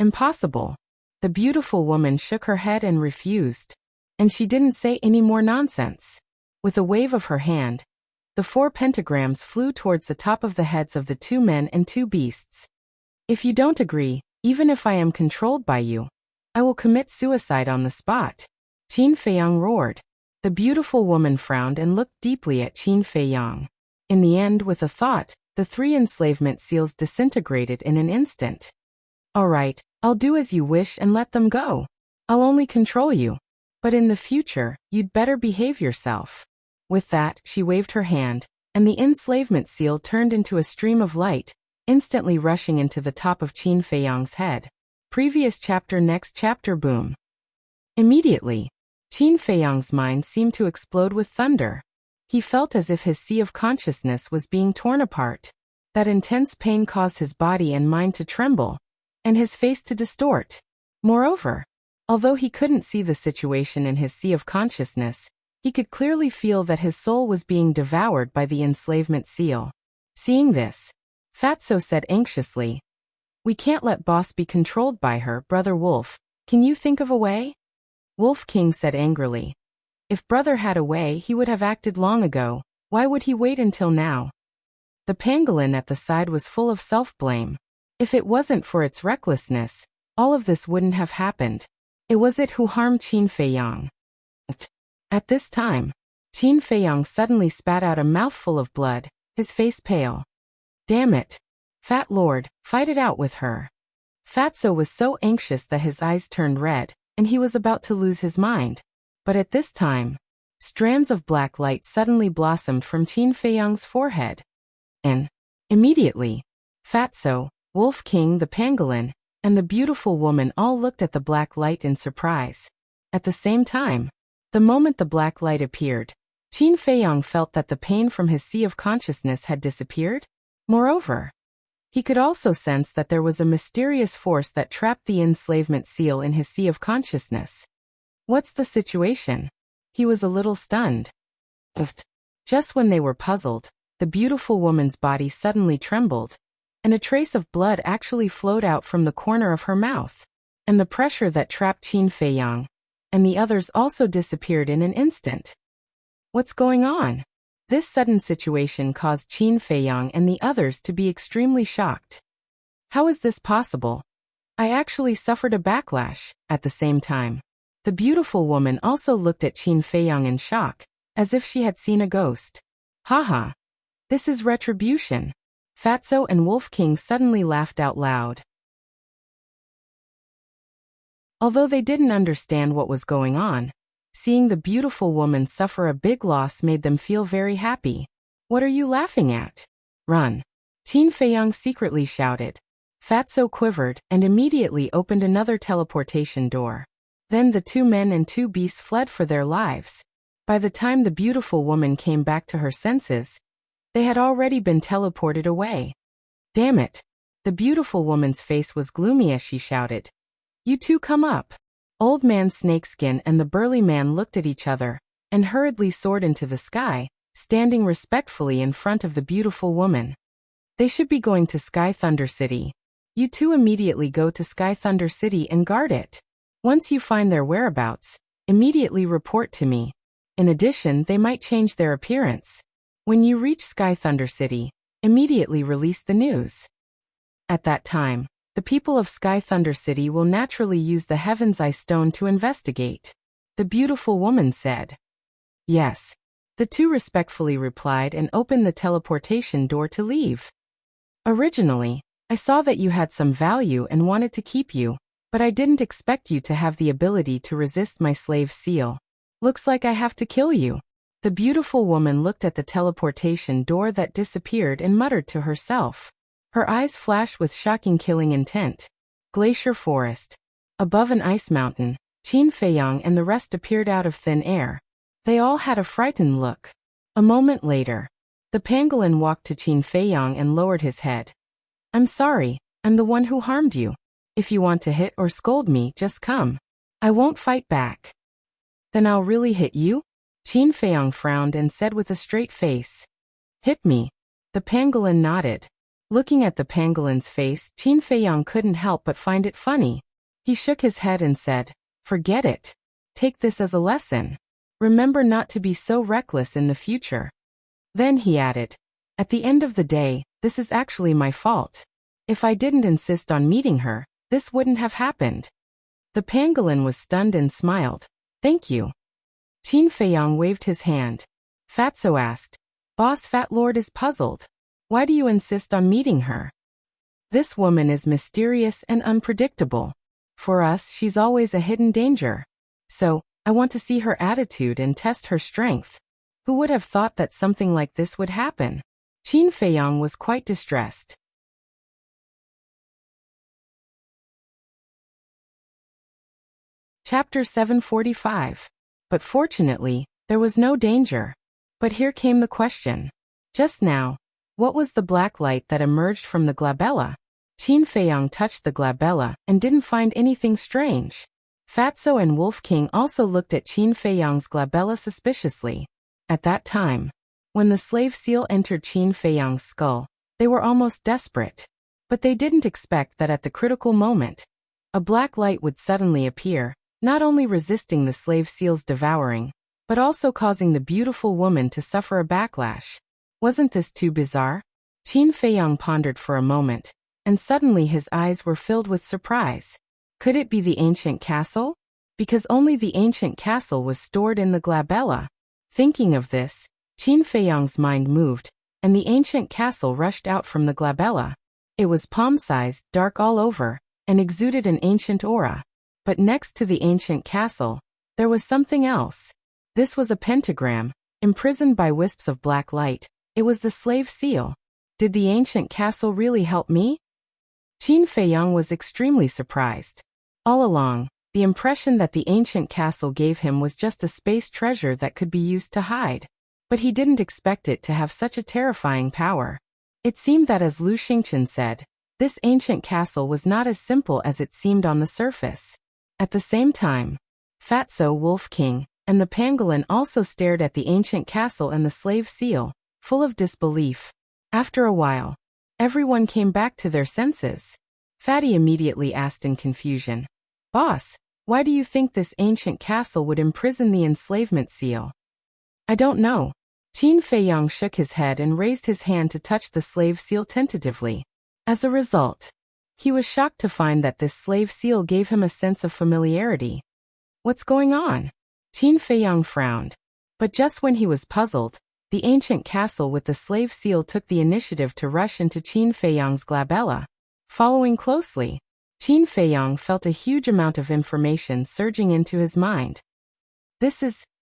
"Impossible." The beautiful woman shook her head and refused. And she didn't say any more nonsense. With a wave of her hand, the 4 pentagrams flew towards the top of the heads of the 2 men and 2 beasts. "If you don't agree, even if I am controlled by you, I will commit suicide on the spot," Qin Feiyang roared. The beautiful woman frowned and looked deeply at Qin Feiyang. In the end, with a thought, the 3 enslavement seals disintegrated in an instant. "All right, I'll do as you wish and let them go. I'll only control you. But in the future, you'd better behave yourself." With that, she waved her hand, and the enslavement seal turned into a stream of light, instantly rushing into the top of Qin Feiyang's head. Previous chapter, next chapter, boom. Immediately, Qin Feiyang's mind seemed to explode with thunder. He felt as if his sea of consciousness was being torn apart. That intense pain caused his body and mind to tremble, and his face to distort. Moreover, although he couldn't see the situation in his sea of consciousness, he could clearly feel that his soul was being devoured by the enslavement seal. Seeing this, Fatso said anxiously, "We can't let boss be controlled by her, Brother Wolf. Can you think of a way?" Wolf King said angrily, "If brother had a way, he would have acted long ago. Why would he wait until now? The pangolin at the side was full of self-blame. If it wasn't for its recklessness, all of this wouldn't have happened. It was it who harmed Qin Feiyang. At this time, Qin Feiyang suddenly spat out a mouthful of blood, his face pale. Damn it. Fat Lord, fight it out with her. Fatso was so anxious that his eyes turned red, and he was about to lose his mind. But at this time, strands of black light suddenly blossomed from Qin Feiyang's forehead. And, immediately, Fatso, Wolf King the pangolin, and the beautiful woman all looked at the black light in surprise. At the same time, the moment the black light appeared, Qin Feiyang felt that the pain from his sea of consciousness had disappeared. Moreover, he could also sense that there was a mysterious force that trapped the enslavement seal in his sea of consciousness. What's the situation? He was a little stunned. Just when they were puzzled, the beautiful woman's body suddenly trembled, and a trace of blood actually flowed out from the corner of her mouth, and the pressure that trapped Qin Feiyang and the others also disappeared in an instant. What's going on? This sudden situation caused Qin Feiyang and the others to be extremely shocked. How is this possible? I actually suffered a backlash. At the same time, the beautiful woman also looked at Qin Feiyang in shock, as if she had seen a ghost. Haha. This is retribution. Fatso and Wolf King suddenly laughed out loud. Although they didn't understand what was going on, seeing the beautiful woman suffer a big loss made them feel very happy. What are you laughing at? Run. Qin Feiyang secretly shouted. Fatso quivered and immediately opened another teleportation door. Then the two men and two beasts fled for their lives. By the time the beautiful woman came back to her senses, they had already been teleported away. Damn it. The beautiful woman's face was gloomy as she shouted. You two come up. Old Man Snakeskin and the burly man looked at each other, and hurriedly soared into the sky, standing respectfully in front of the beautiful woman. They should be going to Sky Thunder City. You two immediately go to Sky Thunder City and guard it. Once you find their whereabouts, immediately report to me. In addition, they might change their appearance. When you reach Sky Thunder City, immediately release the news. At that time, the people of Sky Thunder City will naturally use the Heaven's Eye Stone to investigate. The beautiful woman said. Yes. The two respectfully replied and opened the teleportation door to leave. Originally, I saw that you had some value and wanted to keep you, but I didn't expect you to have the ability to resist my slave seal. Looks like I have to kill you. The beautiful woman looked at the teleportation door that disappeared and muttered to herself. Her eyes flashed with shocking killing intent. Glacier Forest. Above an ice mountain, Qin Feiyang and the rest appeared out of thin air. They all had a frightened look. A moment later, the pangolin walked to Qin Feiyang and lowered his head. I'm sorry, I'm the one who harmed you. If you want to hit or scold me, just come. I won't fight back. Then I'll really hit you? Qin Feiyang frowned and said with a straight face. Hit me. The pangolin nodded. Looking at the pangolin's face, Qin Feiyang couldn't help but find it funny. He shook his head and said, Forget it. Take this as a lesson. Remember not to be so reckless in the future. Then he added, At the end of the day, this is actually my fault. If I didn't insist on meeting her, this wouldn't have happened. The pangolin was stunned and smiled. Thank you. Qin Feiyang waved his hand. Fatso asked, Boss Fat Lord is puzzled. Why do you insist on meeting her? This woman is mysterious and unpredictable. For us, she's always a hidden danger. So, I want to see her attitude and test her strength. Who would have thought that something like this would happen? Qin Feiyang was quite distressed. Chapter 745. But fortunately, there was no danger. But here came the question. Just now, what was the black light that emerged from the glabella? Qin Feiyang touched the glabella and didn't find anything strange. Fatso and Wolf King also looked at Qin Feiyang's glabella suspiciously. At that time, when the slave seal entered Qin Feiyang's skull, they were almost desperate. But they didn't expect that at the critical moment, a black light would suddenly appear, not only resisting the slave seal's devouring, but also causing the beautiful woman to suffer a backlash. Wasn't this too bizarre? Qin Feiyang pondered for a moment, and suddenly his eyes were filled with surprise. Could it be the ancient castle? Because only the ancient castle was stored in the glabella. Thinking of this, Qin Feiyang's mind moved, and the ancient castle rushed out from the glabella. It was palm-sized, dark all over, and exuded an ancient aura. But next to the ancient castle, there was something else. This was a pentagram, imprisoned by wisps of black light. It was the slave seal. Did the ancient castle really help me? Qin Feiyang was extremely surprised. All along, the impression that the ancient castle gave him was just a space treasure that could be used to hide. But he didn't expect it to have such a terrifying power. It seemed that, as Lu Xingchen said, this ancient castle was not as simple as it seemed on the surface. At the same time, Fatso Wolf King and the pangolin also stared at the ancient castle and the slave seal, full of disbelief. After a while, everyone came back to their senses. Fatty immediately asked in confusion, "Boss, why do you think this ancient castle would imprison the enslavement seal?" "I don't know." Qin Feiyang shook his head and raised his hand to touch the slave seal tentatively. As a result, he was shocked to find that this slave seal gave him a sense of familiarity. "What's going on?" Qin Feiyang frowned. But just when he was puzzled, the ancient castle with the slave seal took the initiative to rush into Qin Feiyang's glabella. Following closely, Qin Feiyang felt a huge amount of information surging into his mind.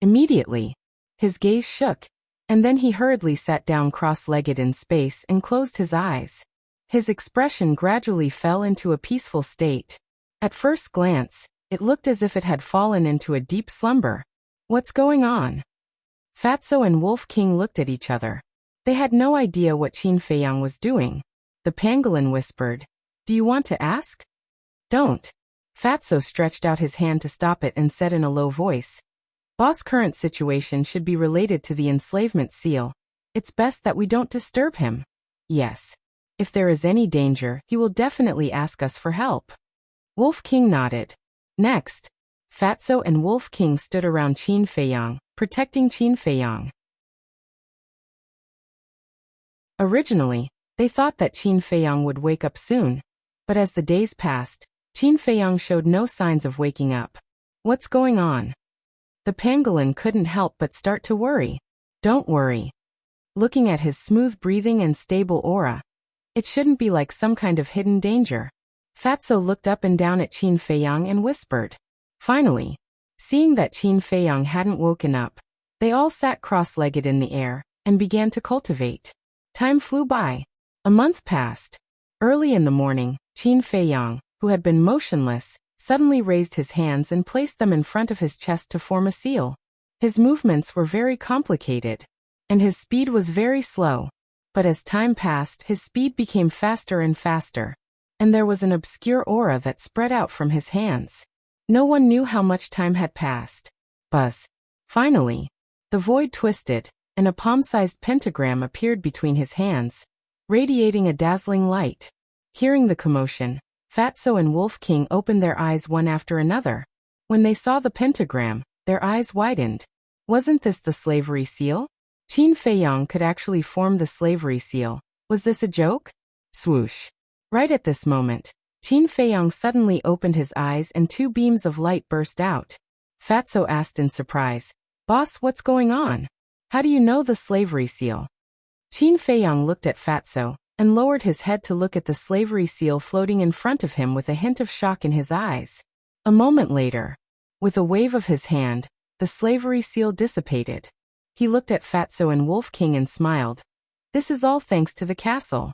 Immediately, his gaze shook, and then he hurriedly sat down cross-legged in space and closed his eyes. His expression gradually fell into a peaceful state. At first glance, it looked as if it had fallen into a deep slumber. "What's going on?" Fatso and Wolf King looked at each other. They had no idea what Qin Feiyang was doing. The pangolin whispered, "Do you want to ask?" "Don't." Fatso stretched out his hand to stop it and said in a low voice, "Boss' current situation should be related to the enslavement seal. It's best that we don't disturb him." "Yes. If there is any danger, he will definitely ask us for help." Wolf King nodded. Next, Fatso and Wolf King stood around Qin Feiyang, protecting Qin Feiyang. Originally, they thought that Qin Feiyang would wake up soon, but as the days passed, Qin Feiyang showed no signs of waking up. "What's going on?" The pangolin couldn't help but start to worry. "Don't worry." Looking at his smooth breathing and stable aura, it shouldn't be like some kind of hidden danger. Fatso looked up and down at Qin Feiyang and whispered. Finally, seeing that Qin Feiyang hadn't woken up, they all sat cross-legged in the air and began to cultivate. Time flew by. A month passed. Early in the morning, Qin Feiyang, who had been motionless, suddenly raised his hands and placed them in front of his chest to form a seal. His movements were very complicated, and his speed was very slow. But as time passed, his speed became faster and faster, and there was an obscure aura that spread out from his hands. No one knew how much time had passed. Buzz. Finally, the void twisted, and a palm-sized pentagram appeared between his hands, radiating a dazzling light. Hearing the commotion, Fatso and Wolf King opened their eyes one after another. When they saw the pentagram, their eyes widened. Wasn't this the slavery seal? Qin Feiyang could actually form the slavery seal. Was this a joke? Swoosh. Right at this moment, Qin Feiyang suddenly opened his eyes and two beams of light burst out. Fatso asked in surprise, "Boss, what's going on? How do you know the slavery seal?" Qin Feiyang looked at Fatso and lowered his head to look at the slavery seal floating in front of him with a hint of shock in his eyes. A moment later, with a wave of his hand, the slavery seal dissipated. He looked at Fatso and Wolf King and smiled. "This is all thanks to the castle."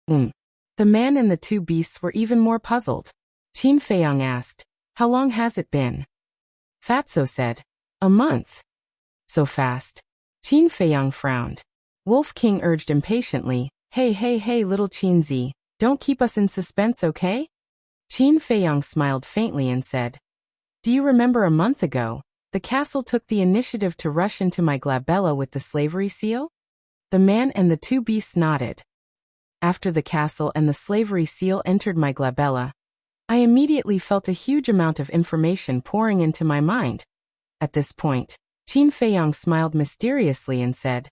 The man and the two beasts were even more puzzled. Qin Feiyang asked, "How long has it been?" Fatso said, "A month." "So fast?" Qin Feiyang frowned. Wolf King urged impatiently, Hey, little Qinzi, don't keep us in suspense, okay?" Qin Feiyang smiled faintly and said, "Do you remember a month ago, the castle took the initiative to rush into my glabella with the slavery seal?" The man and the two beasts nodded. "After the castle and the slavery seal entered my glabella, I immediately felt a huge amount of information pouring into my mind." At this point, Qin Feiyang smiled mysteriously and said,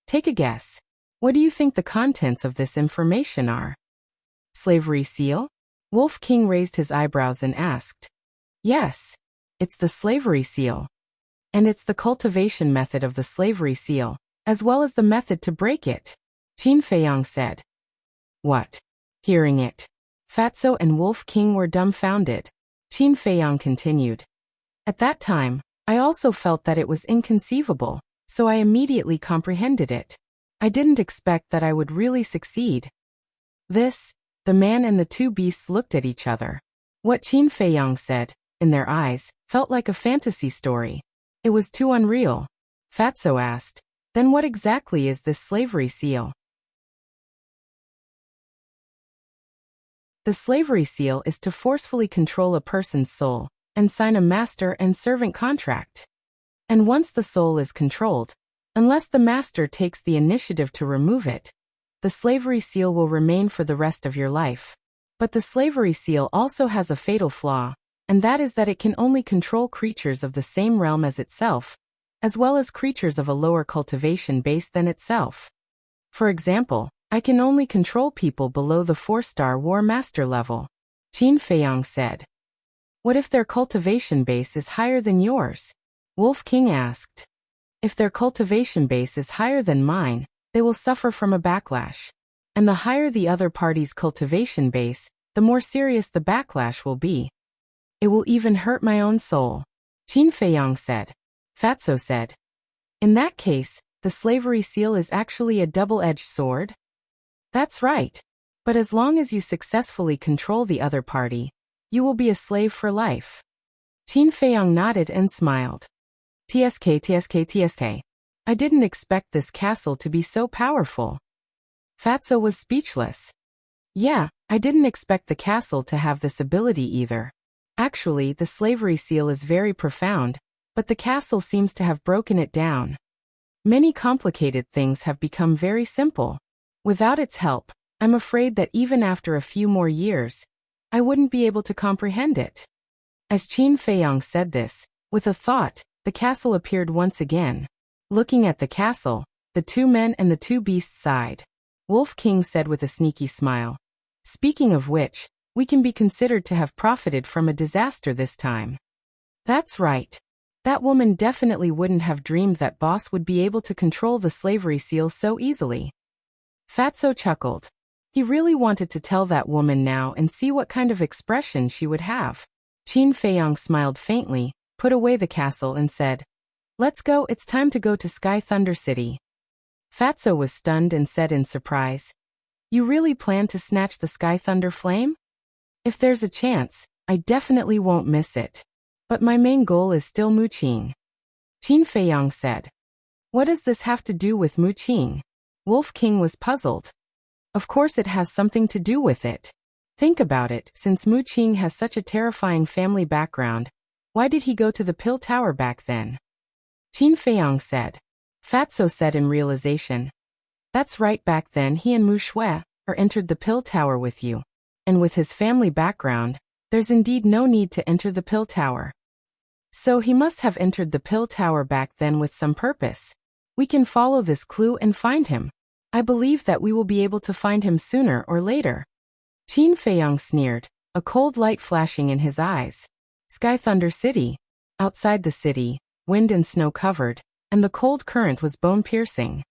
"Take a guess. What do you think the contents of this information are?" "Slavery seal?" Wolf King raised his eyebrows and asked. "Yes, it's the slavery seal. And it's the cultivation method of the slavery seal, as well as the method to break it," Qin Feiyang said. "What?" Hearing it, Fatso and Wolf King were dumbfounded. Qin Feiyang continued. "At that time, I also felt that it was inconceivable, so I immediately comprehended it. I didn't expect that I would really succeed." The man and the two beasts looked at each other. What Qin Feiyang said, in their eyes, felt like a fantasy story. It was too unreal. Fatso asked, "Then what exactly is this slavery seal?" The slavery seal is to forcefully control a person's soul and sign a master and servant contract. And once the soul is controlled, unless the master takes the initiative to remove it, the slavery seal will remain for the rest of your life. But the slavery seal also has a fatal flaw, and that is that it can only control creatures of the same realm as itself, as well as creatures of a lower cultivation base than itself. For example, I can only control people below the 4-star War Master level, Qin Feiyang said. "What if their cultivation base is higher than yours?" Wolf King asked. "If their cultivation base is higher than mine, they will suffer from a backlash. And the higher the other party's cultivation base, the more serious the backlash will be. It will even hurt my own soul," Qin Feiyang said. Fatso said, "In that case, the slavery seal is actually a double-edged sword?" "That's right. But as long as you successfully control the other party, you will be a slave for life." Qin Feiyang nodded and smiled. TSK. I didn't expect this castle to be so powerful." Fatso was speechless. "Yeah, I didn't expect the castle to have this ability either. Actually, the slavery seal is very profound, but the castle seems to have broken it down. Many complicated things have become very simple. Without its help, I'm afraid that even after a few more years, I wouldn't be able to comprehend it." As Qin Feiyang said this, with a thought, the castle appeared once again. Looking at the castle, the two men and the two beasts sighed. Wolf King said with a sneaky smile, "Speaking of which, we can be considered to have profited from a disaster this time." "That's right. That woman definitely wouldn't have dreamed that boss would be able to control the slavery seal so easily." Fatso chuckled. He really wanted to tell that woman now and see what kind of expression she would have. Qin Feiyang smiled faintly, put away the castle and said, "Let's go, it's time to go to Sky Thunder City." Fatso was stunned and said in surprise, "You really plan to snatch the Sky Thunder flame?" "If there's a chance, I definitely won't miss it. But my main goal is still Muqing," Qin Feiyang said. "What does this have to do with Muqing?" Wolf King was puzzled. "Of course it has something to do with it. Think about it, since Muqing has such a terrifying family background, why did he go to the Pill Tower back then?" Qin Feiyang said. Fatso said in realization, "That's right, back then he and Mu Shui entered the Pill Tower with you. And with his family background, there's indeed no need to enter the Pill Tower. So he must have entered the Pill Tower back then with some purpose. We can follow this clue and find him. I believe that we will be able to find him sooner or later." Qin Feiyang sneered, a cold light flashing in his eyes. Sky Thunder City. Outside the city, wind and snow covered, and the cold current was bone-piercing.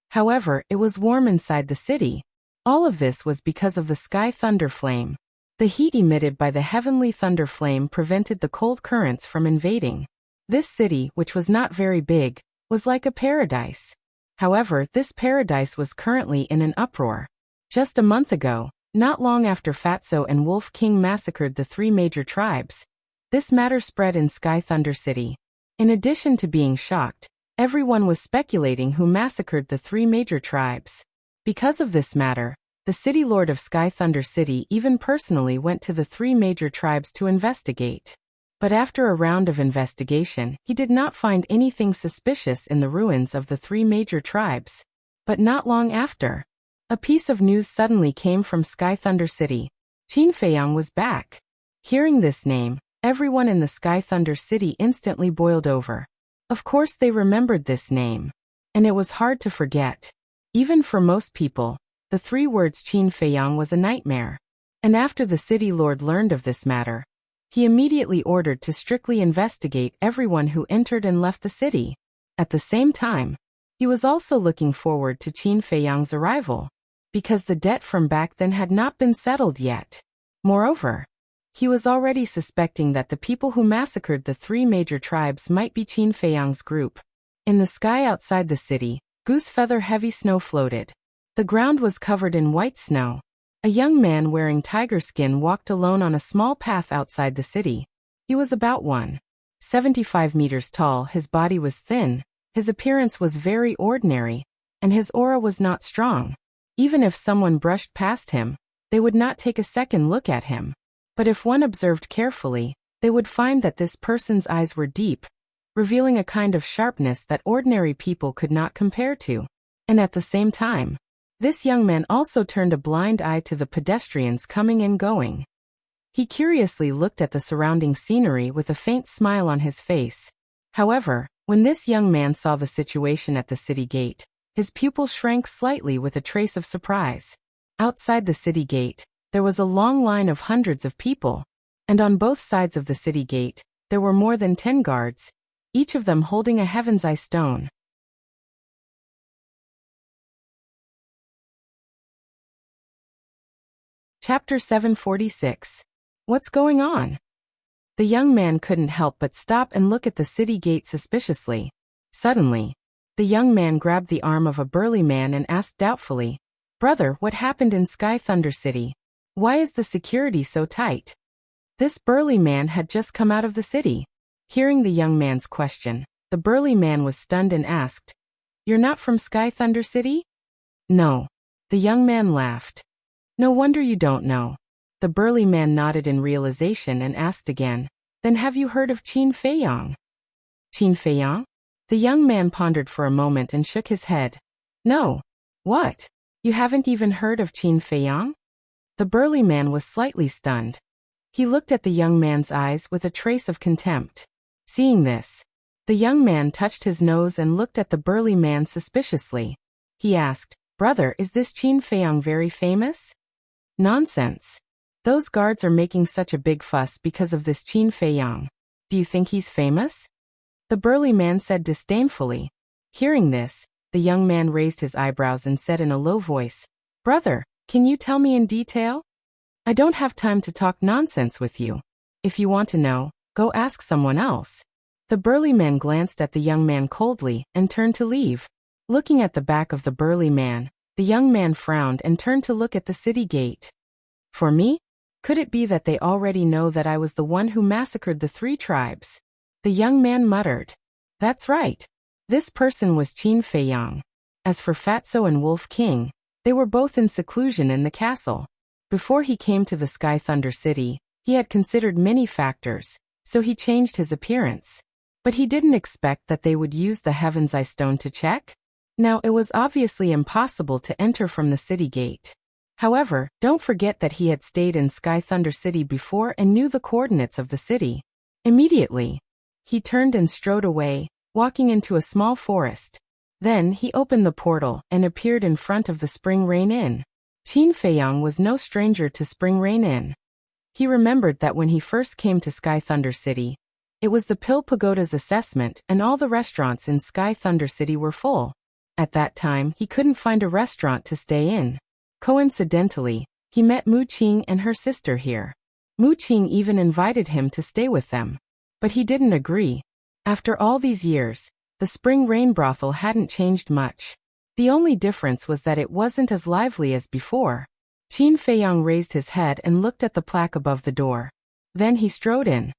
However, it was warm inside the city. All of this was because of the Sky Thunder Flame. The heat emitted by the heavenly thunder flame prevented the cold currents from invading. This city, which was not very big, was like a paradise. However, this paradise was currently in an uproar. Just a month ago, not long after Fatso and Wolf King massacred the 3 major tribes, this matter spread in Sky Thunder City. In addition to being shocked, everyone was speculating who massacred the 3 major tribes. Because of this matter, the city lord of Sky Thunder City even personally went to the 3 major tribes to investigate. But after a round of investigation, he did not find anything suspicious in the ruins of the 3 major tribes. But not long after, a piece of news suddenly came from Sky Thunder City. Qin Feiyang was back. Hearing this name, Everyone in the Sky Thunder City instantly boiled over. Of course they remembered this name. And it was hard to forget. Even for most people, the 3 words Qin Feiyang was a nightmare. And after the city lord learned of this matter, he immediately ordered to strictly investigate everyone who entered and left the city. At the same time, he was also looking forward to Qin Feiyang's arrival, because the debt from back then had not been settled yet. Moreover, he was already suspecting that the people who massacred the 3 major tribes might be Qin Feiyang's group. In the sky outside the city, goose-feather heavy snow floated. The ground was covered in white snow. A young man wearing tiger skin walked alone on a small path outside the city. He was about 1.75 meters tall, his body was thin, his appearance was very ordinary, and his aura was not strong. Even if someone brushed past him, they would not take a second look at him. But if one observed carefully, they would find that this person's eyes were deep, revealing a kind of sharpness that ordinary people could not compare to. And at the same time, this young man also turned a blind eye to the pedestrians coming and going. He curiously looked at the surrounding scenery with a faint smile on his face. However, when this young man saw the situation at the city gate, his pupil shrank slightly with a trace of surprise. Outside the city gate, there was a long line of hundreds of people, and on both sides of the city gate, there were more than 10 guards, each of them holding a heaven's eye stone. Chapter 746. What's going on? The young man couldn't help but stop and look at the city gate suspiciously. Suddenly, the young man grabbed the arm of a burly man and asked doubtfully, "Brother, what happened in Sky Thunder City? Why is the security so tight?" This burly man had just come out of the city. Hearing the young man's question, the burly man was stunned and asked, "You're not from Sky Thunder City?" "No." The young man laughed. "No wonder you don't know." The burly man nodded in realization and asked again, "Then have you heard of Qin Feiyang?" "Qin Feiyang?" The young man pondered for a moment and shook his head. "No." "What? You haven't even heard of Qin Feiyang?" The burly man was slightly stunned. He looked at the young man's eyes with a trace of contempt. Seeing this, the young man touched his nose and looked at the burly man suspiciously. He asked, "Brother, is this Qin Feiyang very famous?" "Nonsense. Those guards are making such a big fuss because of this Qin Feiyang. Do you think he's famous?" The burly man said disdainfully. Hearing this, the young man raised his eyebrows and said in a low voice, "Brother, can you tell me in detail? I don't have time to talk nonsense with you. If you want to know, go ask someone else." The burly man glanced at the young man coldly and turned to leave. Looking at the back of the burly man, the young man frowned and turned to look at the city gate. "For me? Could it be that they already know that I was the one who massacred the 3 tribes?" The young man muttered. "That's right. This person was Qin Feiyang. As for Fatso and Wolf King, they were both in seclusion in the castle. Before he came to the Sky Thunder City, he had considered many factors, so he changed his appearance. But he didn't expect that they would use the Heaven's Eye Stone to check. Now it was obviously impossible to enter from the city gate. However, don't forget that he had stayed in Sky Thunder City before and knew the coordinates of the city. Immediately, he turned and strode away, walking into a small forest. Then he opened the portal and appeared in front of the Spring Rain Inn. Qin Feiyang was no stranger to Spring Rain Inn. He remembered that when he first came to Sky Thunder City, it was the Pill Pagoda's assessment and all the restaurants in Sky Thunder City were full. At that time, he couldn't find a restaurant to stay in. Coincidentally, he met Mu Qing and her sister here. Mu Qing even invited him to stay with them. But he didn't agree. After all these years, the Spring Rain brothel hadn't changed much. The only difference was that it wasn't as lively as before. Qin Feiyang raised his head and looked at the plaque above the door. Then he strode in.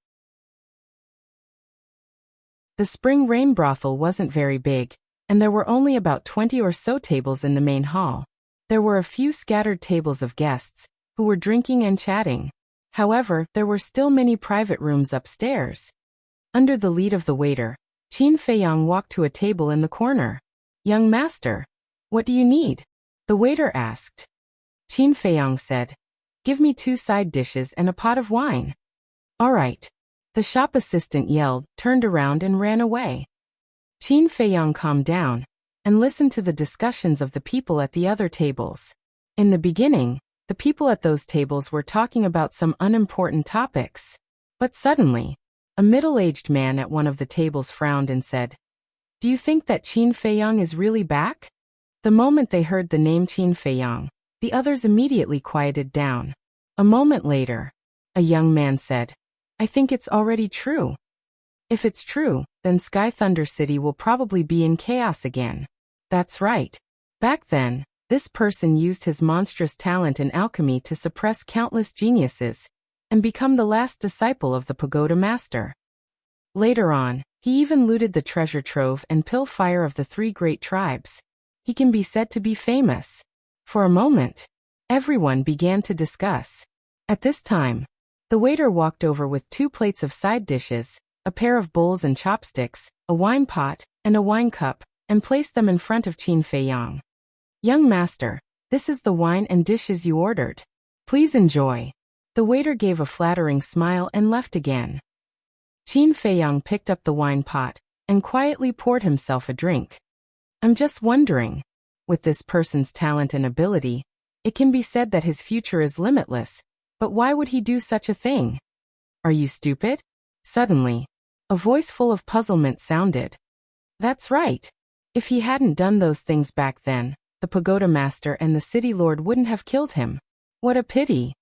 The Spring Rain brothel wasn't very big, and there were only about 20 or so tables in the main hall. There were a few scattered tables of guests, who were drinking and chatting. However, there were still many private rooms upstairs. Under the lead of the waiter, Qin Feiyang walked to a table in the corner. "Young master, what do you need?" the waiter asked. Qin Feiyang said, "Give me 2 side dishes and a pot of wine." "All right." The shop assistant yelled, turned around and ran away. Qin Feiyang calmed down and listened to the discussions of the people at the other tables. In the beginning, the people at those tables were talking about some unimportant topics. But suddenly, a middle-aged man at one of the tables frowned and said, "Do you think that Qin Feiyang is really back?" The moment they heard the name Qin Feiyang, the others immediately quieted down. A moment later, a young man said, "I think it's already true. If it's true, then Sky Thunder City will probably be in chaos again." That's right. Back then, this person used his monstrous talent in alchemy to suppress countless geniuses and become the last disciple of the Pagoda Master. Later on, he even looted the treasure trove and pill fire of the 3 great tribes. He can be said to be famous. For a moment, everyone began to discuss. At this time, the waiter walked over with 2 plates of side dishes, a pair of bowls and chopsticks, a wine pot, and a wine cup, and placed them in front of Qin Feiyang. "Young master, this is the wine and dishes you ordered. Please enjoy." The waiter gave a flattering smile and left again. Qin Feiyang picked up the wine pot and quietly poured himself a drink. "I'm just wondering, with this person's talent and ability, it can be said that his future is limitless, but why would he do such a thing? Are you stupid?" Suddenly, a voice full of puzzlement sounded. "That's right. If he hadn't done those things back then, the Pagoda Master and the City Lord wouldn't have killed him. What a pity.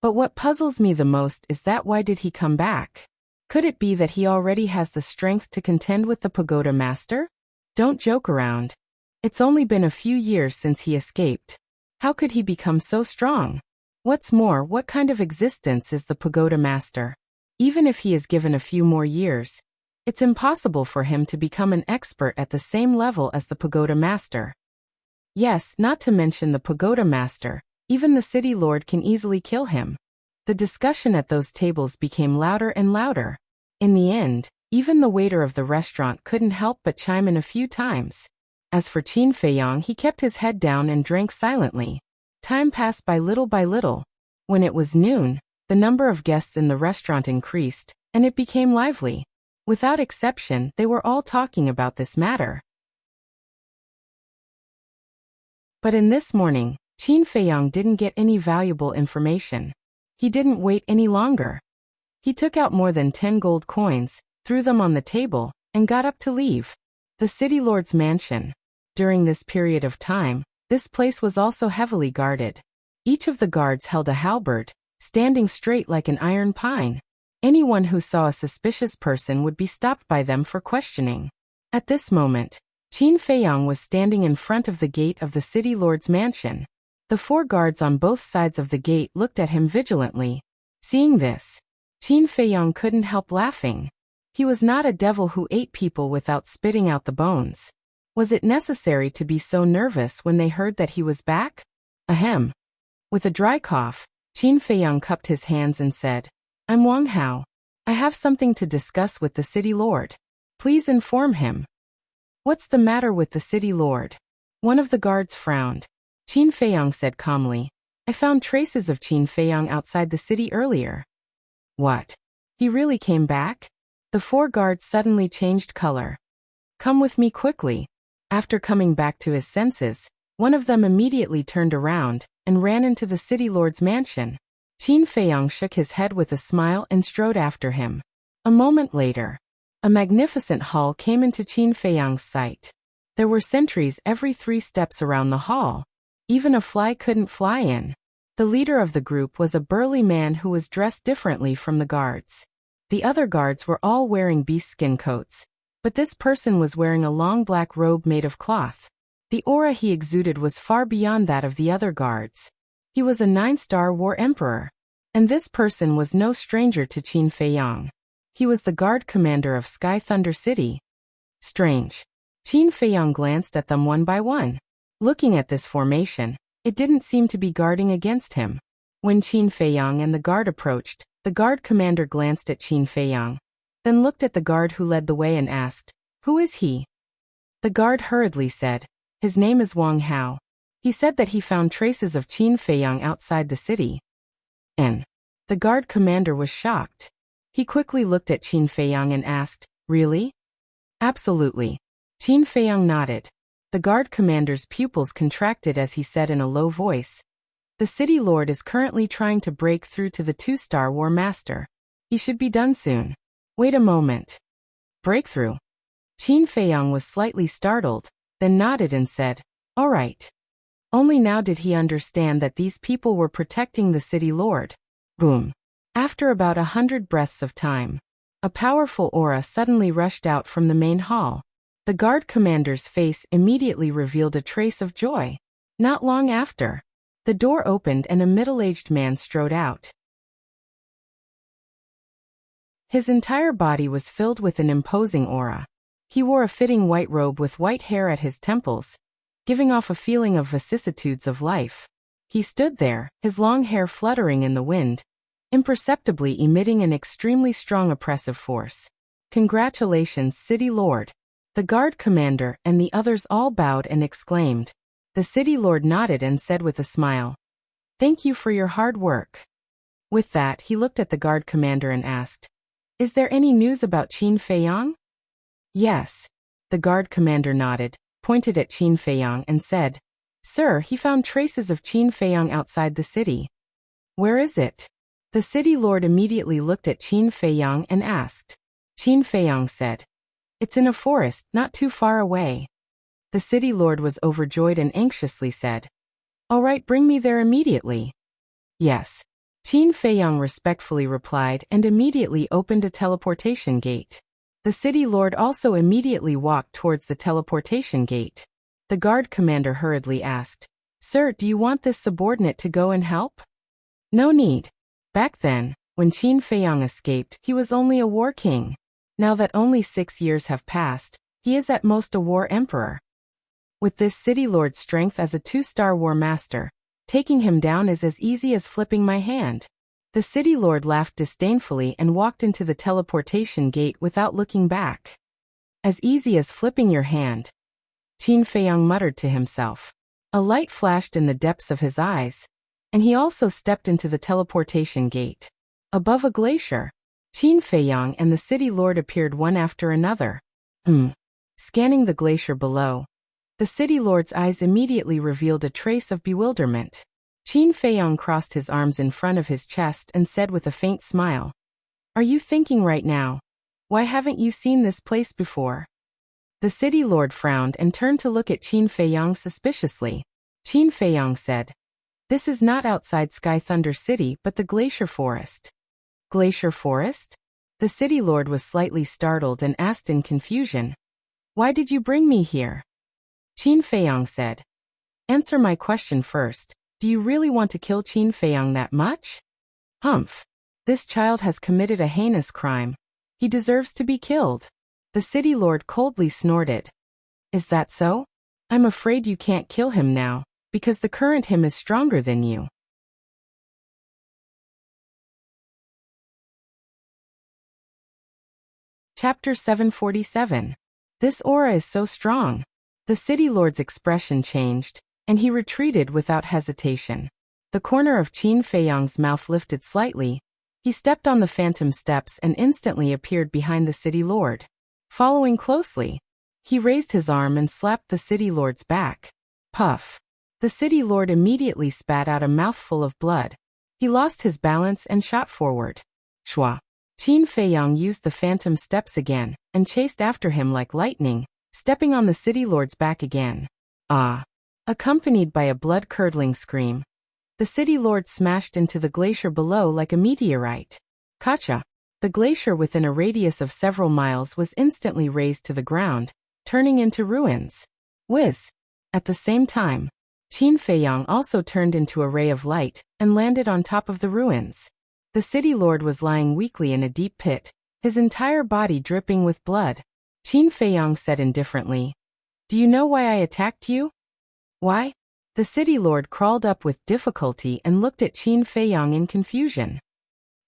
But what puzzles me the most is that why did he come back? Could it be that he already has the strength to contend with the Pagoda Master? Don't joke around. It's only been a few years since he escaped. How could he become so strong? What's more, what kind of existence is the Pagoda Master? Even if he is given a few more years, it's impossible for him to become an expert at the same level as the Pagoda Master. Yes, not to mention the Pagoda Master, even the City Lord can easily kill him." The discussion at those tables became louder and louder. In the end, even the waiter of the restaurant couldn't help but chime in a few times. As for Qin Feiyang, he kept his head down and drank silently. Time passed by little by little. When it was noon, the number of guests in the restaurant increased, and it became lively. Without exception, they were all talking about this matter. But in this morning, Qin Feiyang didn't get any valuable information. He didn't wait any longer. He took out more than 10 gold coins, threw them on the table, and got up to leave. The City Lord's mansion. During this period of time, this place was also heavily guarded. Each of the guards held a halberd, standing straight like an iron pine. Anyone who saw a suspicious person would be stopped by them for questioning. At this moment, Qin Feiyang was standing in front of the gate of the City Lord's mansion. The 4 guards on both sides of the gate looked at him vigilantly. Seeing this, Qin Feiyang couldn't help laughing. He was not a devil who ate people without spitting out the bones. Was it necessary to be so nervous when they heard that he was back? Ahem. With a dry cough, Qin Feiyang cupped his hands and said, "I'm Wang Hao. I have something to discuss with the City Lord. Please inform him." "What's the matter with the City Lord?" One of the guards frowned. Qin Feiyang said calmly, "I found traces of Qin Feiyang outside the city earlier." "What? He really came back?" The 4 guards suddenly changed color. "Come with me quickly." After coming back to his senses, one of them immediately turned around and ran into the City Lord's mansion. Qin Feiyang shook his head with a smile and strode after him. A moment later, a magnificent hall came into Qin Feiyang's sight. There were sentries every 3 steps around the hall. Even a fly couldn't fly in. The leader of the group was a burly man who was dressed differently from the guards. The other guards were all wearing beast-skin coats, but this person was wearing a long black robe made of cloth. The aura he exuded was far beyond that of the other guards. He was a 9-star war emperor. And this person was no stranger to Qin Feiyang. He was the guard commander of Sky Thunder City. Strange. Qin Feiyang glanced at them one by one. Looking at this formation, it didn't seem to be guarding against him. When Qin Feiyang and the guard approached, the guard commander glanced at Qin Feiyang, then looked at the guard who led the way and asked, "Who is he?" The guard hurriedly said, "His name is Wang Hao. He said that he found traces of Qin Feiyang outside the city." And the guard commander was shocked. He quickly looked at Qin Feiyang and asked, "Really?" "Absolutely." Qin Feiyang nodded. The guard commander's pupils contracted as he said in a low voice, "The city lord is currently trying to break through to the two-star war master. He should be done soon." "Wait a moment. Breakthrough?" Qin Feiyang was slightly startled, then nodded and said, "All right." Only now did he understand that these people were protecting the city lord. Boom. After about 100 breaths of time, a powerful aura suddenly rushed out from the main hall. The guard commander's face immediately revealed a trace of joy. Not long after, the door opened and a middle-aged man strode out. His entire body was filled with an imposing aura. He wore a fitting white robe with white hair at his temples, giving off a feeling of vicissitudes of life. He stood there, his long hair fluttering in the wind, imperceptibly emitting an extremely strong oppressive force. "Congratulations, City Lord." The guard commander and the others all bowed and exclaimed. The City Lord nodded and said with a smile, "Thank you for your hard work." With that, he looked at the guard commander and asked, "Is there any news about Qin Feiyang?" "Yes." The guard commander nodded, pointed at Qin Feiyang and said, "Sir, he found traces of Qin Feiyang outside the city." "Where is it?" The city lord immediately looked at Qin Feiyang and asked. Qin Feiyang said, "It's in a forest, not too far away." The city lord was overjoyed and anxiously said, "All right, bring me there immediately." "Yes." Qin Feiyang respectfully replied and immediately opened a teleportation gate. The city lord also immediately walked towards the teleportation gate. The guard commander hurriedly asked, "Sir, do you want this subordinate to go and help?" "No need." Back then, when Qin Feiyang escaped, he was only a war king. Now that only 6 years have passed, he is at most a war emperor. With this city lord's strength as a 2-star war master, taking him down is as easy as flipping my hand. The city lord laughed disdainfully and walked into the teleportation gate without looking back. "As easy as flipping your hand," Qin Feiyang muttered to himself. A light flashed in the depths of his eyes, and he also stepped into the teleportation gate. Above a glacier, Qin Feiyang and the city lord appeared one after another. Scanning the glacier below, the city lord's eyes immediately revealed a trace of bewilderment. Qin Feiyang crossed his arms in front of his chest and said with a faint smile, "Are you thinking right now? Why haven't you seen this place before?" The city lord frowned and turned to look at Qin Feiyang suspiciously. Qin Feiyang said, "This is not outside Sky Thunder City but the Glacier Forest." "Glacier Forest?" The city lord was slightly startled and asked in confusion, "Why did you bring me here?" Qin Feiyang said, "Answer my question first. Do you really want to kill Qin Feiyang that much?" "Humph. This child has committed a heinous crime. He deserves to be killed." The city lord coldly snorted. "Is that so? I'm afraid you can't kill him now, because the current him is stronger than you." Chapter 747. This aura is so strong. The city lord's expression changed, and he retreated without hesitation. The corner of Qin Feiyang's mouth lifted slightly. He stepped on the phantom steps and instantly appeared behind the city lord. Following closely, he raised his arm and slapped the city lord's back. Puff. The city lord immediately spat out a mouthful of blood. He lost his balance and shot forward. Shwa. Qin Feiyang used the phantom steps again, and chased after him like lightning, stepping on the city lord's back again. Ah! Accompanied by a blood-curdling scream, the city lord smashed into the glacier below like a meteorite. Kacha! The glacier within a radius of several miles was instantly razed to the ground, turning into ruins. Whiz! At the same time, Qin Feiyang also turned into a ray of light, and landed on top of the ruins. The city lord was lying weakly in a deep pit, his entire body dripping with blood. Qin Feiyang said indifferently, "Do you know why I attacked you?" "Why?" The city lord crawled up with difficulty and looked at Qin Feiyang in confusion.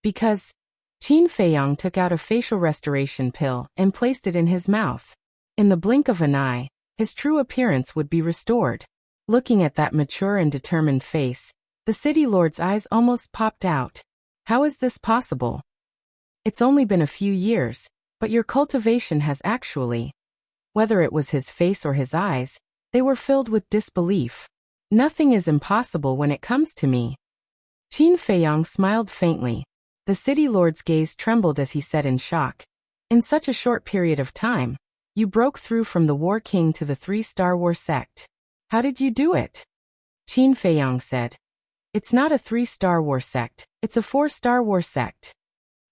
"Because..." Qin Feiyang took out a facial restoration pill and placed it in his mouth. In the blink of an eye, his true appearance would be restored. Looking at that mature and determined face, the city lord's eyes almost popped out. How is this possible? It's only been a few years, but your cultivation has actually. Whether it was his face or his eyes, they were filled with disbelief. Nothing is impossible when it comes to me. Qin Feiyang smiled faintly. The city lord's gaze trembled as he said in shock. In such a short period of time, you broke through from the War King to the 3-star war sect. How did you do it? Qin Feiyang said. It's not a 3-star war sect, it's a 4-star war sect.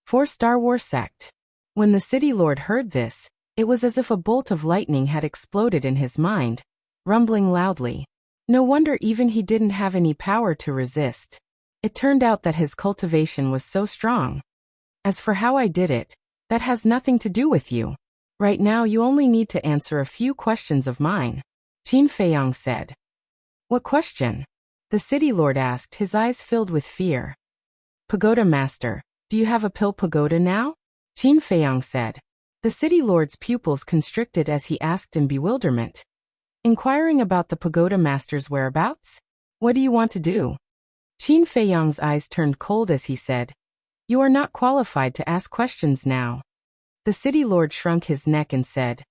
4-star war sect. When the city lord heard this, it was as if a bolt of lightning had exploded in his mind, rumbling loudly. No wonder even he didn't have any power to resist. It turned out that his cultivation was so strong. As for how I did it, that has nothing to do with you. Right now you only need to answer a few questions of mine, Qin Feiyang said. What question? The city lord asked, his eyes filled with fear. Pagoda master, do you have a pill pagoda now? Qin Feiyang said. The city lord's pupils constricted as he asked in bewilderment. Inquiring about the pagoda master's whereabouts? What do you want to do? Qin Feiyang's eyes turned cold as he said, You are not qualified to ask questions now. The city lord shrunk his neck and said,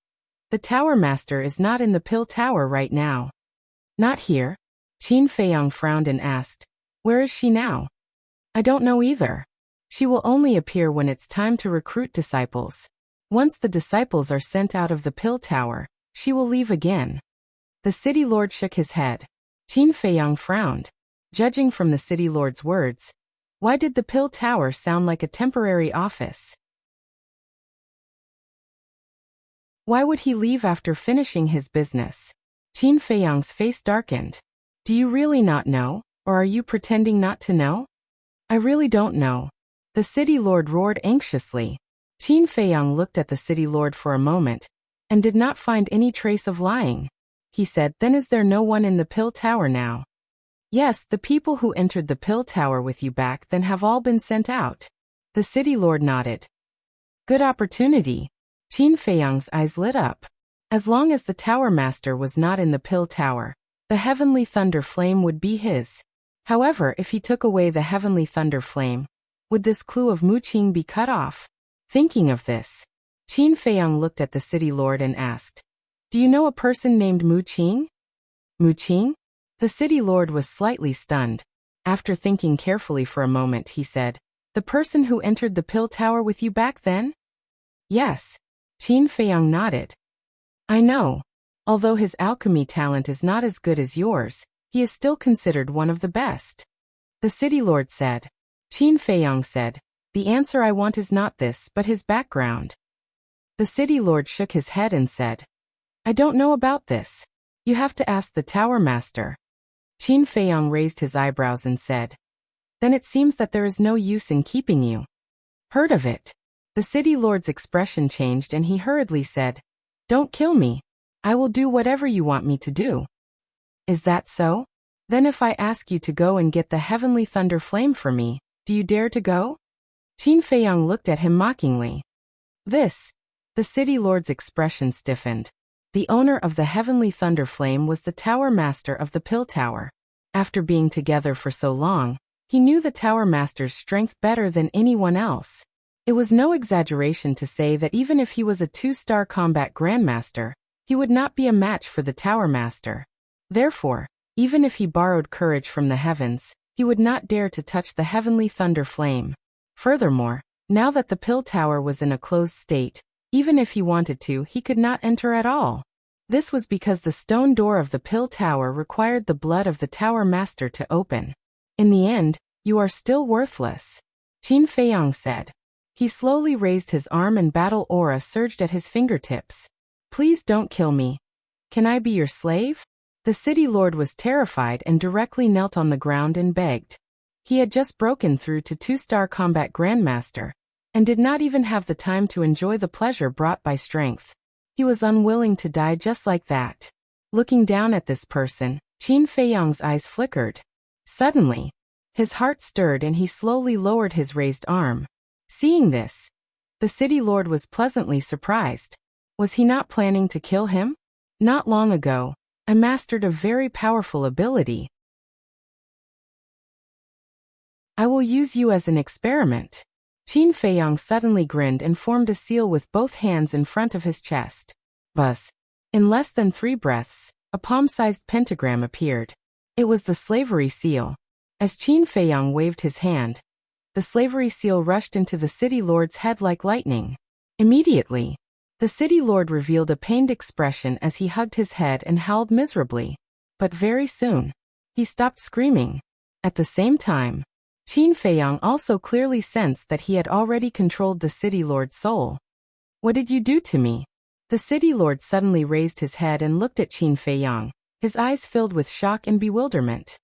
The tower master is not in the pill tower right now. Not here? Qin Feiyang frowned and asked, Where is she now? I don't know either. She will only appear when it's time to recruit disciples. Once the disciples are sent out of the pill tower, she will leave again. The city lord shook his head. Qin Feiyang frowned. Judging from the city lord's words, why did the pill tower sound like a temporary office? Why would he leave after finishing his business? Qin Feiyang's face darkened. Do you really not know, or are you pretending not to know? I really don't know. The city lord roared anxiously. Qin Feiyang looked at the city lord for a moment, and did not find any trace of lying. He said, Then is there no one in the pill tower now? Yes, the people who entered the pill tower with you back then have all been sent out. The city lord nodded. Good opportunity. Qin Feiyang's eyes lit up. As long as the tower master was not in the pill tower, the heavenly thunder flame would be his. However, if he took away the heavenly thunder flame, would this clue of Mu Qing be cut off? Thinking of this, Qin Feiyang looked at the city lord and asked, Do you know a person named Mu Qing? Mu Qing? The city lord was slightly stunned. After thinking carefully for a moment, he said, The person who entered the pill tower with you back then? Yes. Qin Feiyang nodded. I know. Although his alchemy talent is not as good as yours, he is still considered one of the best. The city lord said. Qin Feiyang said, The answer I want is not this, but his background. The city lord shook his head and said, I don't know about this. You have to ask the tower master. Qin Feiyang raised his eyebrows and said, Then it seems that there is no use in keeping you. Heard of it? The city lord's expression changed and he hurriedly said, Don't kill me. I will do whatever you want me to do. Is that so? Then if I ask you to go and get the heavenly thunder flame for me, do you dare to go? Qin Feiyang looked at him mockingly. The city lord's expression stiffened. The owner of the heavenly thunder flame was the tower master of the pill tower. After being together for so long, he knew the tower master's strength better than anyone else. It was no exaggeration to say that even if he was a 2-star combat grandmaster, he would not be a match for the tower master. Therefore, even if he borrowed courage from the heavens, he would not dare to touch the heavenly thunder flame. Furthermore, now that the pill tower was in a closed state, even if he wanted to, he could not enter at all. This was because the stone door of the pill tower required the blood of the tower master to open. In the end, you are still worthless, Qin Feiyang said. He slowly raised his arm and battle aura surged at his fingertips. Please don't kill me. Can I be your slave? The city lord was terrified and directly knelt on the ground and begged. He had just broken through to 2-star combat grandmaster, and did not even have the time to enjoy the pleasure brought by strength. He was unwilling to die just like that. Looking down at this person, Qin Feiyang's eyes flickered. Suddenly, his heart stirred and he slowly lowered his raised arm. Seeing this, the city lord was pleasantly surprised. Was he not planning to kill him? Not long ago, I mastered a very powerful ability. I will use you as an experiment. Qin Feiyang suddenly grinned and formed a seal with both hands in front of his chest. Buzz. In less than 3 breaths, a palm-sized pentagram appeared. It was the slavery seal. As Qin Feiyang waved his hand, the slavery seal rushed into the city lord's head like lightning. Immediately, the city lord revealed a pained expression as he hugged his head and howled miserably. But very soon, he stopped screaming. At the same time, Qin Feiyang also clearly sensed that he had already controlled the city lord's soul. What did you do to me? The city lord suddenly raised his head and looked at Qin Feiyang, his eyes filled with shock and bewilderment.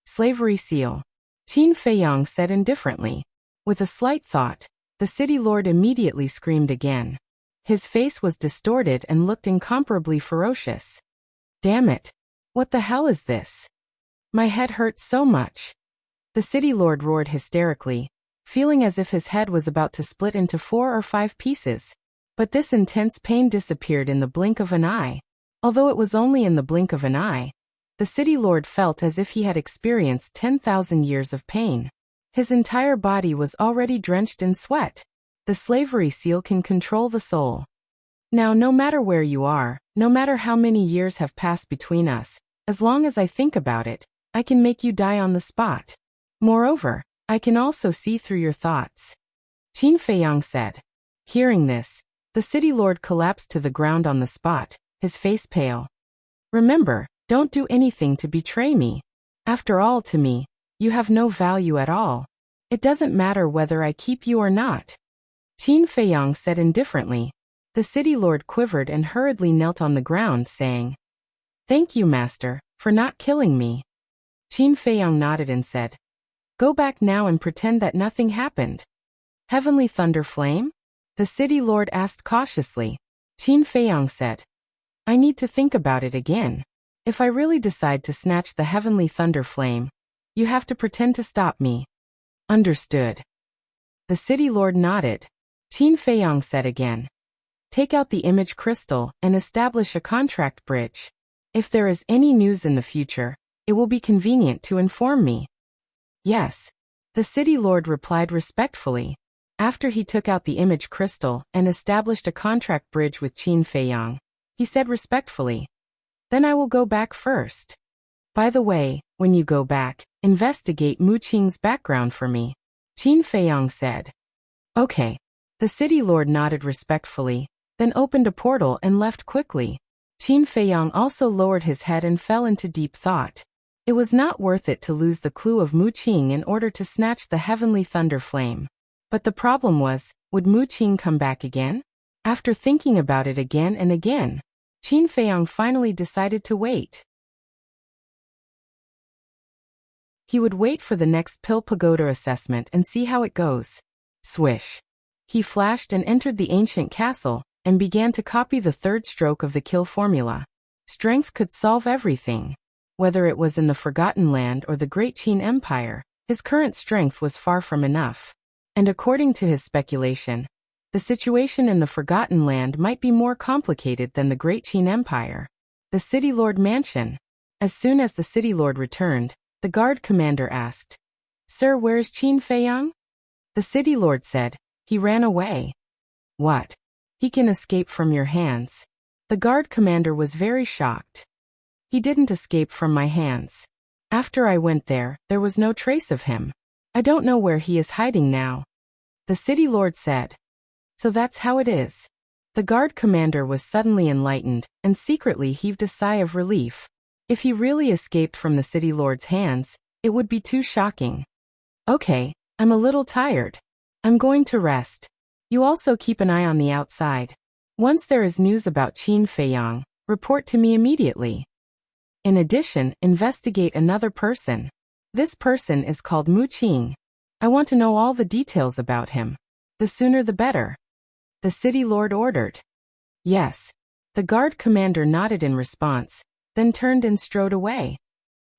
Slavery seal. Qin Feiyang said indifferently. With a slight thought, the city lord immediately screamed again. His face was distorted and looked incomparably ferocious. Damn it! What the hell is this? My head hurts so much. The city lord roared hysterically, feeling as if his head was about to split into 4 or 5 pieces. But this intense pain disappeared in the blink of an eye. Although it was only in the blink of an eye, the city lord felt as if he had experienced 10,000 years of pain. His entire body was already drenched in sweat. The slavery seal can control the soul. Now, no matter where you are, no matter how many years have passed between us, as long as I think about it, I can make you die on the spot. Moreover, I can also see through your thoughts. Qin Feiyang said. Hearing this, the city lord collapsed to the ground on the spot, his face pale. Remember, don't do anything to betray me. After all, to me, you have no value at all. It doesn't matter whether I keep you or not. Qin Feiyang said indifferently. The city lord quivered and hurriedly knelt on the ground, saying, Thank you, master, for not killing me. Qin Feiyang nodded and said, Go back now and pretend that nothing happened. Heavenly thunder flame? The city lord asked cautiously. Qin Feiyang said, I need to think about it again. If I really decide to snatch the heavenly thunder flame, you have to pretend to stop me. Understood. The city lord nodded. Qin Feiyang said again, Take out the image crystal and establish a contract bridge. If there is any news in the future, it will be convenient to inform me. Yes. The city lord replied respectfully. After he took out the image crystal and established a contract bridge with Qin Feiyang, he said respectfully, Then I will go back first. By the way, when you go back, investigate Mu Qing's background for me. Qin Feiyang said. Okay. The city lord nodded respectfully, then opened a portal and left quickly. Qin Feiyang also lowered his head and fell into deep thought. It was not worth it to lose the clue of Mu Qing in order to snatch the heavenly thunder flame. But the problem was, would Mu Qing come back again? After thinking about it again and again, Qin Feiyang finally decided to wait. He would wait for the next Pill Pagoda assessment and see how it goes. Swish. He flashed and entered the ancient castle, and began to copy the 3rd stroke of the kill formula. Strength could solve everything. Whether it was in the Forgotten Land or the Great Qin Empire, his current strength was far from enough. And according to his speculation, the situation in the Forgotten Land might be more complicated than the Great Qin Empire. The City Lord Mansion. As soon as the City Lord returned, the guard commander asked, Sir, where is Qin Feiyang? The City Lord said, He ran away. What? He can escape from your hands. The guard commander was very shocked. He didn't escape from my hands. After I went there, there was no trace of him. I don't know where he is hiding now. The City Lord said. So that's how it is. The guard commander was suddenly enlightened, and secretly heaved a sigh of relief. If he really escaped from the City Lord's hands, it would be too shocking. Okay, I'm a little tired. I'm going to rest. You also keep an eye on the outside. Once there is news about Qin Feiyang, report to me immediately. In addition, investigate another person. This person is called Mu Qing. I want to know all the details about him. The sooner the better. The City Lord ordered. Yes. The guard commander nodded in response, then turned and strode away.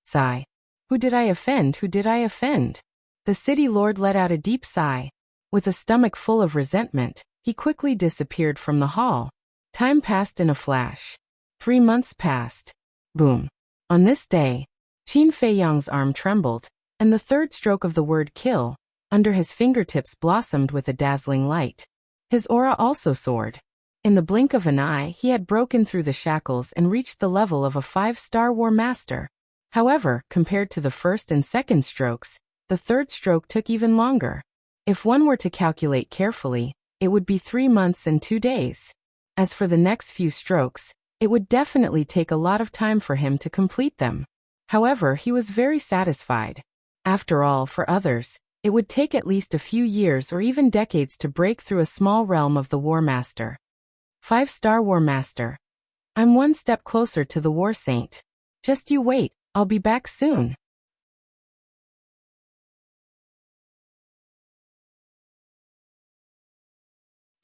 Sigh. Who did I offend? Who did I offend? The City Lord let out a deep sigh. With a stomach full of resentment, he quickly disappeared from the hall. Time passed in a flash. 3 months passed. Boom. On this day, Qin Feiyang's arm trembled, and the 3rd stroke of the word kill, under his fingertips blossomed with a dazzling light. His aura also soared. In the blink of an eye, he had broken through the shackles and reached the level of a 5-star war master. However, compared to the first and second strokes, the third stroke took even longer. If one were to calculate carefully, it would be 3 months and 2 days. As for the next few strokes, it would definitely take a lot of time for him to complete them. However, he was very satisfied. After all, for others, it would take at least a few years or even decades to break through a small realm of the War Master. 5-star War Master. I'm one step closer to the War Saint. Just you wait, I'll be back soon.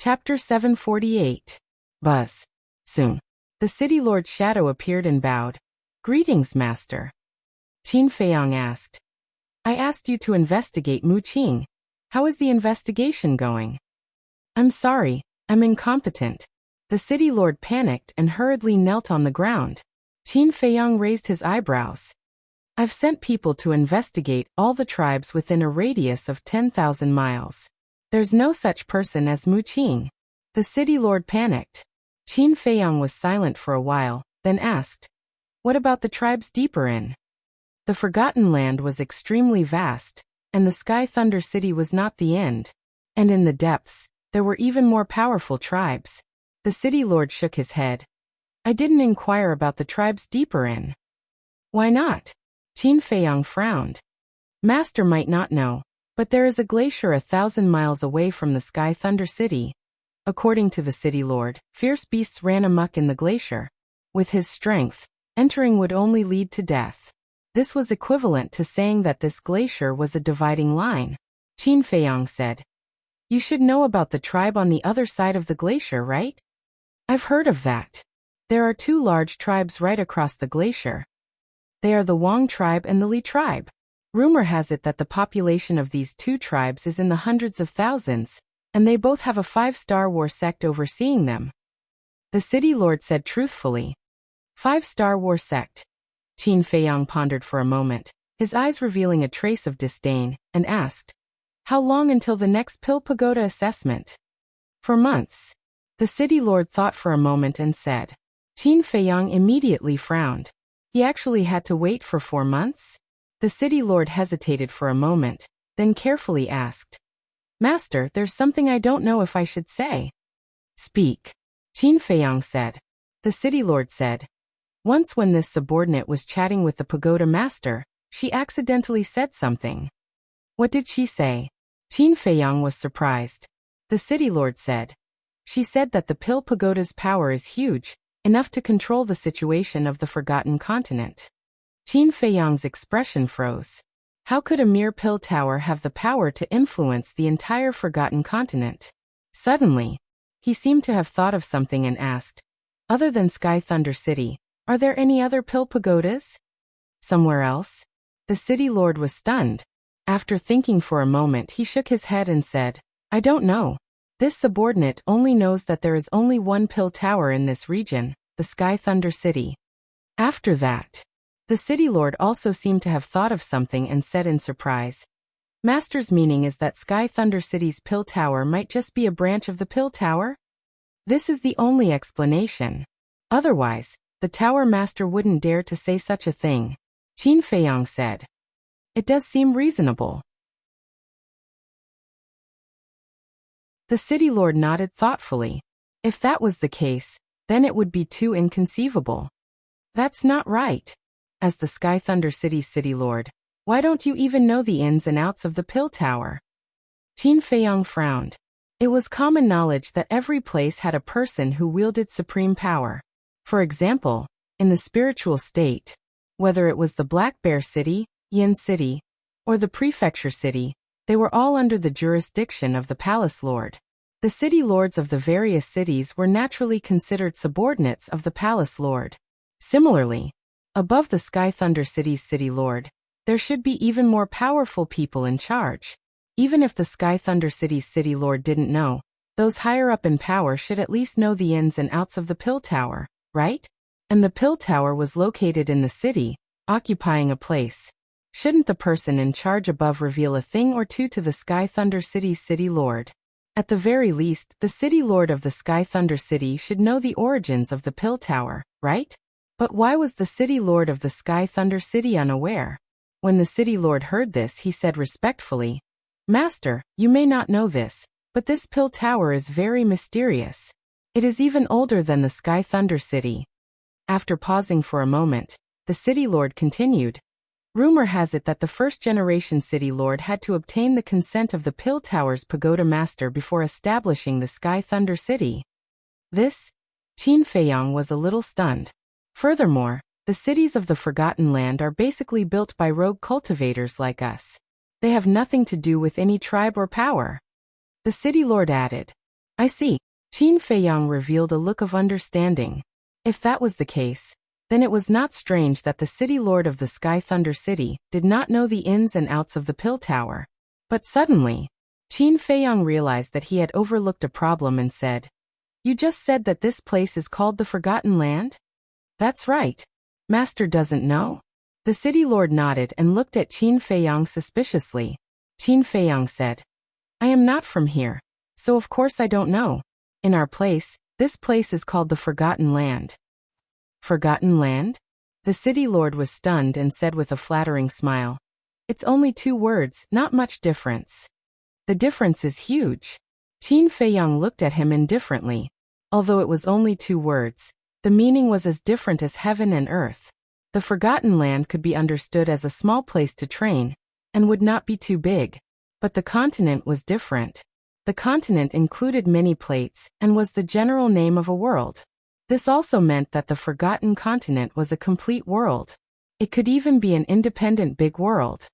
Chapter 748. Buzz. Soon. The City Lord's shadow appeared and bowed. Greetings, Master. Qin Feiyang asked. I asked you to investigate Mu Qing. How is the investigation going? I'm sorry, I'm incompetent. The City Lord panicked and hurriedly knelt on the ground. Qin Feiyang raised his eyebrows. I've sent people to investigate all the tribes within a radius of 10,000 miles. There's no such person as Mu Qing. The City Lord panicked. Qin Feiyang was silent for a while, then asked, what about the tribes deeper in? The Forgotten Land was extremely vast, and the Sky Thunder City was not the end. And in the depths, there were even more powerful tribes. The City Lord shook his head. I didn't inquire about the tribes deeper in. Why not? Qin Feiyang frowned. Master might not know, but there is a glacier 1,000 miles away from the Sky Thunder City. According to the City Lord, fierce beasts ran amok in the glacier. With his strength, entering would only lead to death. This was equivalent to saying that this glacier was a dividing line. Qin Feiyang said. You should know about the tribe on the other side of the glacier, right? I've heard of that. There are 2 large tribes right across the glacier. They are the Wang tribe and the Li tribe. Rumor has it that the population of these 2 tribes is in the hundreds of thousands, and they both have a 5-star war sect overseeing them. The City Lord said truthfully. 5-star war sect. Qin Feiyang pondered for a moment, his eyes revealing a trace of disdain, and asked, how long until the next Pill Pagoda assessment? For months. The City Lord thought for a moment and said. Qin Feiyang immediately frowned. He actually had to wait for 4 months? The City Lord hesitated for a moment, then carefully asked. Master, there's something I don't know if I should say. Speak. Qin Feiyang said. The City Lord said. Once when this subordinate was chatting with the pagoda master, she accidentally said something. What did she say? Qin Feiyang was surprised. The City Lord said. She said that the Pill Pagoda's power is huge, enough to control the situation of the Forgotten Continent. Qin Feiyang's expression froze. How could a mere pill tower have the power to influence the entire Forgotten Continent? Suddenly, he seemed to have thought of something and asked, other than Sky Thunder City, are there any other pill pagodas? Somewhere else? The City Lord was stunned. After thinking for a moment, he shook his head and said, I don't know. This subordinate only knows that there is only one pill tower in this region, the Sky Thunder City. After that, the City Lord also seemed to have thought of something and said in surprise, Master's meaning is that Sky Thunder City's pill tower might just be a branch of the pill tower? This is the only explanation. Otherwise, the Tower Master wouldn't dare to say such a thing. Qin Feiyang said. It does seem reasonable. The City Lord nodded thoughtfully. If that was the case, then it would be too inconceivable. That's not right. As the Sky Thunder City's City Lord, why don't you even know the ins and outs of the Pill Tower? Qin Feiyang frowned. It was common knowledge that every place had a person who wielded supreme power. For example, in the spiritual state, whether it was the Black Bear City, Yin City, or the Prefecture City, they were all under the jurisdiction of the Palace Lord. The City Lords of the various cities were naturally considered subordinates of the Palace Lord. Similarly, above the Sky Thunder City's City Lord, there should be even more powerful people in charge. Even if the Sky Thunder City's City Lord didn't know, those higher up in power should at least know the ins and outs of the Pill Tower, right? And the Pill Tower was located in the city, occupying a place. Shouldn't the person in charge above reveal a thing or two to the Sky Thunder City's city lord? At the very least, the city lord of the Sky Thunder City should know the origins of the Pill Tower, right? But why was the city lord of the Sky Thunder City unaware? When the city lord heard this, he said respectfully, "Master, you may not know this, but this Pill Tower is very mysterious. It is even older than the Sky Thunder City." After pausing for a moment, the city lord continued, "Rumor has it that the first-generation city lord had to obtain the consent of the Pill Tower's pagoda master before establishing the Sky Thunder City." This? Qin Feiyang was a little stunned. Furthermore, the cities of the Forgotten Land are basically built by rogue cultivators like us. They have nothing to do with any tribe or power. The city lord added, "I see." Qin Feiyang revealed a look of understanding. If that was the case, then it was not strange that the city lord of the Sky Thunder City did not know the ins and outs of the Pill Tower. But suddenly, Qin Feiyang realized that he had overlooked a problem and said, "You just said that this place is called the Forgotten Land?" "That's right. Master doesn't know?" The city lord nodded and looked at Qin Feiyang suspiciously. Qin Feiyang said, "I am not from here, so of course I don't know. In our place, this place is called the Forgotten Land." Forgotten Land? The city lord was stunned and said with a flattering smile, "It's only 2 words, not much difference." "The difference is huge." Qin Feiyang looked at him indifferently. Although it was only 2 words, the meaning was as different as heaven and earth. The Forgotten Land could be understood as a small place to train, and would not be too big. But the continent was different. The continent included many plates, and was the general name of a world. This also meant that the Forgotten Continent was a complete world. It could even be an independent big world.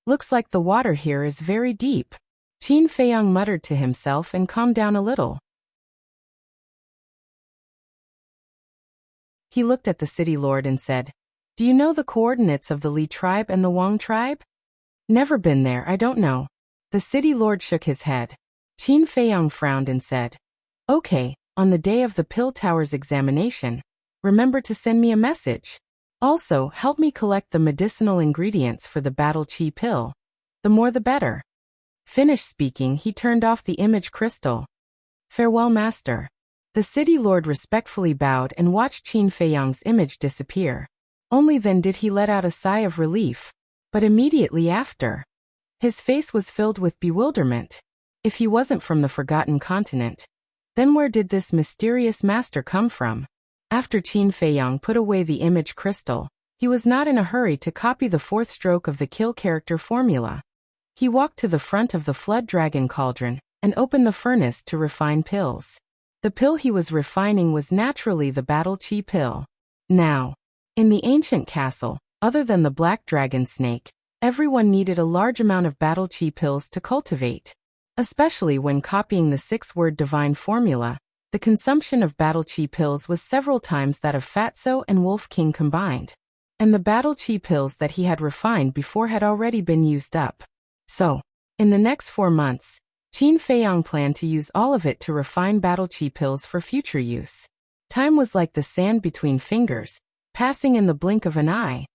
"Looks like the water here is very deep." Qin Feiyang muttered to himself and calmed down a little. He looked at the city lord and said, "Do you know the coordinates of the Li tribe and the Wang tribe?" "Never been there, I don't know." The city lord shook his head. Qin Feiyang frowned and said, "Okay, on the day of the Pill Tower's examination, remember to send me a message. Also, help me collect the medicinal ingredients for the Battle Chi pill. The more the better." Finished speaking, he turned off the image crystal. "Farewell, master." The city lord respectfully bowed and watched Qin Feiyang's image disappear. Only then did he let out a sigh of relief. But immediately after, his face was filled with bewilderment. If he wasn't from the Forgotten Continent, then where did this mysterious master come from? After Qin Feiyang put away the image crystal, he was not in a hurry to copy the 4th stroke of the kill character formula. He walked to the front of the Flood Dragon cauldron and opened the furnace to refine pills. The pill he was refining was naturally the Battle Chi pill. Now, in the ancient castle, other than the Black Dragon snake, everyone needed a large amount of Battle Chi pills to cultivate. Especially when copying the 6-word divine formula, the consumption of Battle Chi pills was several times that of Fatso and Wolf King combined. And the Battle Chi pills that he had refined before had already been used up. So, in the next 4 months, Qin Feiyang planned to use all of it to refine Battle Chi pills for future use. Time was like the sand between fingers, passing in the blink of an eye.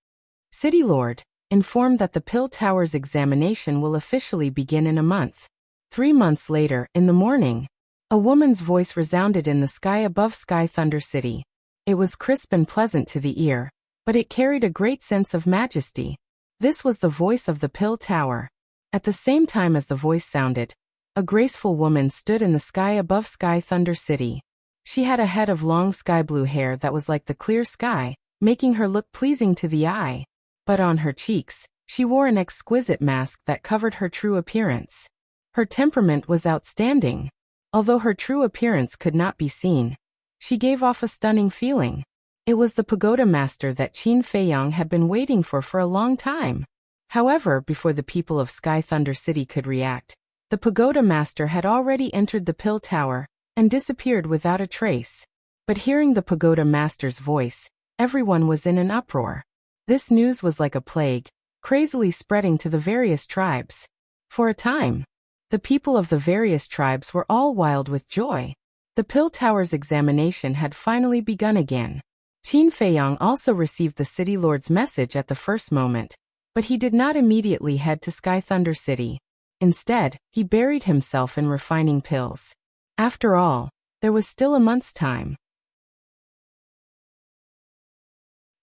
City Lord, informed that the Pill Tower's examination will officially begin in a month. 3 months later, in the morning, a woman's voice resounded in the sky above Sky Thunder City. It was crisp and pleasant to the ear, but it carried a great sense of majesty. This was the voice of the Pill Tower. At the same time as the voice sounded, a graceful woman stood in the sky above Sky Thunder City. She had a head of long sky blue hair that was like the clear sky, making her look pleasing to the eye. But on her cheeks, she wore an exquisite mask that covered her true appearance. Her temperament was outstanding. Although her true appearance could not be seen, she gave off a stunning feeling. It was the pagoda master that Qin Feiyang had been waiting for a long time. However, before the people of Sky Thunder City could react, the pagoda master had already entered the Pill Tower and disappeared without a trace. But hearing the pagoda master's voice, everyone was in an uproar. This news was like a plague, crazily spreading to the various tribes. For a time, the people of the various tribes were all wild with joy. The Pill Tower's examination had finally begun again. Qin Feiyang also received the city lord's message at the first moment. But he did not immediately head to Sky Thunder City. Instead, he buried himself in refining pills. After all, there was still a month's time.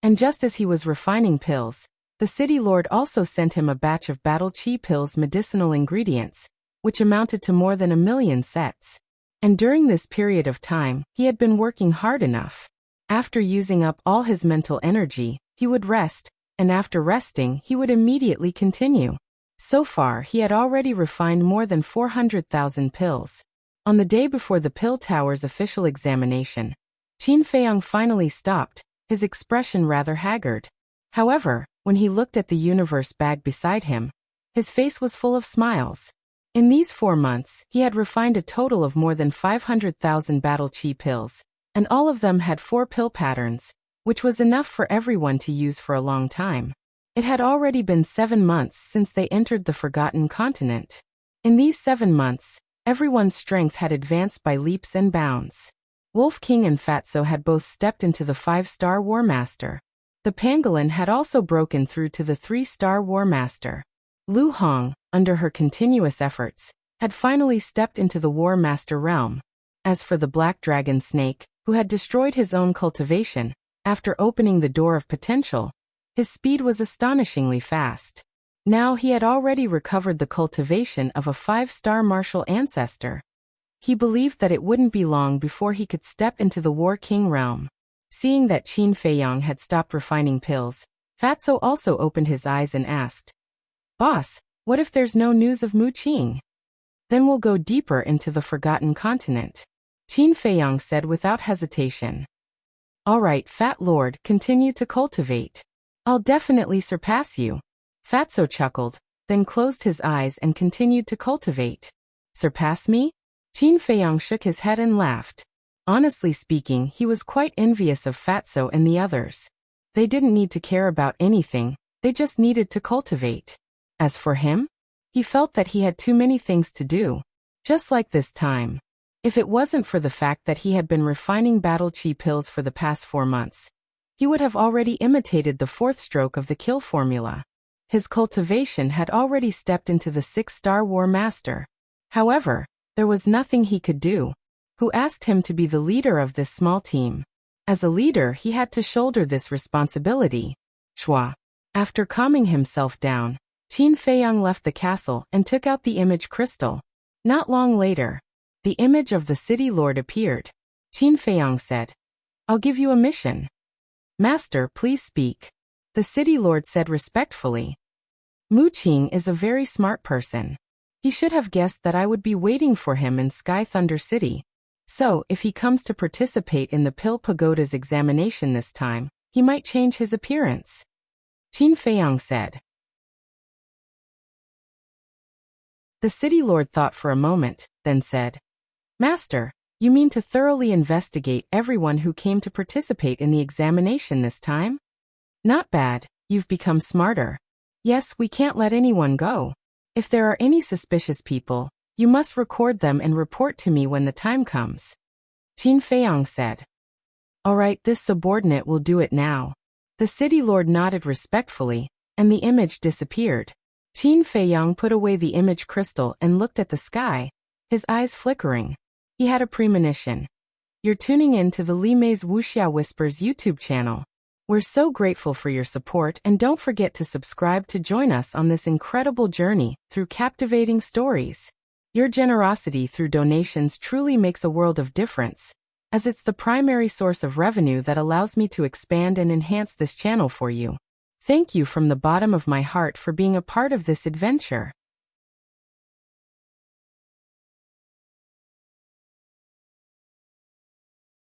And just as he was refining pills, the city lord also sent him a batch of battle chi pills medicinal ingredients, which amounted to more than 1 million sets. And during this period of time, he had been working hard enough. After using up all his mental energy, he would rest, and after resting, he would immediately continue. So far, he had already refined more than 400,000 pills. On the day before the Pill Tower's official examination, Qin Feiyang finally stopped, his expression rather haggard. However, when he looked at the universe bag beside him, his face was full of smiles. In these 4 months, he had refined a total of more than 500,000 battle chi pills, and all of them had 4 pill patterns, which was enough for everyone to use for a long time. It had already been 7 months since they entered the Forgotten Continent. In these 7 months, everyone's strength had advanced by leaps and bounds. Wolf King and Fatso had both stepped into the 5-star War Master. The pangolin had also broken through to the 3-star War Master. Lu Hong, under her continuous efforts, had finally stepped into the War Master realm. As for the Black Dragon Snake, who had destroyed his own cultivation, after opening the door of potential, his speed was astonishingly fast. Now he had already recovered the cultivation of a 5-star martial ancestor. He believed that it wouldn't be long before he could step into the War King realm. Seeing that Qin Feiyang had stopped refining pills, Fatso also opened his eyes and asked, "Boss, what if there's no news of Mu Qing? Then we'll go deeper into the Forgotten Continent." Qin Feiyang said without hesitation. "All right, Fat Lord, continue to cultivate. I'll definitely surpass you." Fatso chuckled, then closed his eyes and continued to cultivate. "Surpass me?" Qin Feiyang shook his head and laughed. Honestly speaking, he was quite envious of Fatso and the others. They didn't need to care about anything, they just needed to cultivate. As for him, he felt that he had too many things to do. Just like this time. If it wasn't for the fact that he had been refining battle chi pills for the past 4 months, he would have already imitated the 4th stroke of the kill formula. His cultivation had already stepped into the 6-star War Master. However, there was nothing he could do. Who asked him to be the leader of this small team? As a leader, he had to shoulder this responsibility. Shua. After calming himself down, Qin Feiyang left the castle and took out the image crystal. Not long later, the image of the city lord appeared. Qin Feiyang said, "I'll give you a mission." "Master, please speak." The city lord said respectfully. "Mu Qing is a very smart person. He should have guessed that I would be waiting for him in Sky Thunder City. So, if he comes to participate in the Pill Pagoda's examination this time, he might change his appearance." Qin Feiyang said. The city lord thought for a moment, then said, "Master, you mean to thoroughly investigate everyone who came to participate in the examination this time? Not bad, you've become smarter. Yes, we can't let anyone go. If there are any suspicious people, you must record them and report to me when the time comes." Qin Feiyang said. "All right, this subordinate will do it now." The city lord nodded respectfully, and the image disappeared. Qin Feiyang put away the image crystal and looked at the sky, his eyes flickering. He had a premonition. You're tuning in to the Li Mei's Wuxia Whispers YouTube channel. We're so grateful for your support, and don't forget to subscribe to join us on this incredible journey through captivating stories. Your generosity through donations truly makes a world of difference, as it's the primary source of revenue that allows me to expand and enhance this channel for you. Thank you from the bottom of my heart for being a part of this adventure.